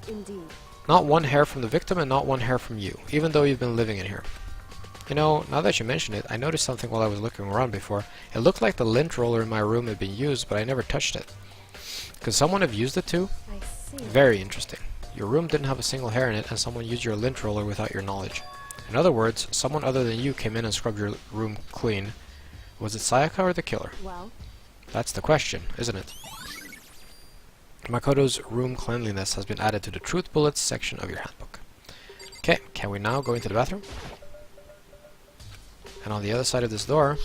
Indeed. Not one hair from the victim and not one hair from you, even though you've been living in here. You know, now that you mention it, I noticed something while I was looking around before. It looked like the lint roller in my room had been used, but I never touched it. Could someone have used it too? I see. Very interesting. Your room didn't have a single hair in it, and someone used your lint roller without your knowledge. In other words, someone other than you came in and scrubbed your room clean. Was it Sayaka or the killer? Well, That's the question, isn't it? Makoto's room cleanliness has been added to the truth bullets section of your handbook. Okay, can we now go into the bathroom? And on the other side of this door...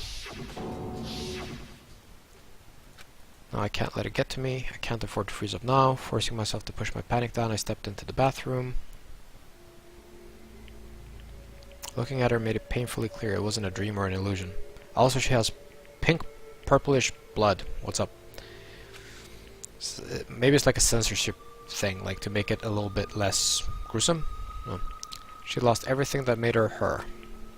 No, I can't let it get to me. I can't afford to freeze up now. Forcing myself to push my panic down, I stepped into the bathroom. Looking at her made it painfully clear it wasn't a dream or an illusion. Also, she has pink, purplish blood. What's up? Maybe it's like a censorship thing, like to make it a little bit less gruesome. No. She lost everything that made her her,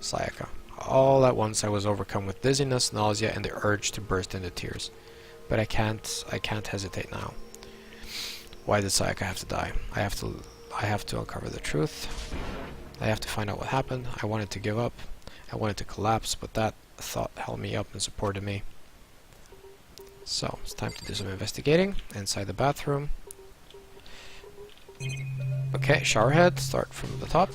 Sayaka. All at once I was overcome with dizziness, nausea, and the urge to burst into tears. But I can't hesitate now. Why did Sayaka have to die? I have to uncover the truth. I have to find out what happened. I wanted to give up. I wanted to collapse, but that thought held me up and supported me. So, it's time to do some investigating inside the bathroom. Okay, shower head, start from the top.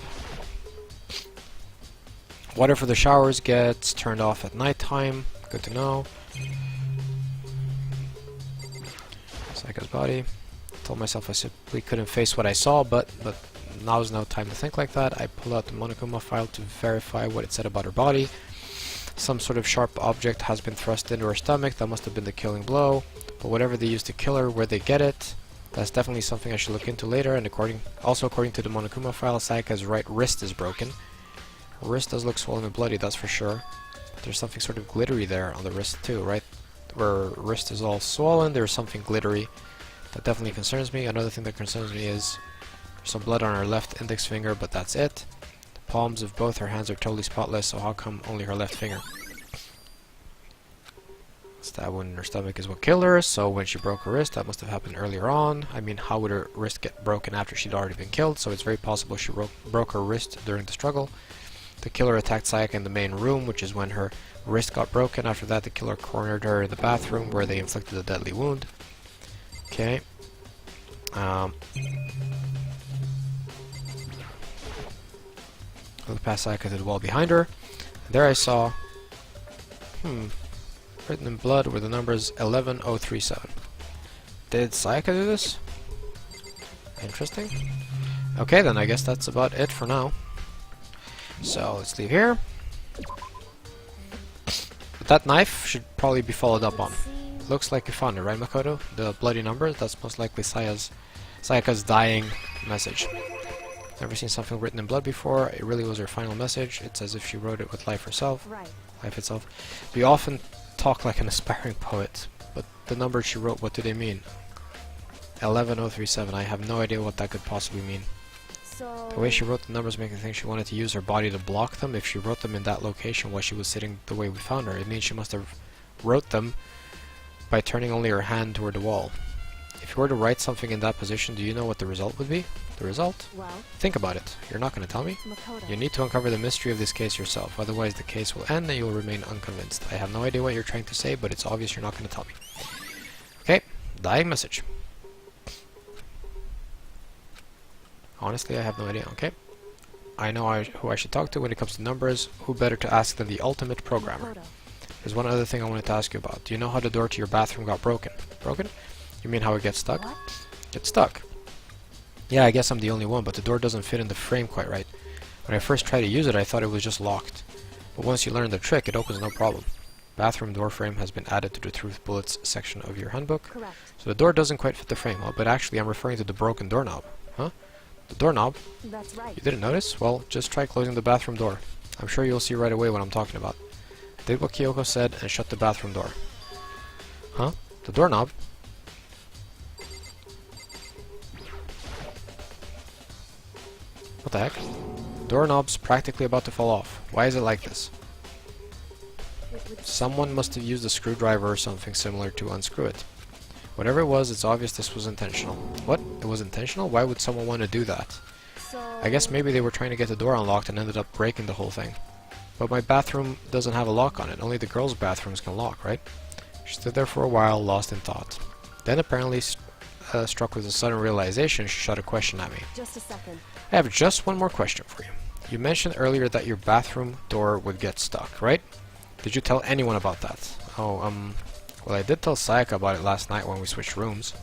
Water for the showers gets turned off at nighttime. Good to know. Sayaka's body. Told myself I simply couldn't face what I saw, but now's no time to think like that. I pulled out the Monokuma file to verify what it said about her body. Some sort of sharp object has been thrust into her stomach. That must have been the killing blow. But whatever they used to kill her, where they get it, that's definitely something I should look into later. And according to the Monokuma file, Sayaka's right wrist is broken. Her wrist does look swollen and bloody, that's for sure. But there's something sort of glittery there on the wrist too, right? Where her wrist is all swollen, there's something glittery. That definitely concerns me. Another thing that concerns me is there's some blood on her left index finger, but that's it. The palms of both her hands are totally spotless, so how come only her left finger? Stab wound in her stomach is what killed her, so when she broke her wrist, that must have happened earlier on. I mean, how would her wrist get broken after she'd already been killed? So it's very possible she broke her wrist during the struggle. The killer attacked Sayaka in the main room, which is when her wrist got broken. After that, the killer cornered her in the bathroom, where they inflicted a deadly wound. Okay. Looked past Sayaka to the wall behind her. There I saw... written in blood were the numbers 11037. Did Sayaka do this? Interesting. Okay, then I guess that's about it for now. So, let's leave here. But that knife should probably be followed up on. Looks like you found it, right, Makoto? The bloody numbers? That's most likely Sayaka's dying message. Never seen something written in blood before. It really was her final message. It's as if she wrote it with life herself. Right. Life itself. We often talk like an aspiring poet, but the numbers she wrote, what do they mean? 11037. I have no idea what that could possibly mean. So... The way she wrote the numbers makes me think she wanted to use her body to block them. If she wrote them in that location while she was sitting the way we found her, it means she must have wrote them by turning only her hand toward the wall. If you were to write something in that position, do you know what the result would be? The result? Well, Think about it. You're not going to tell me? Makoto. You need to uncover the mystery of this case yourself, otherwise the case will end and you will remain unconvinced. I have no idea what you're trying to say, but it's obvious you're not going to tell me. Okay, dying message. Honestly, I have no idea. Okay. I know who I should talk to when it comes to numbers. Who better to ask than the ultimate programmer? Makoto. There's one other thing I wanted to ask you about. Do you know how the door to your bathroom got broken? Broken? You mean how it gets stuck? What? Gets stuck. Yeah, I guess I'm the only one, but the door doesn't fit in the frame quite right. When I first tried to use it, I thought it was just locked. But once you learn the trick, it opens no problem. Bathroom door frame has been added to the Truth Bullets section of your handbook. Correct. So the door doesn't quite fit the frame, but actually I'm referring to the broken doorknob. Huh? The doorknob? That's right. You didn't notice? Well, just try closing the bathroom door. I'm sure you'll see right away what I'm talking about. Did what Kyoko said and shut the bathroom door. Huh? The doorknob? What the heck? Doorknob's practically about to fall off. Why is it like this? Someone must have used a screwdriver or something similar to unscrew it. Whatever it was, it's obvious this was intentional. What? It was intentional? Why would someone want to do that? So... I guess maybe they were trying to get the door unlocked and ended up breaking the whole thing. But my bathroom doesn't have a lock on it. Only the girls' bathrooms can lock, right? She stood there for a while, lost in thought. Then apparently struck with a sudden realization, she shot a question at me. Just a second. I have just one more question for you. You mentioned earlier that your bathroom door would get stuck, right? Did you tell anyone about that? Oh, Well, I did tell Sayaka about it last night when we switched rooms.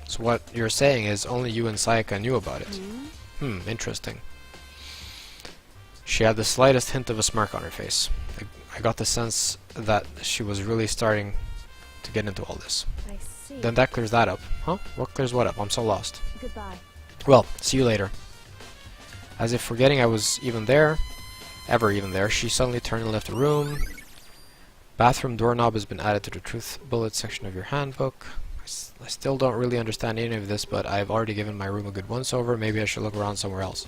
So what you're saying is only you and Sayaka knew about it. Interesting. She had the slightest hint of a smirk on her face. I got the sense that she was really starting to get into all this. I see. Then that clears that up. Huh? What clears what up? I'm so lost. Goodbye. Well, see you later. As if forgetting I was even there, ever even there, she suddenly turned and left the room. Bathroom doorknob has been added to the truth bullet section of your handbook. I still don't really understand any of this, but I've already given my room a good once-over. Maybe I should look around somewhere else.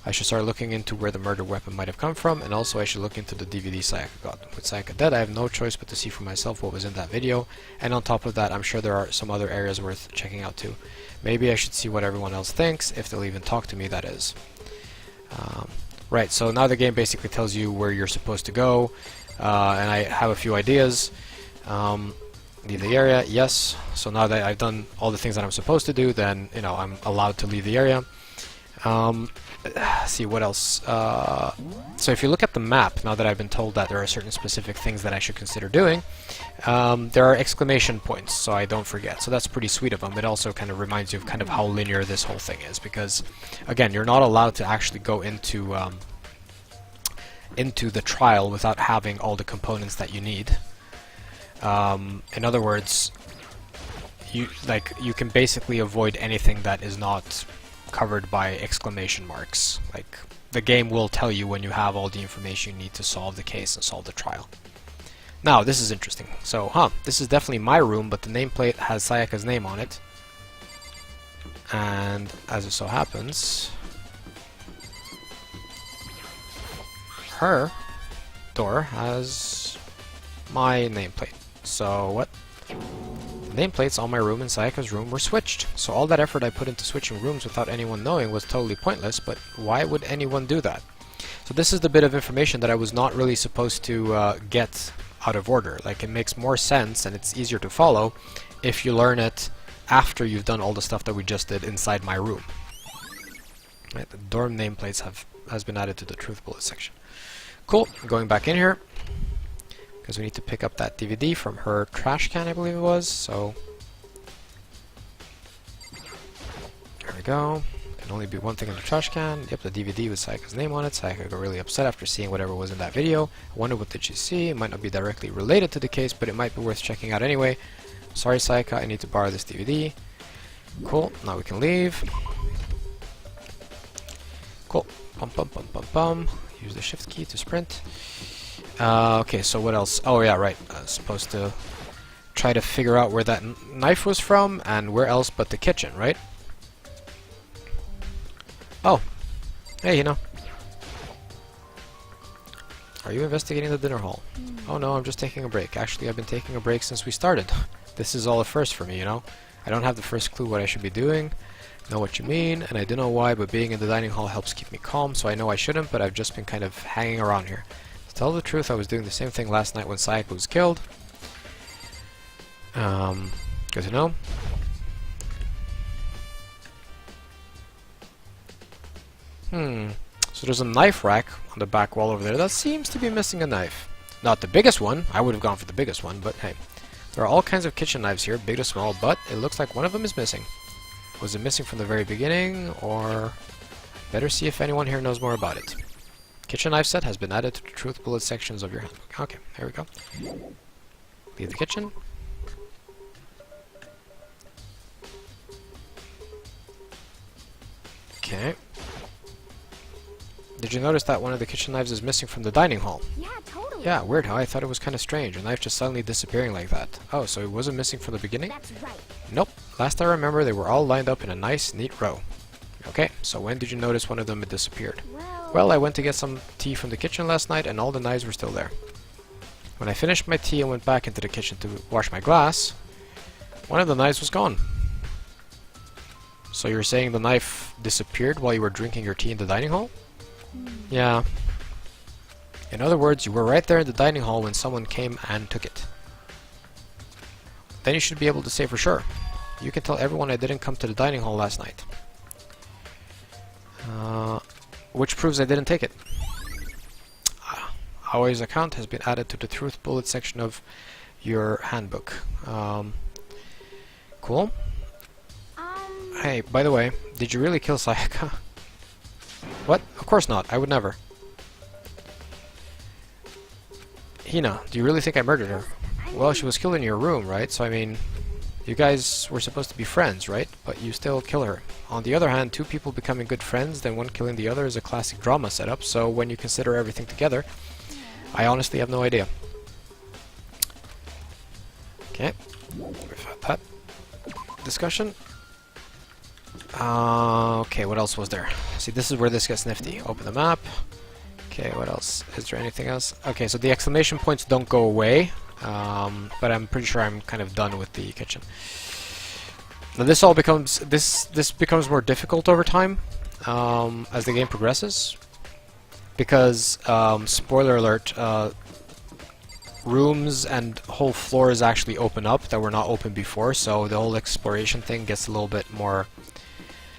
I should start looking into where the murder weapon might have come from, and also I should look into the DVD Sayaka got. With Sayaka dead, I have no choice but to see for myself what was in that video, and on top of that, I'm sure there are some other areas worth checking out too. Maybe I should see what everyone else thinks, if they'll even talk to me, that is. Right, so now the game basically tells you where you're supposed to go, and I have a few ideas. Leave the area, yes. So now that I've done all the things that I'm supposed to do, then, you know, I'm allowed to leave the area. See what else. So if you look at the map, now that I've been told that there are certain specific things that I should consider doing, there are exclamation points, so I don't forget. So that's pretty sweet of them. It also kind of reminds you of kind of how linear this whole thing is, because, again, you're not allowed to actually go into the trial without having all the components that you need. In other words, you can basically avoid anything that is not covered by exclamation marks. Like, the game will tell you when you have all the information you need to solve the case and solve the trial. Now, this is interesting. So, this is definitely my room, but the nameplate has Sayaka's name on it. And as it so happens, her door has my nameplate. So what? The nameplates on my room and Sayaka's room were switched. So all that effort I put into switching rooms without anyone knowing was totally pointless, but why would anyone do that? So this is the bit of information that I was not really supposed to get out of order. Like, it makes more sense and it's easier to follow if you learn it after you've done all the stuff that we just did inside my room. Right, the dorm nameplates has been added to the truth bullet section. Cool, going back in here, because we need to pick up that DVD from her trash can, I believe it was, so there we go. Can only be one thing in the trash can. Yep, the DVD with Sayaka's name on it. Sayaka got really upset after seeing whatever was in that video. I wonder what did she see. It might not be directly related to the case, but it might be worth checking out anyway. Sorry Sayaka, I need to borrow this DVD. Cool, now we can leave. Cool. Bum bum bum bum bum. Use the shift key to sprint. Okay, so what else? Oh yeah, right. I was supposed to try to figure out where that knife was from, and where else but the kitchen, right? Oh. Hey, you know. Are you investigating the dinner hall? Oh no, I'm just taking a break. Actually, I've been taking a break since we started. This is all a first for me, you know? I don't have the first clue what I should be doing. Know what you mean, and I don't know why, but being in the dining hall helps keep me calm, so I know I shouldn't, but I've just been kind of hanging around here. To tell the truth, I was doing the same thing last night when Sayaka was killed. Good to know. So there's a knife rack on the back wall over there that seems to be missing a knife. Not the biggest one, I would have gone for the biggest one, but hey. There are all kinds of kitchen knives here, big to small, but it looks like one of them is missing. Was it missing from the very beginning, or... Better see if anyone here knows more about it. Kitchen knife set has been added to the truth bullet sections of your handbook. Okay, there we go. Leave the kitchen. Okay. Did you notice that one of the kitchen knives is missing from the dining hall? Yeah, totally. Yeah, weird, huh? I thought it was kind of strange. A knife just suddenly disappearing like that. Oh, so it wasn't missing from the beginning? That's right. Nope. Last I remember, they were all lined up in a nice, neat row. Okay, so when did you notice one of them had disappeared? Well, I went to get some tea from the kitchen last night, and all the knives were still there. When I finished my tea and went back into the kitchen to wash my glass, one of the knives was gone. So you're saying the knife disappeared while you were drinking your tea in the dining hall? Yeah. In other words, you were right there in the dining hall when someone came and took it. Then you should be able to say for sure. You can tell everyone I didn't come to the dining hall last night. Which proves I didn't take it. Aoi's account has been added to the truth bullet section of your handbook. Cool. Hey, by the way, did you really kill Sayaka? What? Of course not. I would never. Hina, do you really think I murdered her? Well, she was killed in your room, right? So, I mean, you guys were supposed to be friends, right? But you still kill her. On the other hand, two people becoming good friends, then one killing the other is a classic drama setup, so when you consider everything together, I honestly have no idea. Okay, we've had that discussion. Okay, what else was there? See, this is where this gets nifty. Open the map. Okay, what else? Is there anything else? Okay, so the exclamation points don't go away, but I'm pretty sure I'm kind of done with the kitchen. Now this all becomes this becomes more difficult over time as the game progresses, because spoiler alert, rooms and whole floors actually open up that were not open before, so the whole exploration thing gets a little bit more.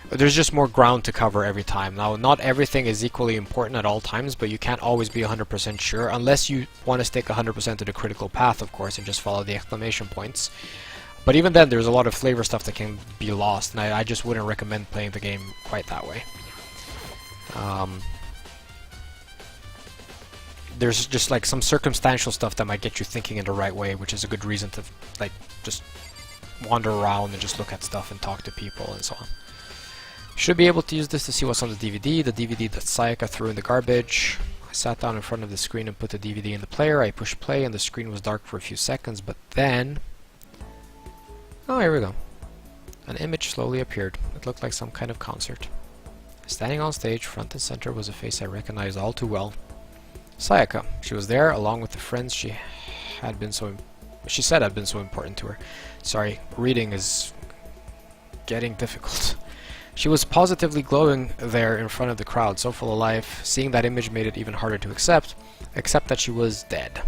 There's just more ground to cover every time. Now, not everything is equally important at all times, but you can't always be 100% sure, unless you want to stick 100% to the critical path, of course, and just follow the exclamation points. But even then, there's a lot of flavor stuff that can be lost, and I just wouldn't recommend playing the game quite that way. There's just like some circumstantial stuff that might get you thinking in the right way, which is a good reason to like just wander around and just look at stuff and talk to people and so on. Should be able to use this to see what's on the DVD that Sayaka threw in the garbage. I sat down in front of the screen and put the DVD in the player. I pushed play and the screen was dark for a few seconds, but then... Oh, here we go. An image slowly appeared. It looked like some kind of concert. Standing on stage, front and center, was a face I recognized all too well. Sayaka. She was there, along with the friends she said had been so important to her. Sorry, reading is getting difficult. She was positively glowing there in front of the crowd, so full of life. Seeing that image made it even harder to accept that she was dead.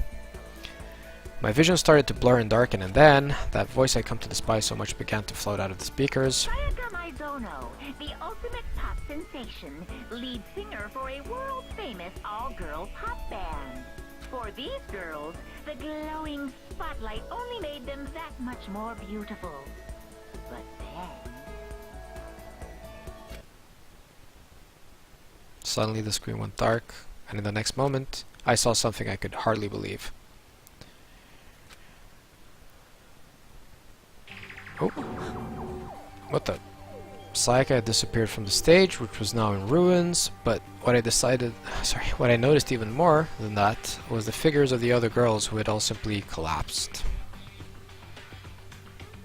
My vision started to blur and darken, and then that voice I'd come to despise so much began to float out of the speakers. Sayaka Maizono, the ultimate pop sensation, lead singer for a world-famous all-girl pop band. For these girls, the glowing spotlight only made them that much more beautiful. But then... Suddenly the screen went dark, and in the next moment, I saw something I could hardly believe. Oh. What the? Sayaka had disappeared from the stage, which was now in ruins, but what I noticed even more than that was the figures of the other girls who had all simply collapsed.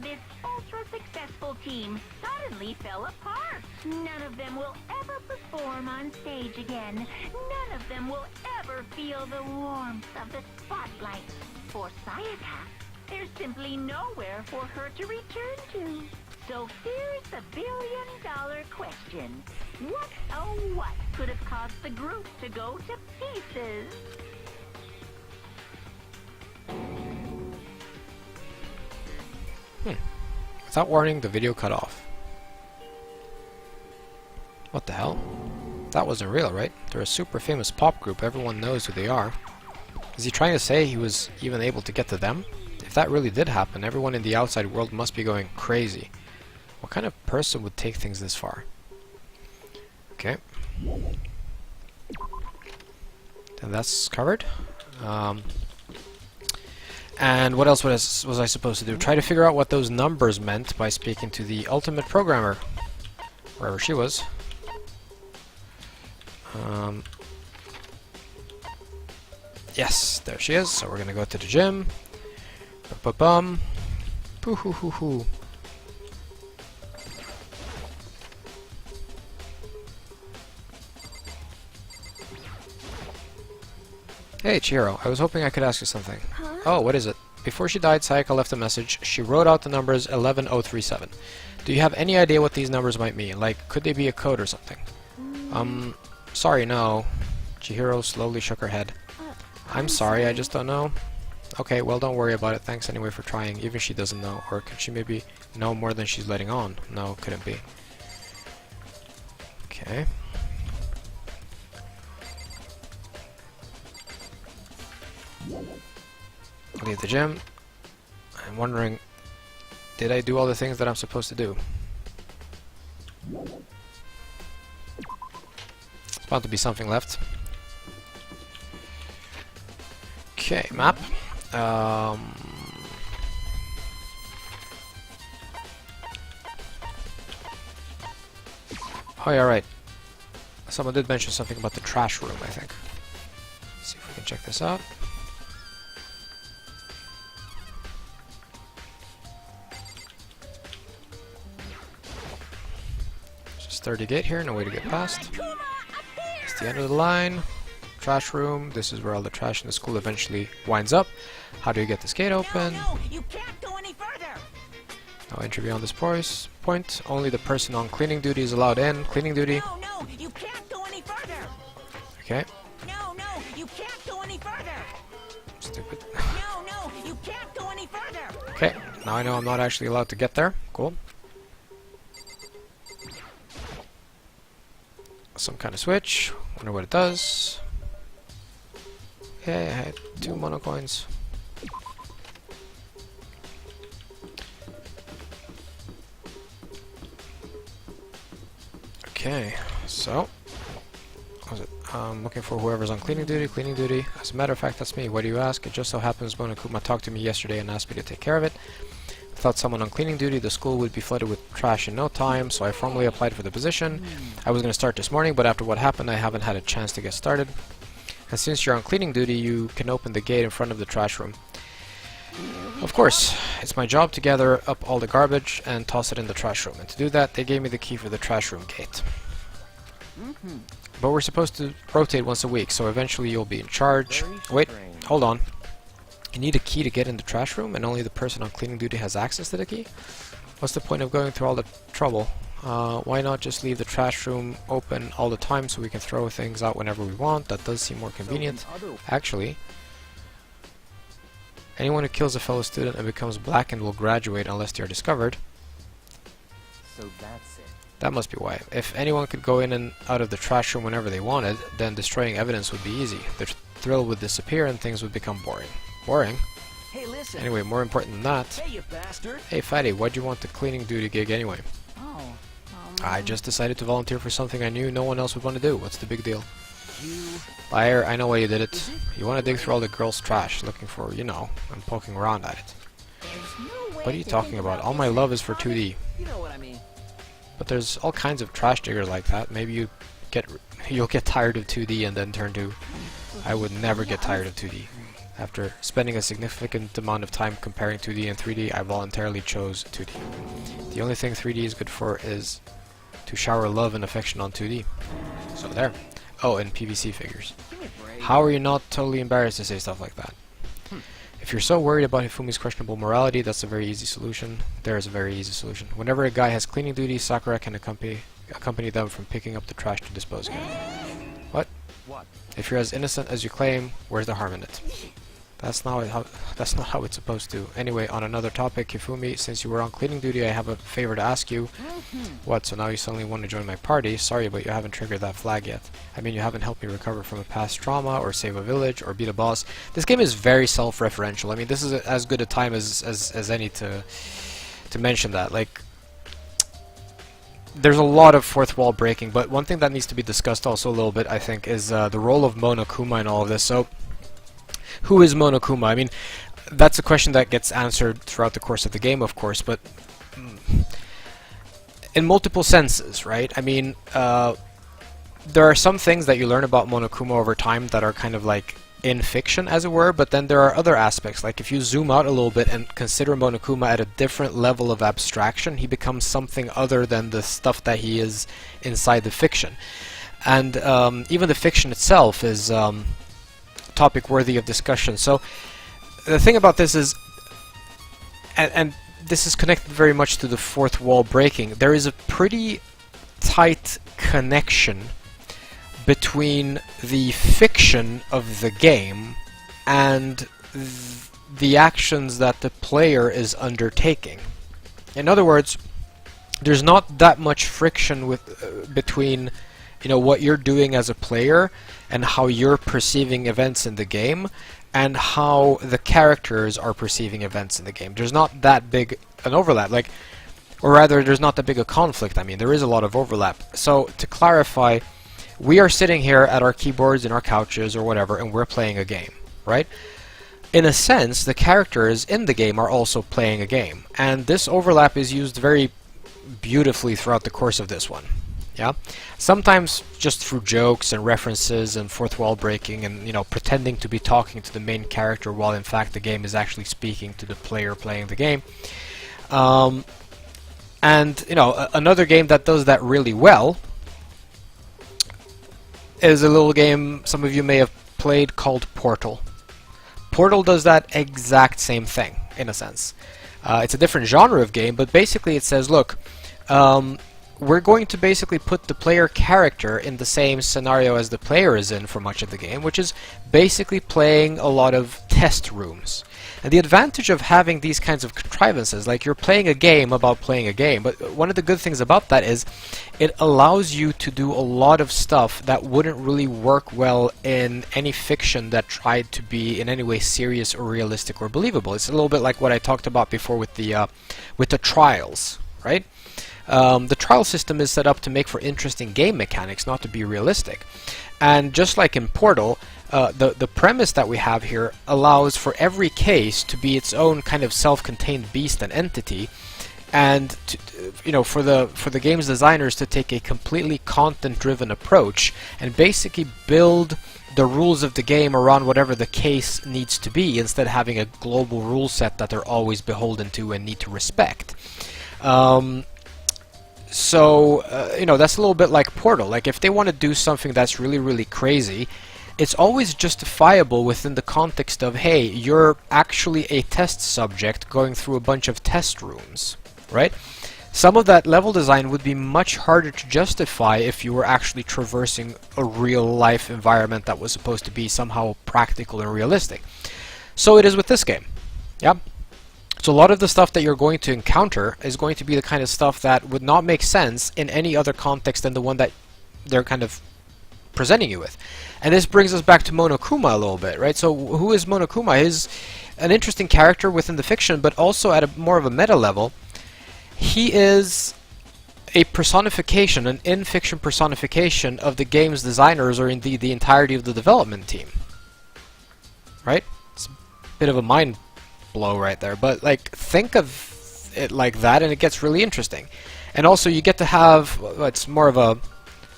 This ultra-successful team suddenly fell apart. None of them will ever perform on stage again. None of them will ever feel the warmth of the spotlight. For Sayaka, there's simply nowhere for her to return to. So here's the billion-dollar question. What, oh what, could have caused the group to go to pieces? Without warning, the video cut off. What the hell? That wasn't real, right? They're a super famous pop group, everyone knows who they are. Is he trying to say he was even able to get to them? If that really did happen, everyone in the outside world must be going crazy. What kind of person would take things this far? Okay. And that's covered. And what else was I supposed to do? Try to figure out what those numbers meant by speaking to the ultimate programmer. Wherever she was. Yes, there she is. So we're gonna go to the gym. Ba-ba-bum. Boo-hoo-hoo-hoo. Hey, Chihiro. I was hoping I could ask you something. Huh? Oh, what is it? Before she died, Sayaka left a message. She wrote out the numbers 11037. Do you have any idea what these numbers might mean? Like, could they be a code or something? Sorry, no. Chihiro slowly shook her head. I'm sorry, I just don't know. Okay, well, don't worry about it. Thanks anyway for trying, even if she doesn't know. Or could she maybe know more than she's letting on? No, couldn't be. Okay. Leave the gym. I'm wondering, did I do all the things that I'm supposed to do? There's bound to be something left. Okay, map. Oh yeah, right. Someone did mention something about the trash room, I think. Let's see if we can check this out. Just 30 gate here, no way to get past. It's the end of the line. Trash room. This is where all the trash in the school eventually winds up. How do you get this gate open? No, you can't go any further. No entry beyond this point. Only the person on cleaning duty is allowed in. Cleaning duty. No, you can't go any further. Okay. No, you can't go any further. Stupid. No, you can't go any further. Okay. Now I know I'm not actually allowed to get there. Cool. Some kind of switch. Wonder what it does. Okay, I had 2 mono coins. Okay, so what was it? Looking for whoever's on cleaning duty. Cleaning duty. As a matter of fact, that's me. Why do you ask? It just so happens Monokuma talked to me yesterday and asked me to take care of it. Without someone on cleaning duty, the school would be flooded with trash in no time, so I formally applied for the position. I was going to start this morning, but after what happened, I haven't had a chance to get started. And since you're on cleaning duty, you can open the gate in front of the trash room. Of course, it's my job to gather up all the garbage and toss it in the trash room. And to do that, they gave me the key for the trash room gate. But we're supposed to rotate once a week, so eventually you'll be in charge. Wait, hold on. You need a key to get in the trash room, and only the person on cleaning duty has access to the key? What's the point of going through all the trouble? Why not just leave the trash room open all the time so we can throw things out whenever we want? That does seem more convenient. Actually, anyone who kills a fellow student and becomes blackened will graduate unless they are discovered. So that's it. That must be why. If anyone could go in and out of the trash room whenever they wanted, then destroying evidence would be easy. The thrill would disappear and things would become boring. Boring? Hey, listen. Anyway, more important than that. Hey, you bastard. Hey, Fatty, why'd you want the cleaning duty gig anyway? Oh, I just decided to volunteer for something I knew no one else would want to do. What's the big deal? You... Liar, I know why you did it. You want to dig through all the girls' trash, looking for, you know, and poking around at it. What are you talking about? All my love is for 2D. You know what I mean. But there's all kinds of trash diggers like that. Maybe you'll get tired of 2D and then turn to... I would never get tired of 2D. After spending a significant amount of time comparing 2D and 3D, I voluntarily chose 2D. The only thing 3D is good for is to shower love and affection on 2D. So there. Oh, and PVC figures. How are you not totally embarrassed to say stuff like that? If you're so worried about Hifumi's questionable morality, that's a very easy solution. There is a very easy solution. Whenever a guy has cleaning duty, Sakura can accompany them from picking up the trash to disposing of it. What? What? If you're as innocent as you claim, where's the harm in it? That's not how it's supposed to. Anyway, on another topic, Hifumi, since you were on cleaning duty, I have a favor to ask you. What, so now you suddenly want to join my party? Sorry, but you haven't triggered that flag yet. I mean, you haven't helped me recover from a past trauma, or save a village, or beat a boss. This game is very self-referential. I mean, this is as good a time as any to mention that. Like, there's a lot of fourth wall breaking, but one thing that needs to be discussed also a little bit, I think, is the role of Monokuma in all of this. So, who is Monokuma? I mean, that's a question that gets answered throughout the course of the game, of course, but in multiple senses, right? I mean, there are some things that you learn about Monokuma over time that are kind of like in fiction, as it were, but then there are other aspects. Like if you zoom out a little bit and consider Monokuma at a different level of abstraction, he becomes something other than the stuff that he is inside the fiction. And even the fiction itself is topic worthy of discussion. So the thing about this is, and this is connected very much to the fourth wall breaking, there is a pretty tight connection between the fiction of the game and the actions that the player is undertaking. In other words, there's not that much friction between you know, what you're doing as a player and how you're perceiving events in the game and how the characters are perceiving events in the game. There's not that big an overlap, like, or rather there's not that big a conflict. I mean, there is a lot of overlap. So to clarify, we are sitting here at our keyboards and our couches or whatever, and we're playing a game, right? In a sense, the characters in the game are also playing a game, and this overlap is used very beautifully throughout the course of this one. Yeah, sometimes just through jokes and references and fourth wall breaking and, you know, pretending to be talking to the main character while in fact the game is actually speaking to the player playing the game. And, you know, another game that does that really well is a little game some of you may have played called Portal. Portal does that exact same thing, in a sense. It's a different genre of game, but basically it says, look, we're going to basically put the player character in the same scenario as the player is in for much of the game, which is basically playing a lot of test rooms. And the advantage of having these kinds of contrivances, like you're playing a game about playing a game, but one of the good things about that is it allows you to do a lot of stuff that wouldn't really work well in any fiction that tried to be in any way serious or realistic or believable. It's a little bit like what I talked about before with the trials, right? The trial system is set up to make for interesting game mechanics, not to be realistic. And just like in Portal, the premise that we have here allows for every case to be its own kind of self-contained beast and entity, and to, you know, for the game's designers to take a completely content-driven approach and basically build the rules of the game around whatever the case needs to be, instead of having a global rule set that they're always beholden to and need to respect. So, you know, that's a little bit like Portal. Like, if they want to do something that's really, really crazy, it's always justifiable within the context of, hey, you're actually a test subject going through a bunch of test rooms, right? Some of that level design would be much harder to justify if you were actually traversing a real-life environment that was supposed to be somehow practical and realistic. So it is with this game. Yeah. So a lot of the stuff that you're going to encounter is going to be the kind of stuff that would not make sense in any other context than the one that they're kind of presenting you with. And this brings us back to Monokuma a little bit, right? So who is Monokuma? He's an interesting character within the fiction, but also at a more of a meta level. He is a personification, an in-fiction personification of the game's designers, or indeed the entirety of the development team. Right? It's a bit of a mind blow right there, but like, think of it like that and it gets really interesting. And also you get to have, well, it's more of a,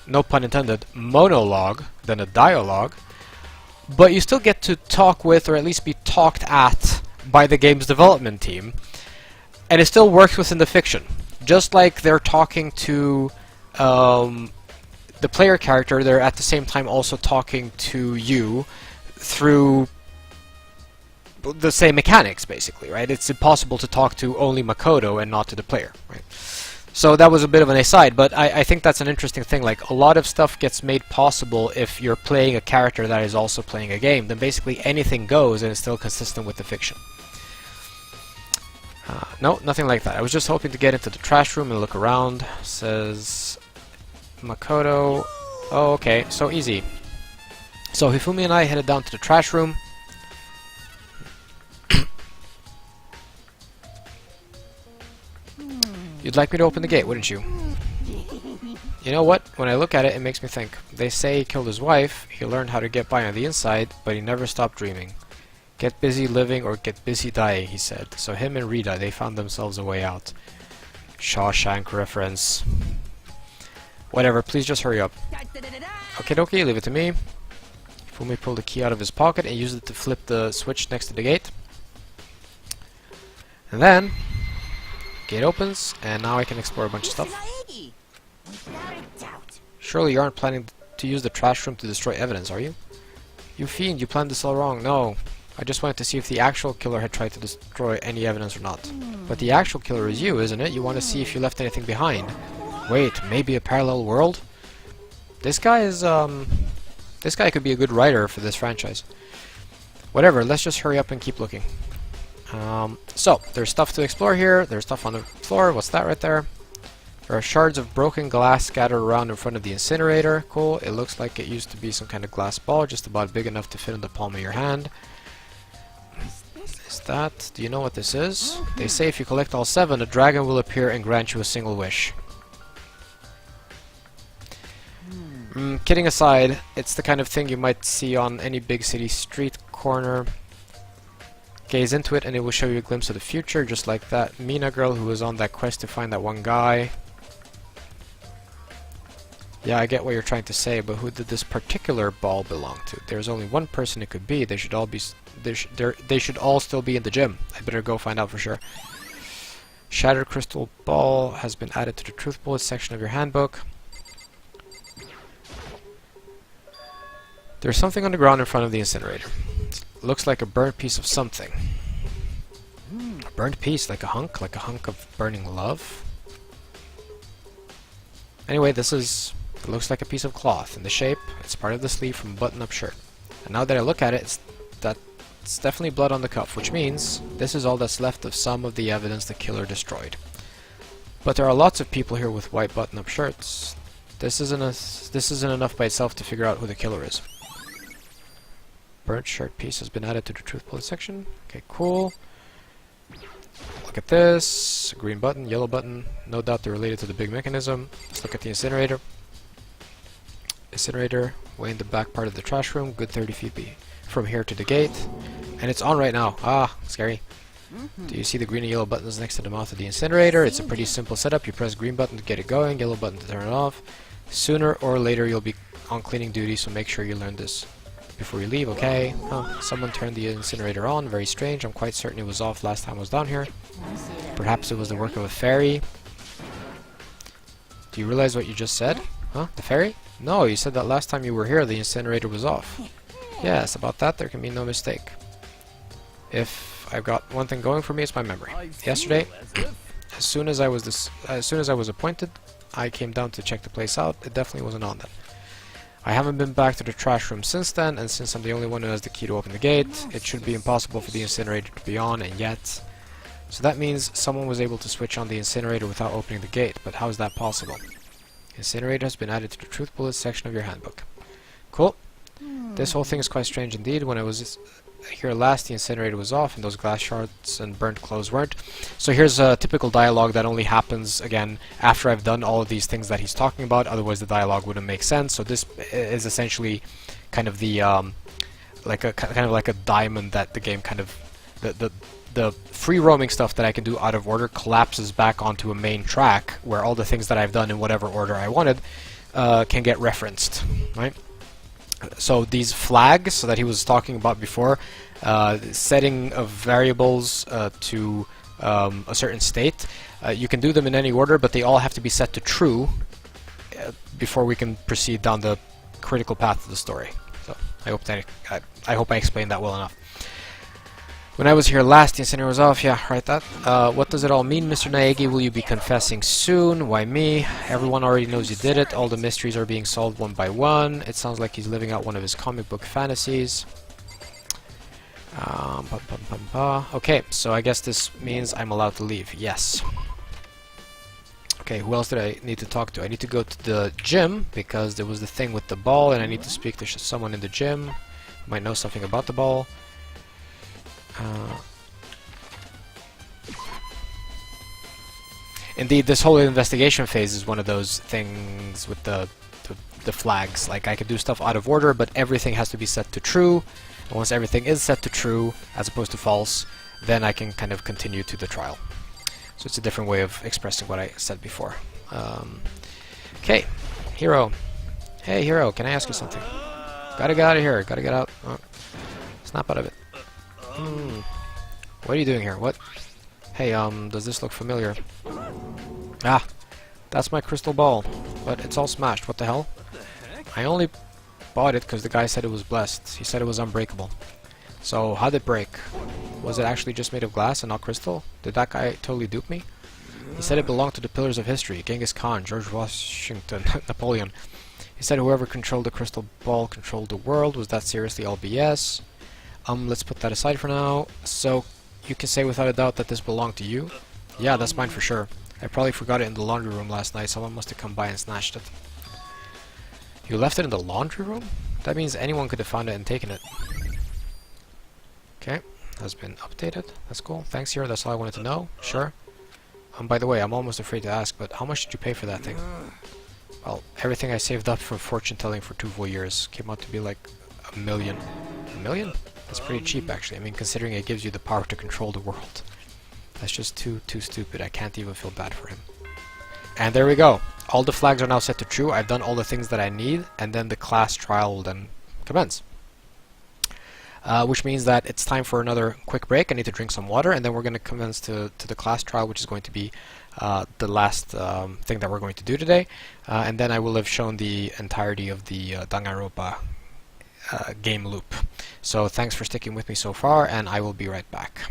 no pun intended, monologue than a dialogue, but you still get to talk with, or at least be talked at, by the game's development team, and it still works within the fiction. Just like they're talking to the player character, they're at the same time also talking to you through the same mechanics, basically, right? It's impossible to talk to only Makoto and not to the player, right? So that was a bit of an aside, but I think that's an interesting thing. Like, a lot of stuff gets made possible if you're playing a character that is also playing a game. Then basically anything goes and it's still consistent with the fiction. No, nothing like that. I was just hoping to get into the trash room and look around. Says Makoto. Oh, okay, so easy. So Hifumi and I headed down to the trash room. You'd like me to open the gate, wouldn't you? You know what? When I look at it, it makes me think. They say he killed his wife, he learned how to get by on the inside, but he never stopped dreaming. Get busy living or get busy dying, he said. So him and Rita, they found themselves a way out. Shawshank reference. Whatever, please just hurry up. Okay, dokie, leave it to me. Fumi pulled the key out of his pocket and used it to flip the switch next to the gate. And then gate opens, and now I can explore a bunch of stuff. Surely you aren't planning to use the trash room to destroy evidence, are you? You fiend, you planned this all wrong. No. I just wanted to see if the actual killer had tried to destroy any evidence or not. But the actual killer is you, isn't it? You want to see if you left anything behind. Wait, maybe a parallel world? This guy is, this guy could be a good writer for this franchise. Whatever, let's just hurry up and keep looking. So, there's stuff to explore here. There's stuff on the floor. What's that right there? There are shards of broken glass scattered around in front of the incinerator. Cool. It looks like it used to be some kind of glass ball, just about big enough to fit in the palm of your hand. Is that? Do you know what this is? They say if you collect all 7, a dragon will appear and grant you a single wish. Kidding aside, it's the kind of thing you might see on any big city street corner. Gaze into it and it will show you a glimpse of the future, just like that Mina girl who was on that quest to find that one guy. Yeah, I get what you're trying to say, but who did this particular ball belong to? There's only one person it could be. They should all be. They should all still be in the gym. I better go find out for sure. Shattered crystal ball has been added to the truth bullet section of your handbook. There's something on the ground in front of the incinerator. Looks like a burnt piece of something. A burnt piece, like a hunk of burning love. Anyway, it looks like a piece of cloth in the shape. It's part of the sleeve from a button-up shirt. And now that I look at it, it's definitely blood on the cuff, which means this is all that's left of some of the evidence the killer destroyed. But there are lots of people here with white button-up shirts. This isn't enough by itself to figure out who the killer is. Burnt shirt piece has been added to the truth bullet section. Okay, cool. Look at this. Green button, yellow button. No doubt they're related to the big mechanism. Let's look at the incinerator. Incinerator, way in the back part of the trash room. Good 30 feet from here to the gate. And it's on right now. Ah, scary. Do you see the green and yellow buttons next to the mouth of the incinerator? It's a pretty simple setup. You press green button to get it going, yellow button to turn it off. Sooner or later you'll be on cleaning duty, so make sure you learn this before you leave, okay? Oh, someone turned the incinerator on. Very strange. I'm quite certain it was off last time I was down here. Perhaps it was the work of a fairy. Do you realize what you just said? Huh? The fairy? No, you said that last time you were here the incinerator was off. Yes, about that there can be no mistake. If I've got one thing going for me, it's my memory. Yesterday, as soon as I was appointed, I came down to check the place out. It definitely wasn't on then. I haven't been back to the trash room since then, and since I'm the only one who has the key to open the gate, it should be impossible for the incinerator to be on, and yet... So that means someone was able to switch on the incinerator without opening the gate, but how is that possible? Incinerator has been added to the truth bullet section of your handbook. Cool. This whole thing is quite strange indeed. When I was here last, the incinerator was off, and those glass shards and burnt clothes weren't. So here's a typical dialogue that only happens, again, after I've done all of these things that he's talking about, otherwise the dialogue wouldn't make sense. So this is essentially kind of the, like a diamond that the game kind of, the free roaming stuff that I can do out of order collapses back onto a main track, where all the things that I've done in whatever order I wanted, can get referenced, right? So these flags that he was talking about before, setting of variables to a certain state, you can do them in any order, but they all have to be set to true before we can proceed down the critical path of the story. So I hope I explained that well enough. When I was here last, the incinerator was off. Yeah, right. That. What does it all mean, Mr. Naegi? Will you be confessing soon? Why me? Everyone already knows you did it. All the mysteries are being solved one by one. It sounds like he's living out one of his comic book fantasies. Okay, so I guess this means I'm allowed to leave. Yes. Okay, who else did I need to talk to? I need to go to the gym, because there was the thing with the ball, and I need to speak to someone in the gym who might know something about the ball. Indeed, this whole investigation phase is one of those things with the flags. Like, I can do stuff out of order, but everything has to be set to true. And once everything is set to true, as opposed to false, then I can kind of continue to the trial. So it's a different way of expressing what I said before. Okay, Hero. Hey, Hero, can I ask you something? Gotta get out of here. Gotta get out. Oh, snap out of it. What are you doing here? What? Hey, does this look familiar? Ah, that's my crystal ball, but it's all smashed. What the hell? I only bought it because the guy said it was blessed. He said it was unbreakable. So, how'd it break? Was it actually just made of glass and not crystal? Did that guy totally dupe me? He said it belonged to the pillars of history. Genghis Khan, George Washington, Napoleon. He said whoever controlled the crystal ball controlled the world. Was that seriously all BS? Let's put that aside for now. So, you can say without a doubt that this belonged to you? Yeah, that's mine for sure. I probably forgot it in the laundry room last night. Someone must have come by and snatched it. You left it in the laundry room? That means anyone could have found it and taken it. Okay, has been updated. That's cool. Thanks, here. That's all I wanted to know. Sure. By the way, I'm almost afraid to ask, but how much did you pay for that thing? Well, everything I saved up from fortune telling for 2 full years came out to be like $1 million. $1 million? That's pretty cheap, actually. I mean, considering it gives you the power to control the world. That's just too stupid. I can't even feel bad for him. And there we go. All the flags are now set to true. I've done all the things that I need, and then the class trial will then commence. Which means that it's time for another quick break. I need to drink some water, and then we're going to commence to the class trial, which is going to be the last thing that we're going to do today. And then I will have shown the entirety of the Danganronpa game loop. So thanks for sticking with me so far, and I will be right back.